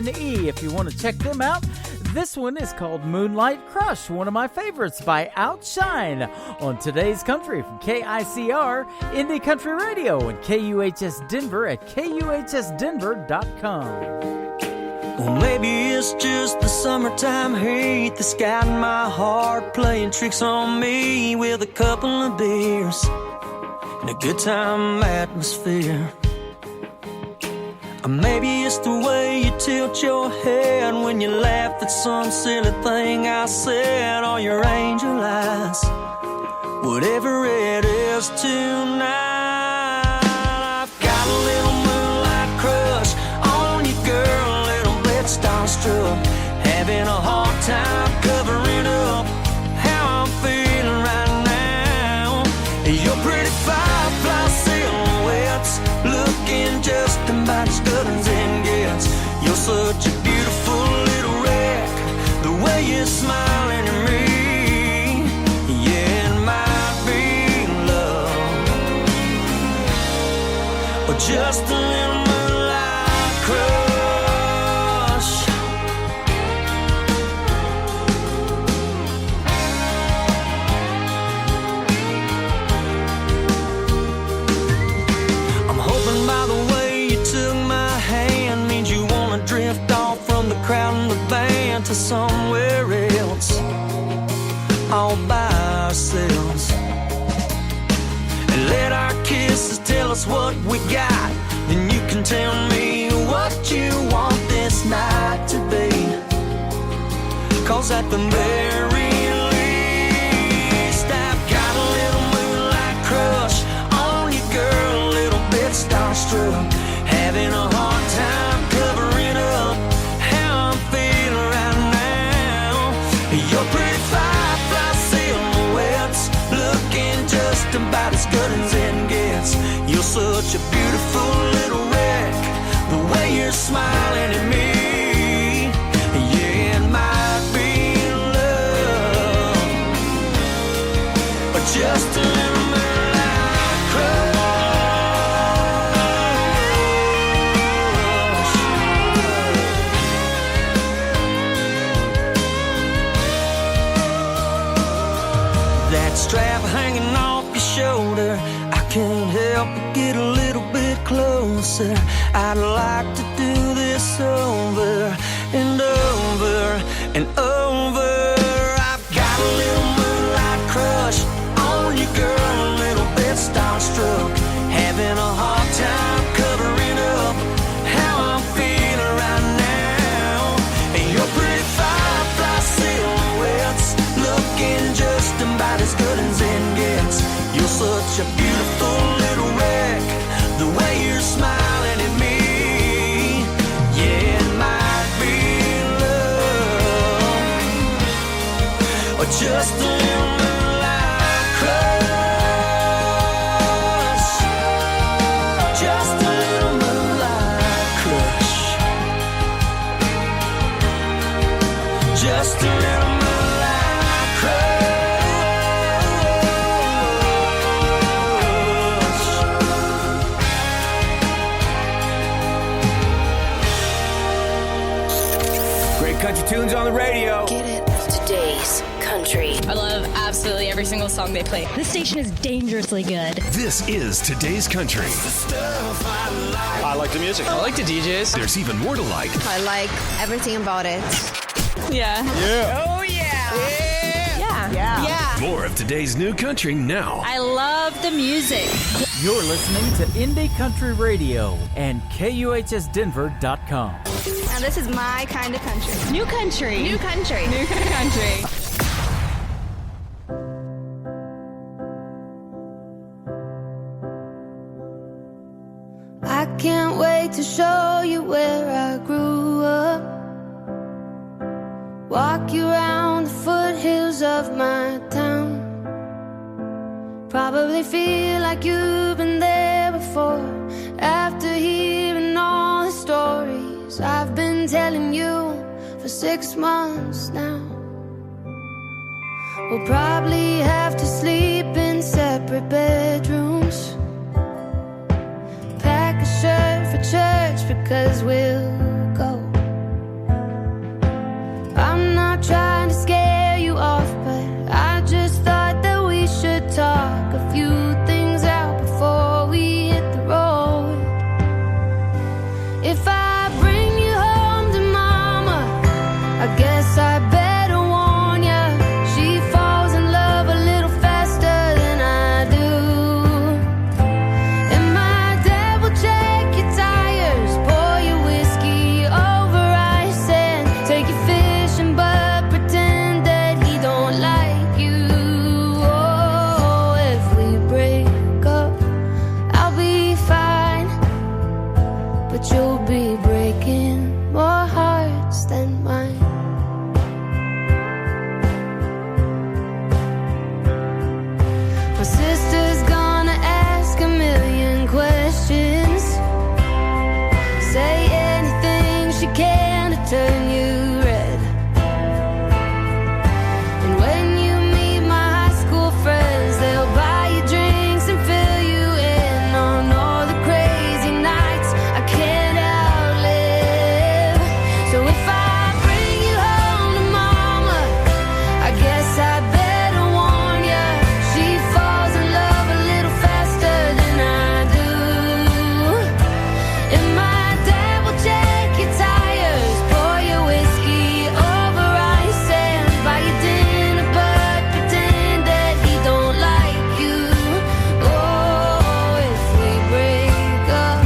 If you want to check them out, this one is called Moonlight Crush, one of my favorites by Outshine on Today's Country from KICR, Indie Country Radio, and KUHS Denver at KUHSdenver.com. Well, maybe it's just the summertime heat that's got my heart playing tricks on me with a couple of beers and a good time atmosphere. Or maybe it's the way you tilt your head when you laugh at some silly thing I said, or your angel eyes. Whatever it is tonight, I've got a little moonlight crush on you, girl. Starstruck, having a hard time covering up how I'm feeling right now. Your pretty firefly silhouettes looking just about as good as it gets. You're such a beautiful little wreck, the way you're smiling at me. Yeah, it might be love, or just a little moonlight crush. Drift off from the crowd and the band to somewhere else, all by ourselves, and let our kisses tell us what we got. Then you can tell me what you want this night to be, 'cause at the very least I've got a little moonlight crush on you, girl, a little bit starstruck, having a hard time covering up how I'm feeling right now. Your pretty firefly silhouettes looking just about as good as it gets. You're such a beautiful little wreck, the way you're smiling at me. Yeah, it might be love, or just a little moonlight crush. Strap hanging off your shoulder, I can't help but get a little bit closer. I'd like to do this over and over and over. I've got a little moonlight crush on you, girl, a little bit starstruck, having a hard time covering up how I'm feeling right now. And your pretty firefly silhouettes looking just about as good as it gets. You're such a beautiful little wreck, the way you're smiling at me. Yeah, it might be love, or just a little moonlight crush. Just a little moonlight crush. Just a little country tunes on the radio. Get it. Today's country. I love absolutely every single song they play. This station is dangerously good. This is Today's Country. I like the music. I like the DJs. There's even more to like. I like everything about it. Yeah. Yeah. Oh, yeah. Yeah. More of today's new country now. I love the music. You're listening to Indie Country Radio and KUHSdenver.com. Now this is my kind of country. New country. New country. New country. I can't wait to show you where I grew up. Walk you around the foothills of my town. Probably feel like you've been there before. After hearing all the stories I've been telling you for 6 months now. We'll probably have to sleep in separate bedrooms. Pack a shirt for church because we'll go. I'm not trying to scare you off, but I just thought that we should talk a few things out before we hit the road. If I bring you home to mama, I guess I better warn ya. She falls in love a little faster than I do. And my dad will check your tires, pour your whiskey over ice and take you fishing, but pretend that he don't like you. Oh, if we break up, I'll be fine, but you'll be breaking more hearts than mine. My sister's gonna ask a million questions, say anything she can to turn you red. And when you meet my high school friends, they'll buy you drinks and fill you in on all the crazy nights I can't outlive. So if I bring you home to mama, I guess I better warn ya. She falls in love a little faster than I do. And my dad will check your tires, pour your whiskey over ice and buy you dinner, but pretend that he don't like you. Oh, if we break up,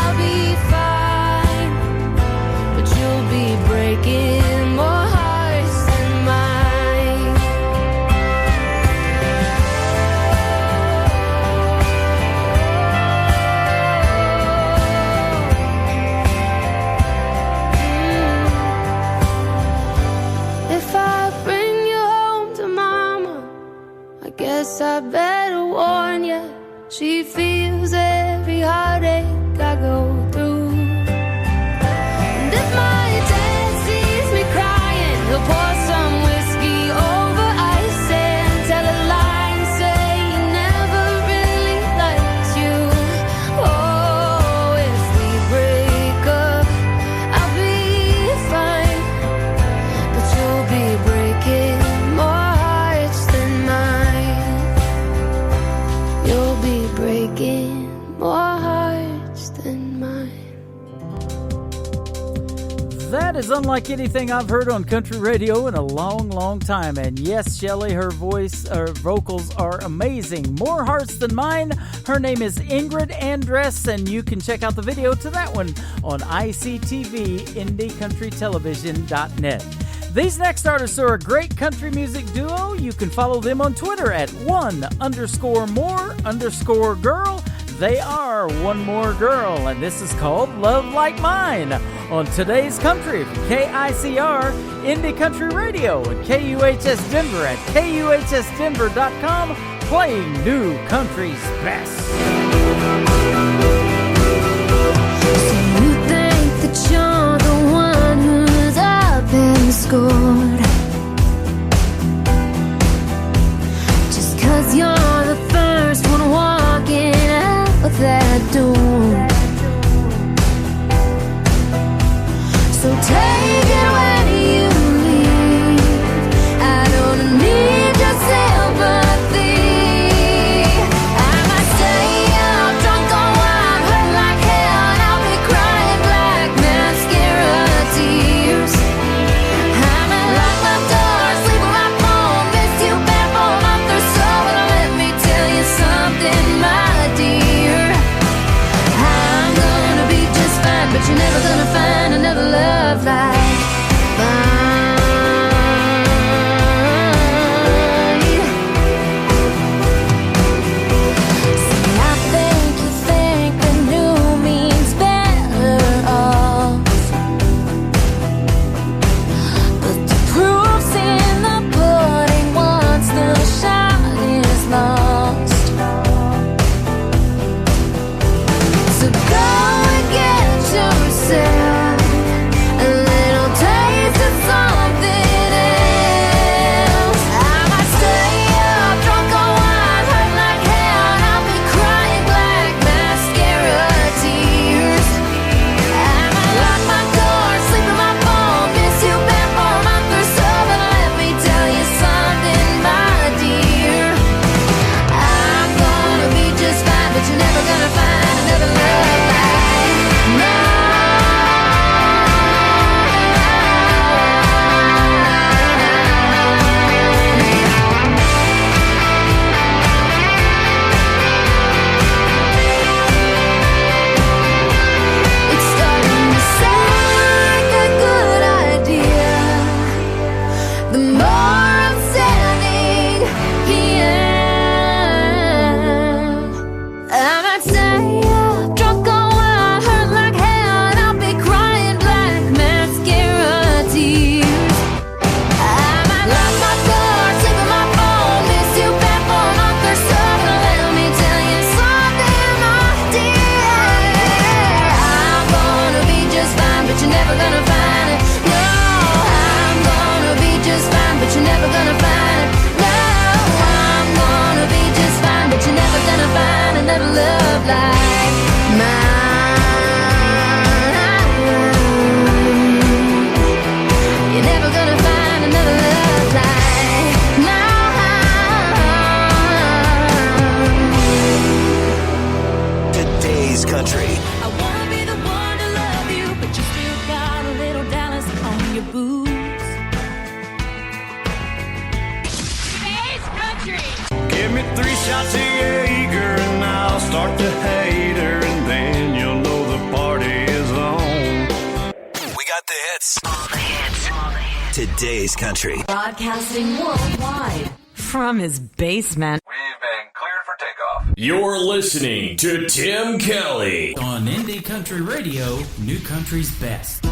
I'll be fine, but you'll be breaking more hearts than mine. If I bring you home to mama, I guess I better warn ya. She feels every heartache I go through. And if my dad sees me crying, he'll pour some whiskey over ice and tell a lie and say he never really liked you. Oh, if we break up, I'll be fine, but you'll be breaking more hearts than mine. You'll be breaking more hearts than mine. That is unlike anything I've heard on country radio in a long, long time. And yes, Shelley, her vocals are amazing. More hearts than mine. Her name is Ingrid Andress, and you can check out the video to that one on ICTV, IndieCountryTelevision.net. These next artists are a great country music duo. You can follow them on Twitter at @1_more_girl. They are One More Girl, and this is called Love Like Mine on Today's Country from KICR, Indie Country Radio, and KUHS Denver at KUHSdenver.com, playing new country's best. You think that you're the one who's up and scored, just 'cause you're the first one walking out that door. So take it when you love like mine. You're never gonna find another love like mine. Today's country. I wanna be the one to love you, but you still got a little Dallas on your boots. Today's country. Give me 3 shots of Jaeger and I'll start to hate her, and then you'll know the party is on. We got the hits. All the hits. Today's country. Broadcasting worldwide. From his basement. We've been cleared for takeoff. You're listening to Tim Kelly on Indie Country Radio, New Country's Best.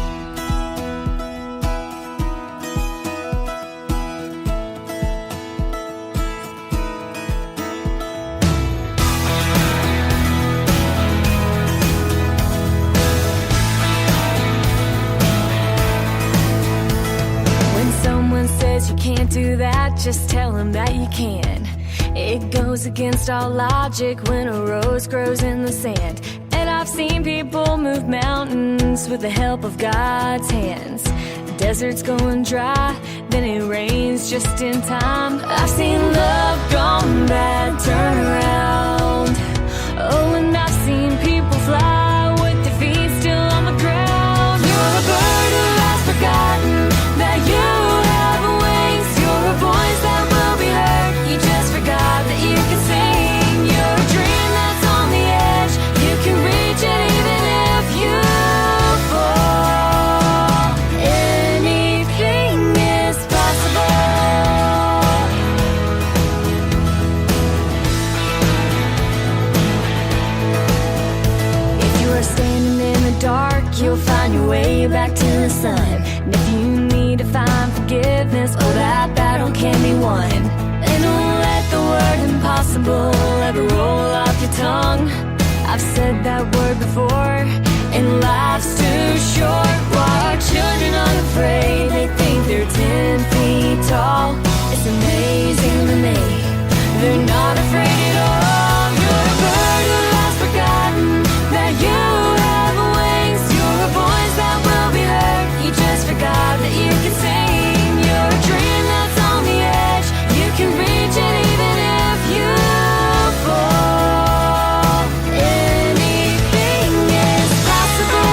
You can't do that, just tell him that you can. It goes against all logic when a rose grows in the sand. And I've seen people move mountains with the help of God's hands. Desert's going dry, then it rains just in time. I've seen love gone bad, turn around. Oh, and I've seen people fly with their feet still on the ground. You're a bird who has forgotten that you voice that will be heard. You just forgot that you can sing. You're a dream that's on the edge. You can reach it even if you fall. Anything is possible. If you are standing in the dark, you'll find your way back to the sun. And if you need to find forgiveness, oh, that battle can be won. And don't let the word impossible ever roll off your tongue. I've said that word before, and life's too short. Why are children unafraid? They think they're 10 feet tall. It's amazing to me, they're not afraid at all. You're a bird who has forgotten that you have wings. You're a voice that will be heard. You just forgot that you can sing. You're a dream that's on the edge. You can reach it even if you fall. Anything is possible.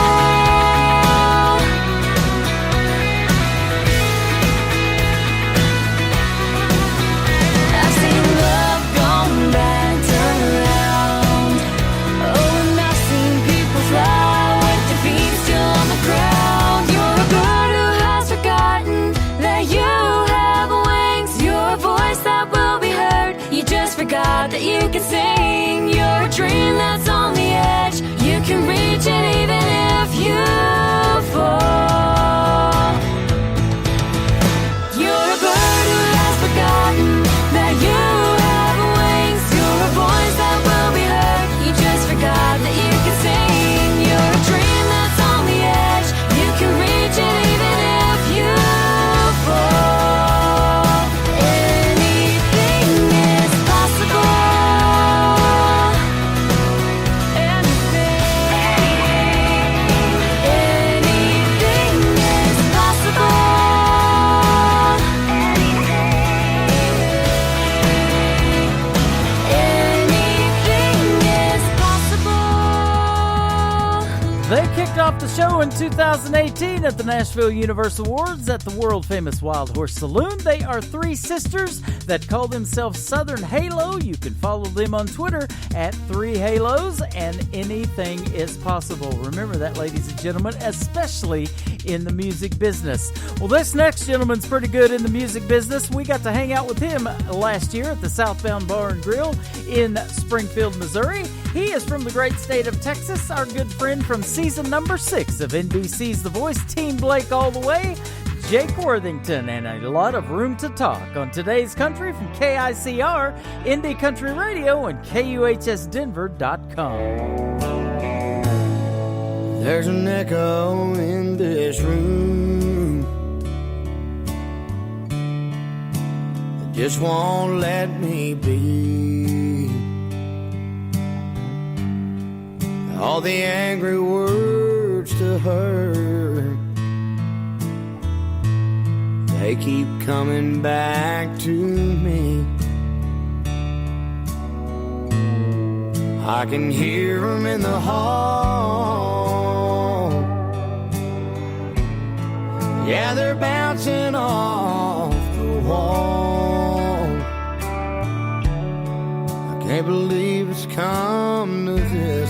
I've seen love gone bad, turn around. Oh, and I've seen people fly with their feet still on the ground. You're a bird who has forgotten that you have wings. You're a voice that will be heard. You just forgot that you can sing. You're a dream that's on the edge. You can reach it even if you fall. You're a bird who has forgotten that you have wings. You're a voice that will be heard. You just forgot that you can sing. You're a dream that's on the edge. You can reach it even if you fall. Anything is possible. They kicked off the show in 2018 at the Nashville Universal Awards at the world-famous Wild Horse Saloon. They are three sisters that call themselves Southern Halo. You can follow them on Twitter at 3Halos, and anything is possible. Remember that, ladies and gentlemen, especially in the music business. Well, this next gentleman's pretty good in the music business. We got to hang out with him last year at the Southbound Bar and Grill in Springfield, Missouri. He is from the great state of Texas, our good friend from season number 6 of NBC's The Voice, Team Blake all the way, Jake Worthington, and a lot of room to talk on today's country from KICR, Indie Country Radio, and KUHSdenver.com. There's an echo in this room that just won't let me be. all the angry words to her, they keep coming back to me. I can hear them in the hall. Yeah, they're bouncing off the wall. I can't believe it's come to this,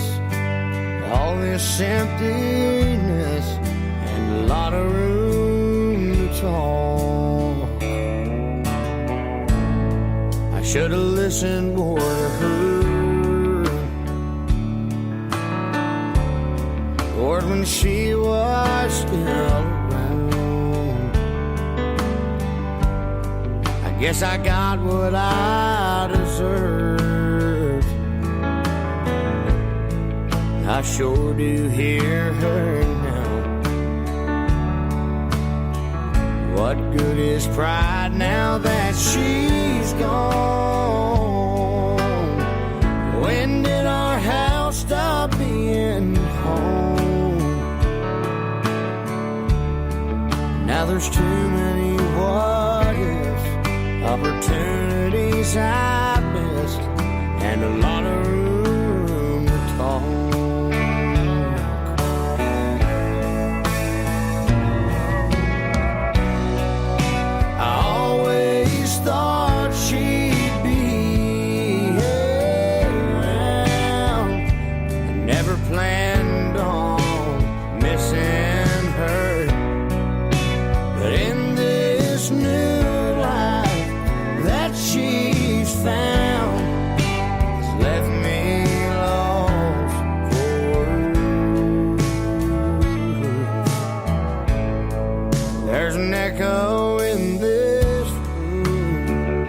all this emptiness and a lot of room to talk. I should have listened more to her, Lord, when she was still around. I guess I got what I deserved. I sure do hear her now. What good is pride now that she's gone? When did our house stop being home? Now there's too many what ifs, opportunities I missed, and a lot of room to talk. I always thought she'd be around. I never planned on missing her, but in this new life that she's found has left me lost for words. There's an echo in this room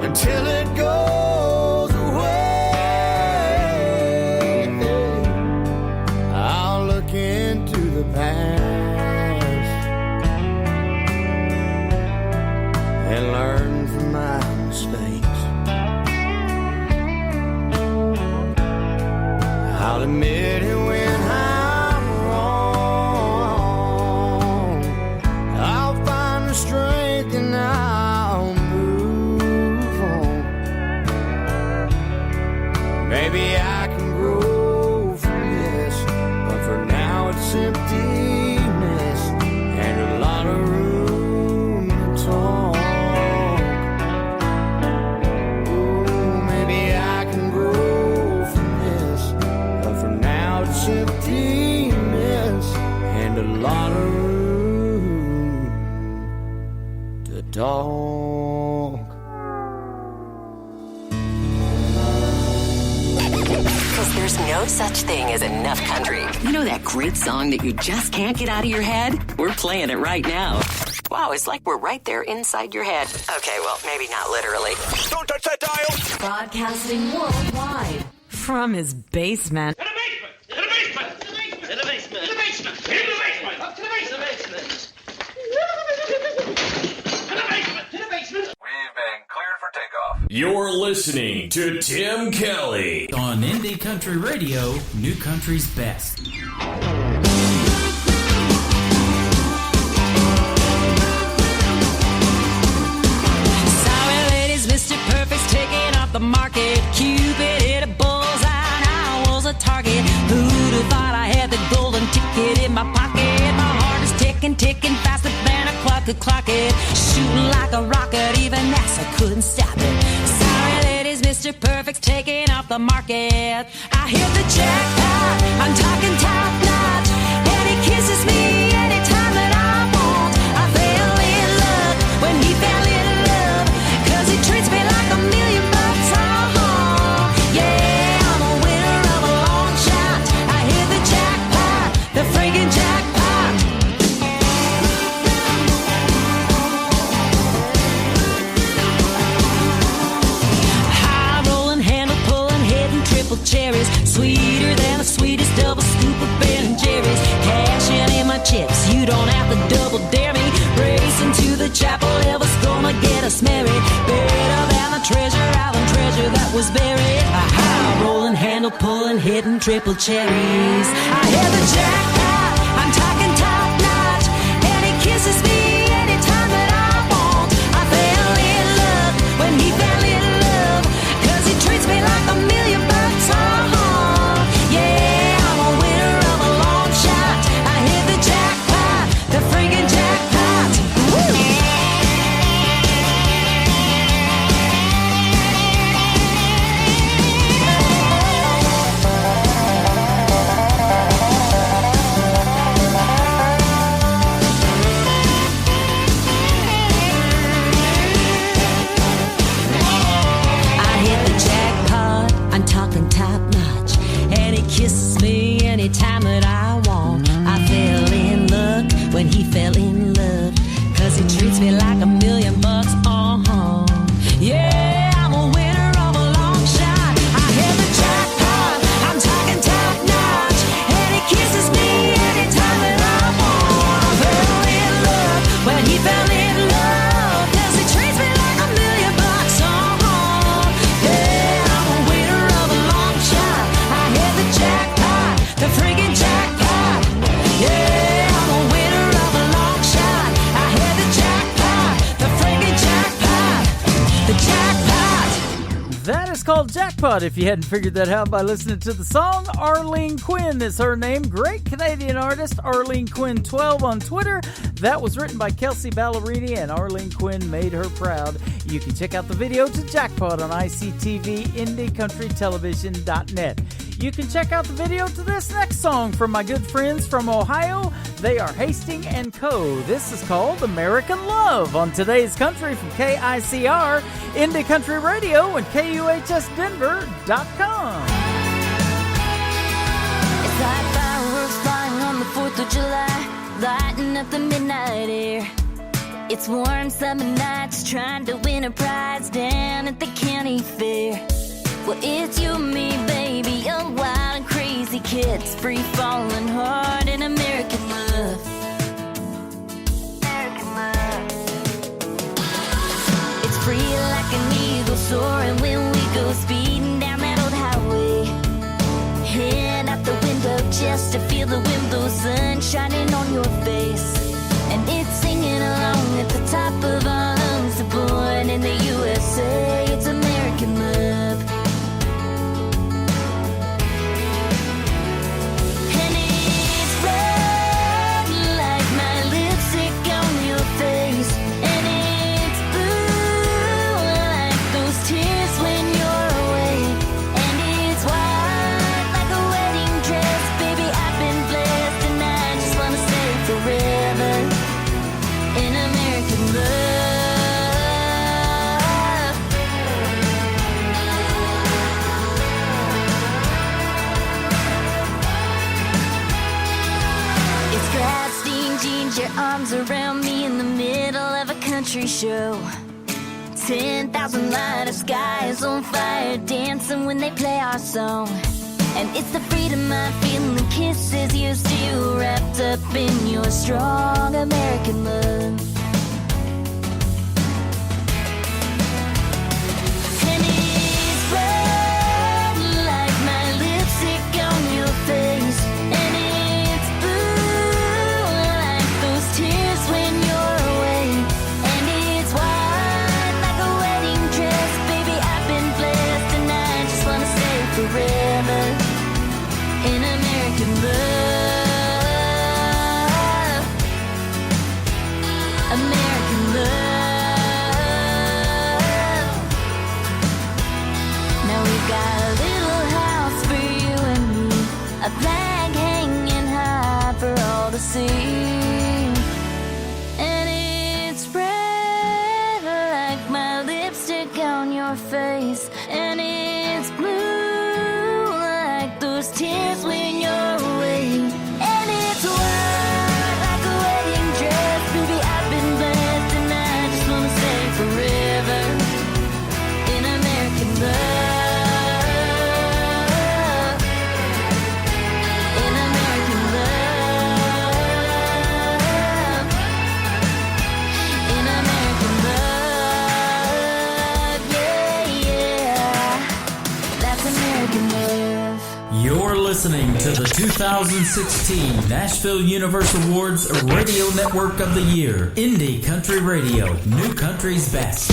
until it goes away. I'll look into the past and learn from my mistakes. I'll admit it when I'm wrong. I'll find the strength and I'll move on. Maybe I can grow from this, but for now it's emptiness and a lot of room to talk. Ooh, maybe I can grow from this, but for now it's emptiness and a lot of room to talk. Because there's no such thing as enough country. You know that great song that you just can't get out of your head? We're playing it right now. Wow, it's like we're right there inside your head. Okay, well, maybe not literally. Don't touch that dial! Broadcasting worldwide. From his basement. To the basement! To the basement! To the basement! To the basement! To the basement! Up to the basement! To the basement! To the basement! We've been cleared for takeoff. You're listening to Tim Kelly on Indie Country Radio, New Country's Best. Sorry, ladies, Mr. Perfect's taking off the market. Cupid hit a bullseye, and I was a target. Who'd have thought I had the golden ticket in my pocket? My heart is ticking, ticking faster than a clock could clock it. Shooting like a rocket, even NASA couldn't stop it. Sorry, ladies, Mr. Perfect's taking off the market. I hit the jackpot, I'm talking top notch, and he kisses me anytime that I want. I fell in love when he fell in love, 'cause he treats me like $1 million bucks. Yeah, I'm a winner of a long shot. I hit the jackpot, the friggin' jackpot. High rolling, handle pulling, hitting triple cherries, sweeter than the sweetest of a scoop of Ben & Jerry's. Cashing in my chips, you don't have to double dare me. Racing to the chapel, Elvis gonna get us married. Better than the treasure island treasure that was buried. A high roll vinyl pulling, hitting triple cherries. I hear the jackpot, I'm talking top notch, and he kisses me anytime that I want. I fell in love when he fell in love, 'cause he treats me like $1 million. Yeah, I'm a winner of a long shot. I hit the jackpot, the freaking jackpot. Woo! Kisses me anytime that I want. I fell in luck when he fell in love, 'cause he treats me like $1 million. Yeah, I'm a winner of a long shot. I hit the jackpot, I'm talking top notch, and he kisses me anytime that I want. I fell in love when he fell in love, 'cause he treats me like $1 million. Yeah, I'm a winner of a long shot. I hit the jackpot, the freaking jackpot. Yeah, I'm a winner of a long shot. I hit the jackpot, the freaking jackpot, the jackpot. That is called Jackpot, if you hadn't figured that out by listening to the song. Arlene Quinn is her name. Great Canadian artist, Arlene Quinn 12 on Twitter. That was written by Kelsey Ballerini, and Arlene Quinn made her proud. You can check out the video to Jackpot on ICTV, IndieCountryTelevision.net. You can check out the video to this next song from my good friends from Ohio. They are Hastings and Co. This is called American Love on Today's Country from KICR, Indie Country Radio, and KUHSdenver.com. It's like fireworks flying on the 4th of July, lighting up the midnight air. It's warm summer nights trying to win a prize down at the county fair. Well, it's you and me, baby, young, wild, and crazy kids, free falling hard in American love. American love. It's free like an eagle soaring when we go speeding down that old highway. Head out the window just to feel the wind blow, sun shining on your face. And it's singing along at the top of our lungs, born in the USA. It's American love. Your arms around me in the middle of a country show. 10,000 light of skies on fire, dancing when they play our song. And it's the freedom I feel in the kisses you still wrapped up in your strong American love. And it's red like my lipstick on your face, and it's blue like those tears when you're away, and it's white like a wedding dress. Baby, I've been blessed and I just wanna stay forever in American love. American love. Now we've got a little house for you and me, a flag hanging high for all to see. And it's red like my lipstick on your face, and it's blue like those tears when you're away, and it's white like a wedding dress. Baby, I've been blessed and I just wanna stay forever in American love. In American love. In American love. Yeah, yeah. That's American love. You're listening to the 2016 Nashville Universe Awards Radio Network of the Year, Indie Country Radio, New Country's Best.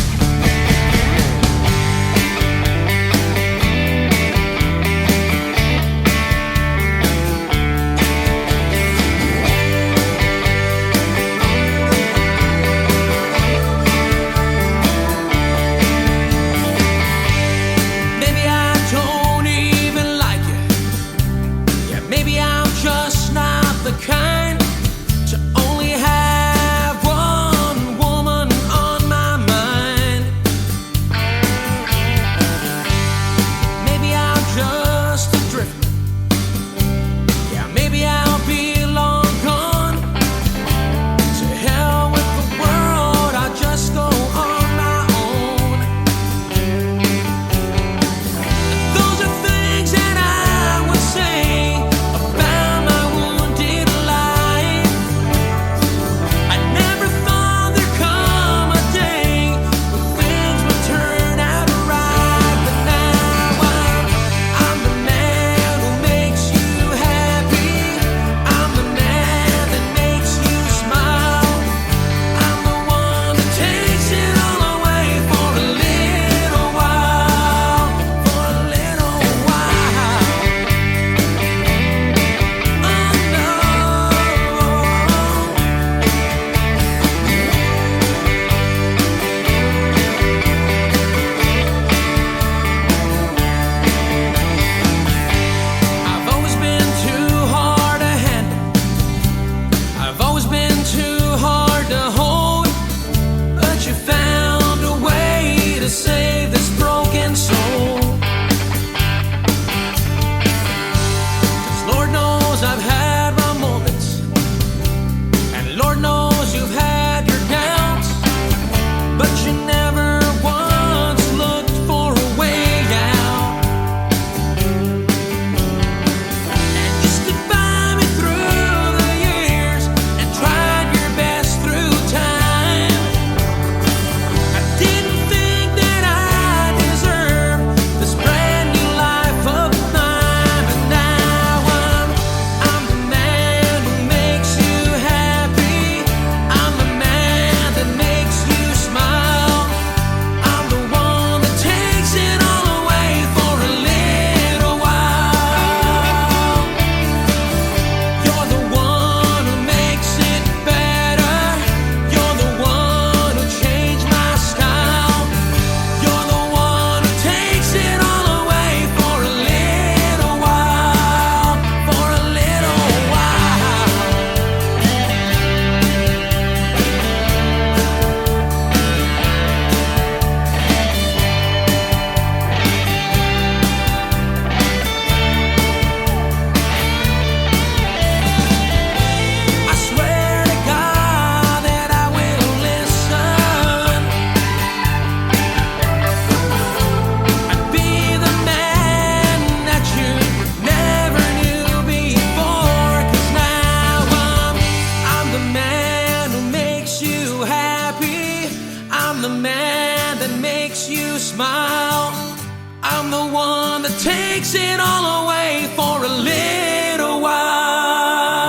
takes it all away for a little while.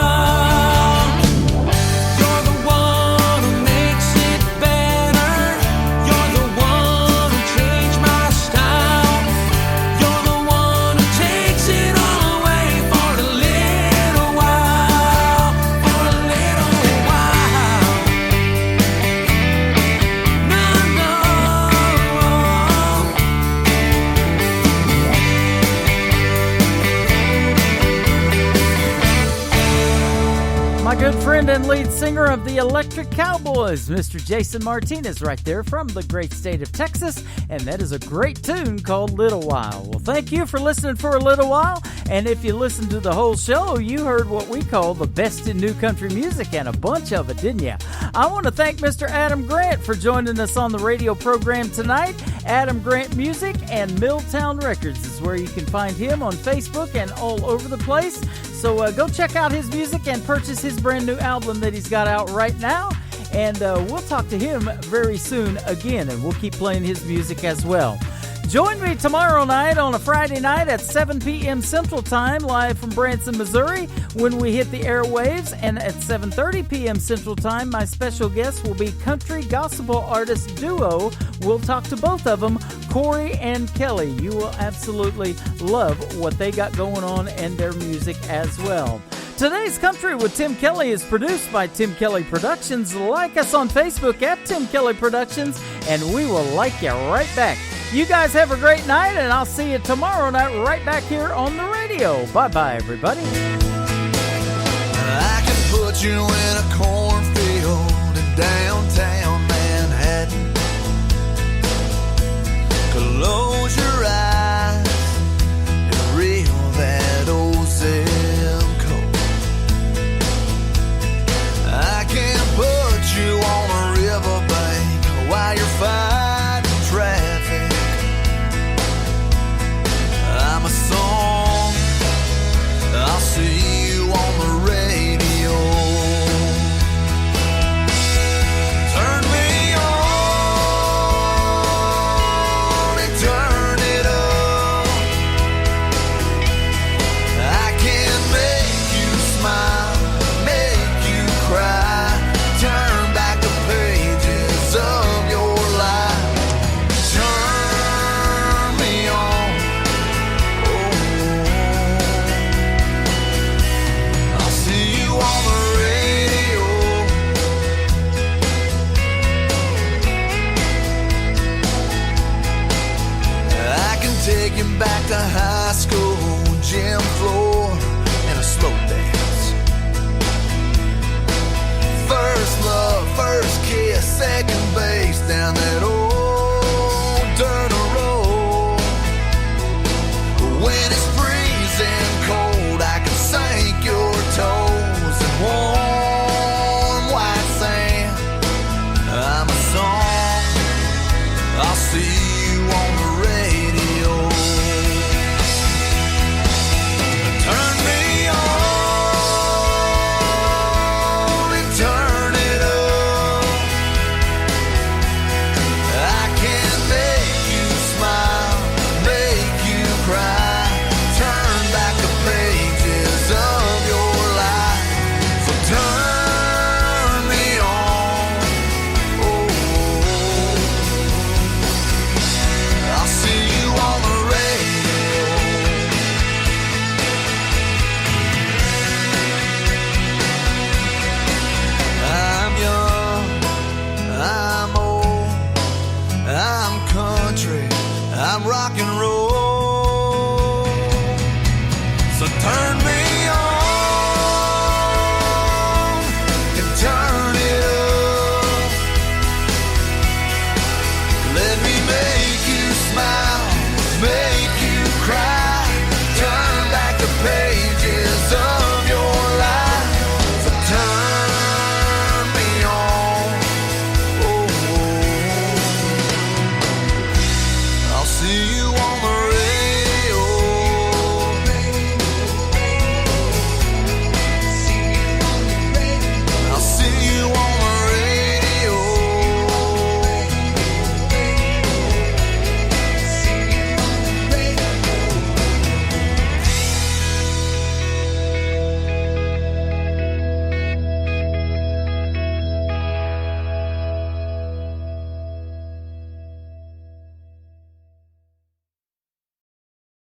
You're the one who makes it better. You're the one who changed my style. You're the one who takes it all away for a little while. For a little while. My good friend and lead singer of the Electric Cowboys, Mr. Jason Martinez, right there from the great state of Texas, and that is a great tune called Little While. Well, thank you for listening for a little while, and if you listened to the whole show, you heard what we call the best in new country music, and a bunch of it, didn't you? I want to thank Mr. Adam Grant for joining us on the radio program tonight. Adam Grant Music and Milltown Records is where you can find him on Facebook and all over the place. So go check out his music and purchase his brand new album that he's got out right now. And we'll talk to him very soon again, and we'll keep playing his music as well. Join me tomorrow night on a Friday night at 7 p.m. Central Time, live from Branson, Missouri, when we hit the airwaves. And at 7:30 p.m. Central Time, my special guest will be country gospel artist duo. We'll talk to both of them, Corey and Kelly. You will absolutely love what they got going on and their music as well. Today's Country with Tim Kelly is produced by Tim Kelly Productions. Like us on Facebook at Tim Kelly Productions, and we will like you right back. You guys have a great night, and I'll see you tomorrow night right back here on the radio. Bye-bye, everybody. I can put you in a cornfield in downtown Manhattan. Close your eyes and reel that old zip code. I can put you on a riverbank while you're fighting traffic. I'm a song, I'll see you on the radio. Turn me on and turn it up. I can make you smile, make you cry, turn back the pages of your life. Turn me on. I'll see you on the radio. I can take you back to high school, gym floor, and a slow dance. First love, first kiss, second base down that old dirt road. When it's free.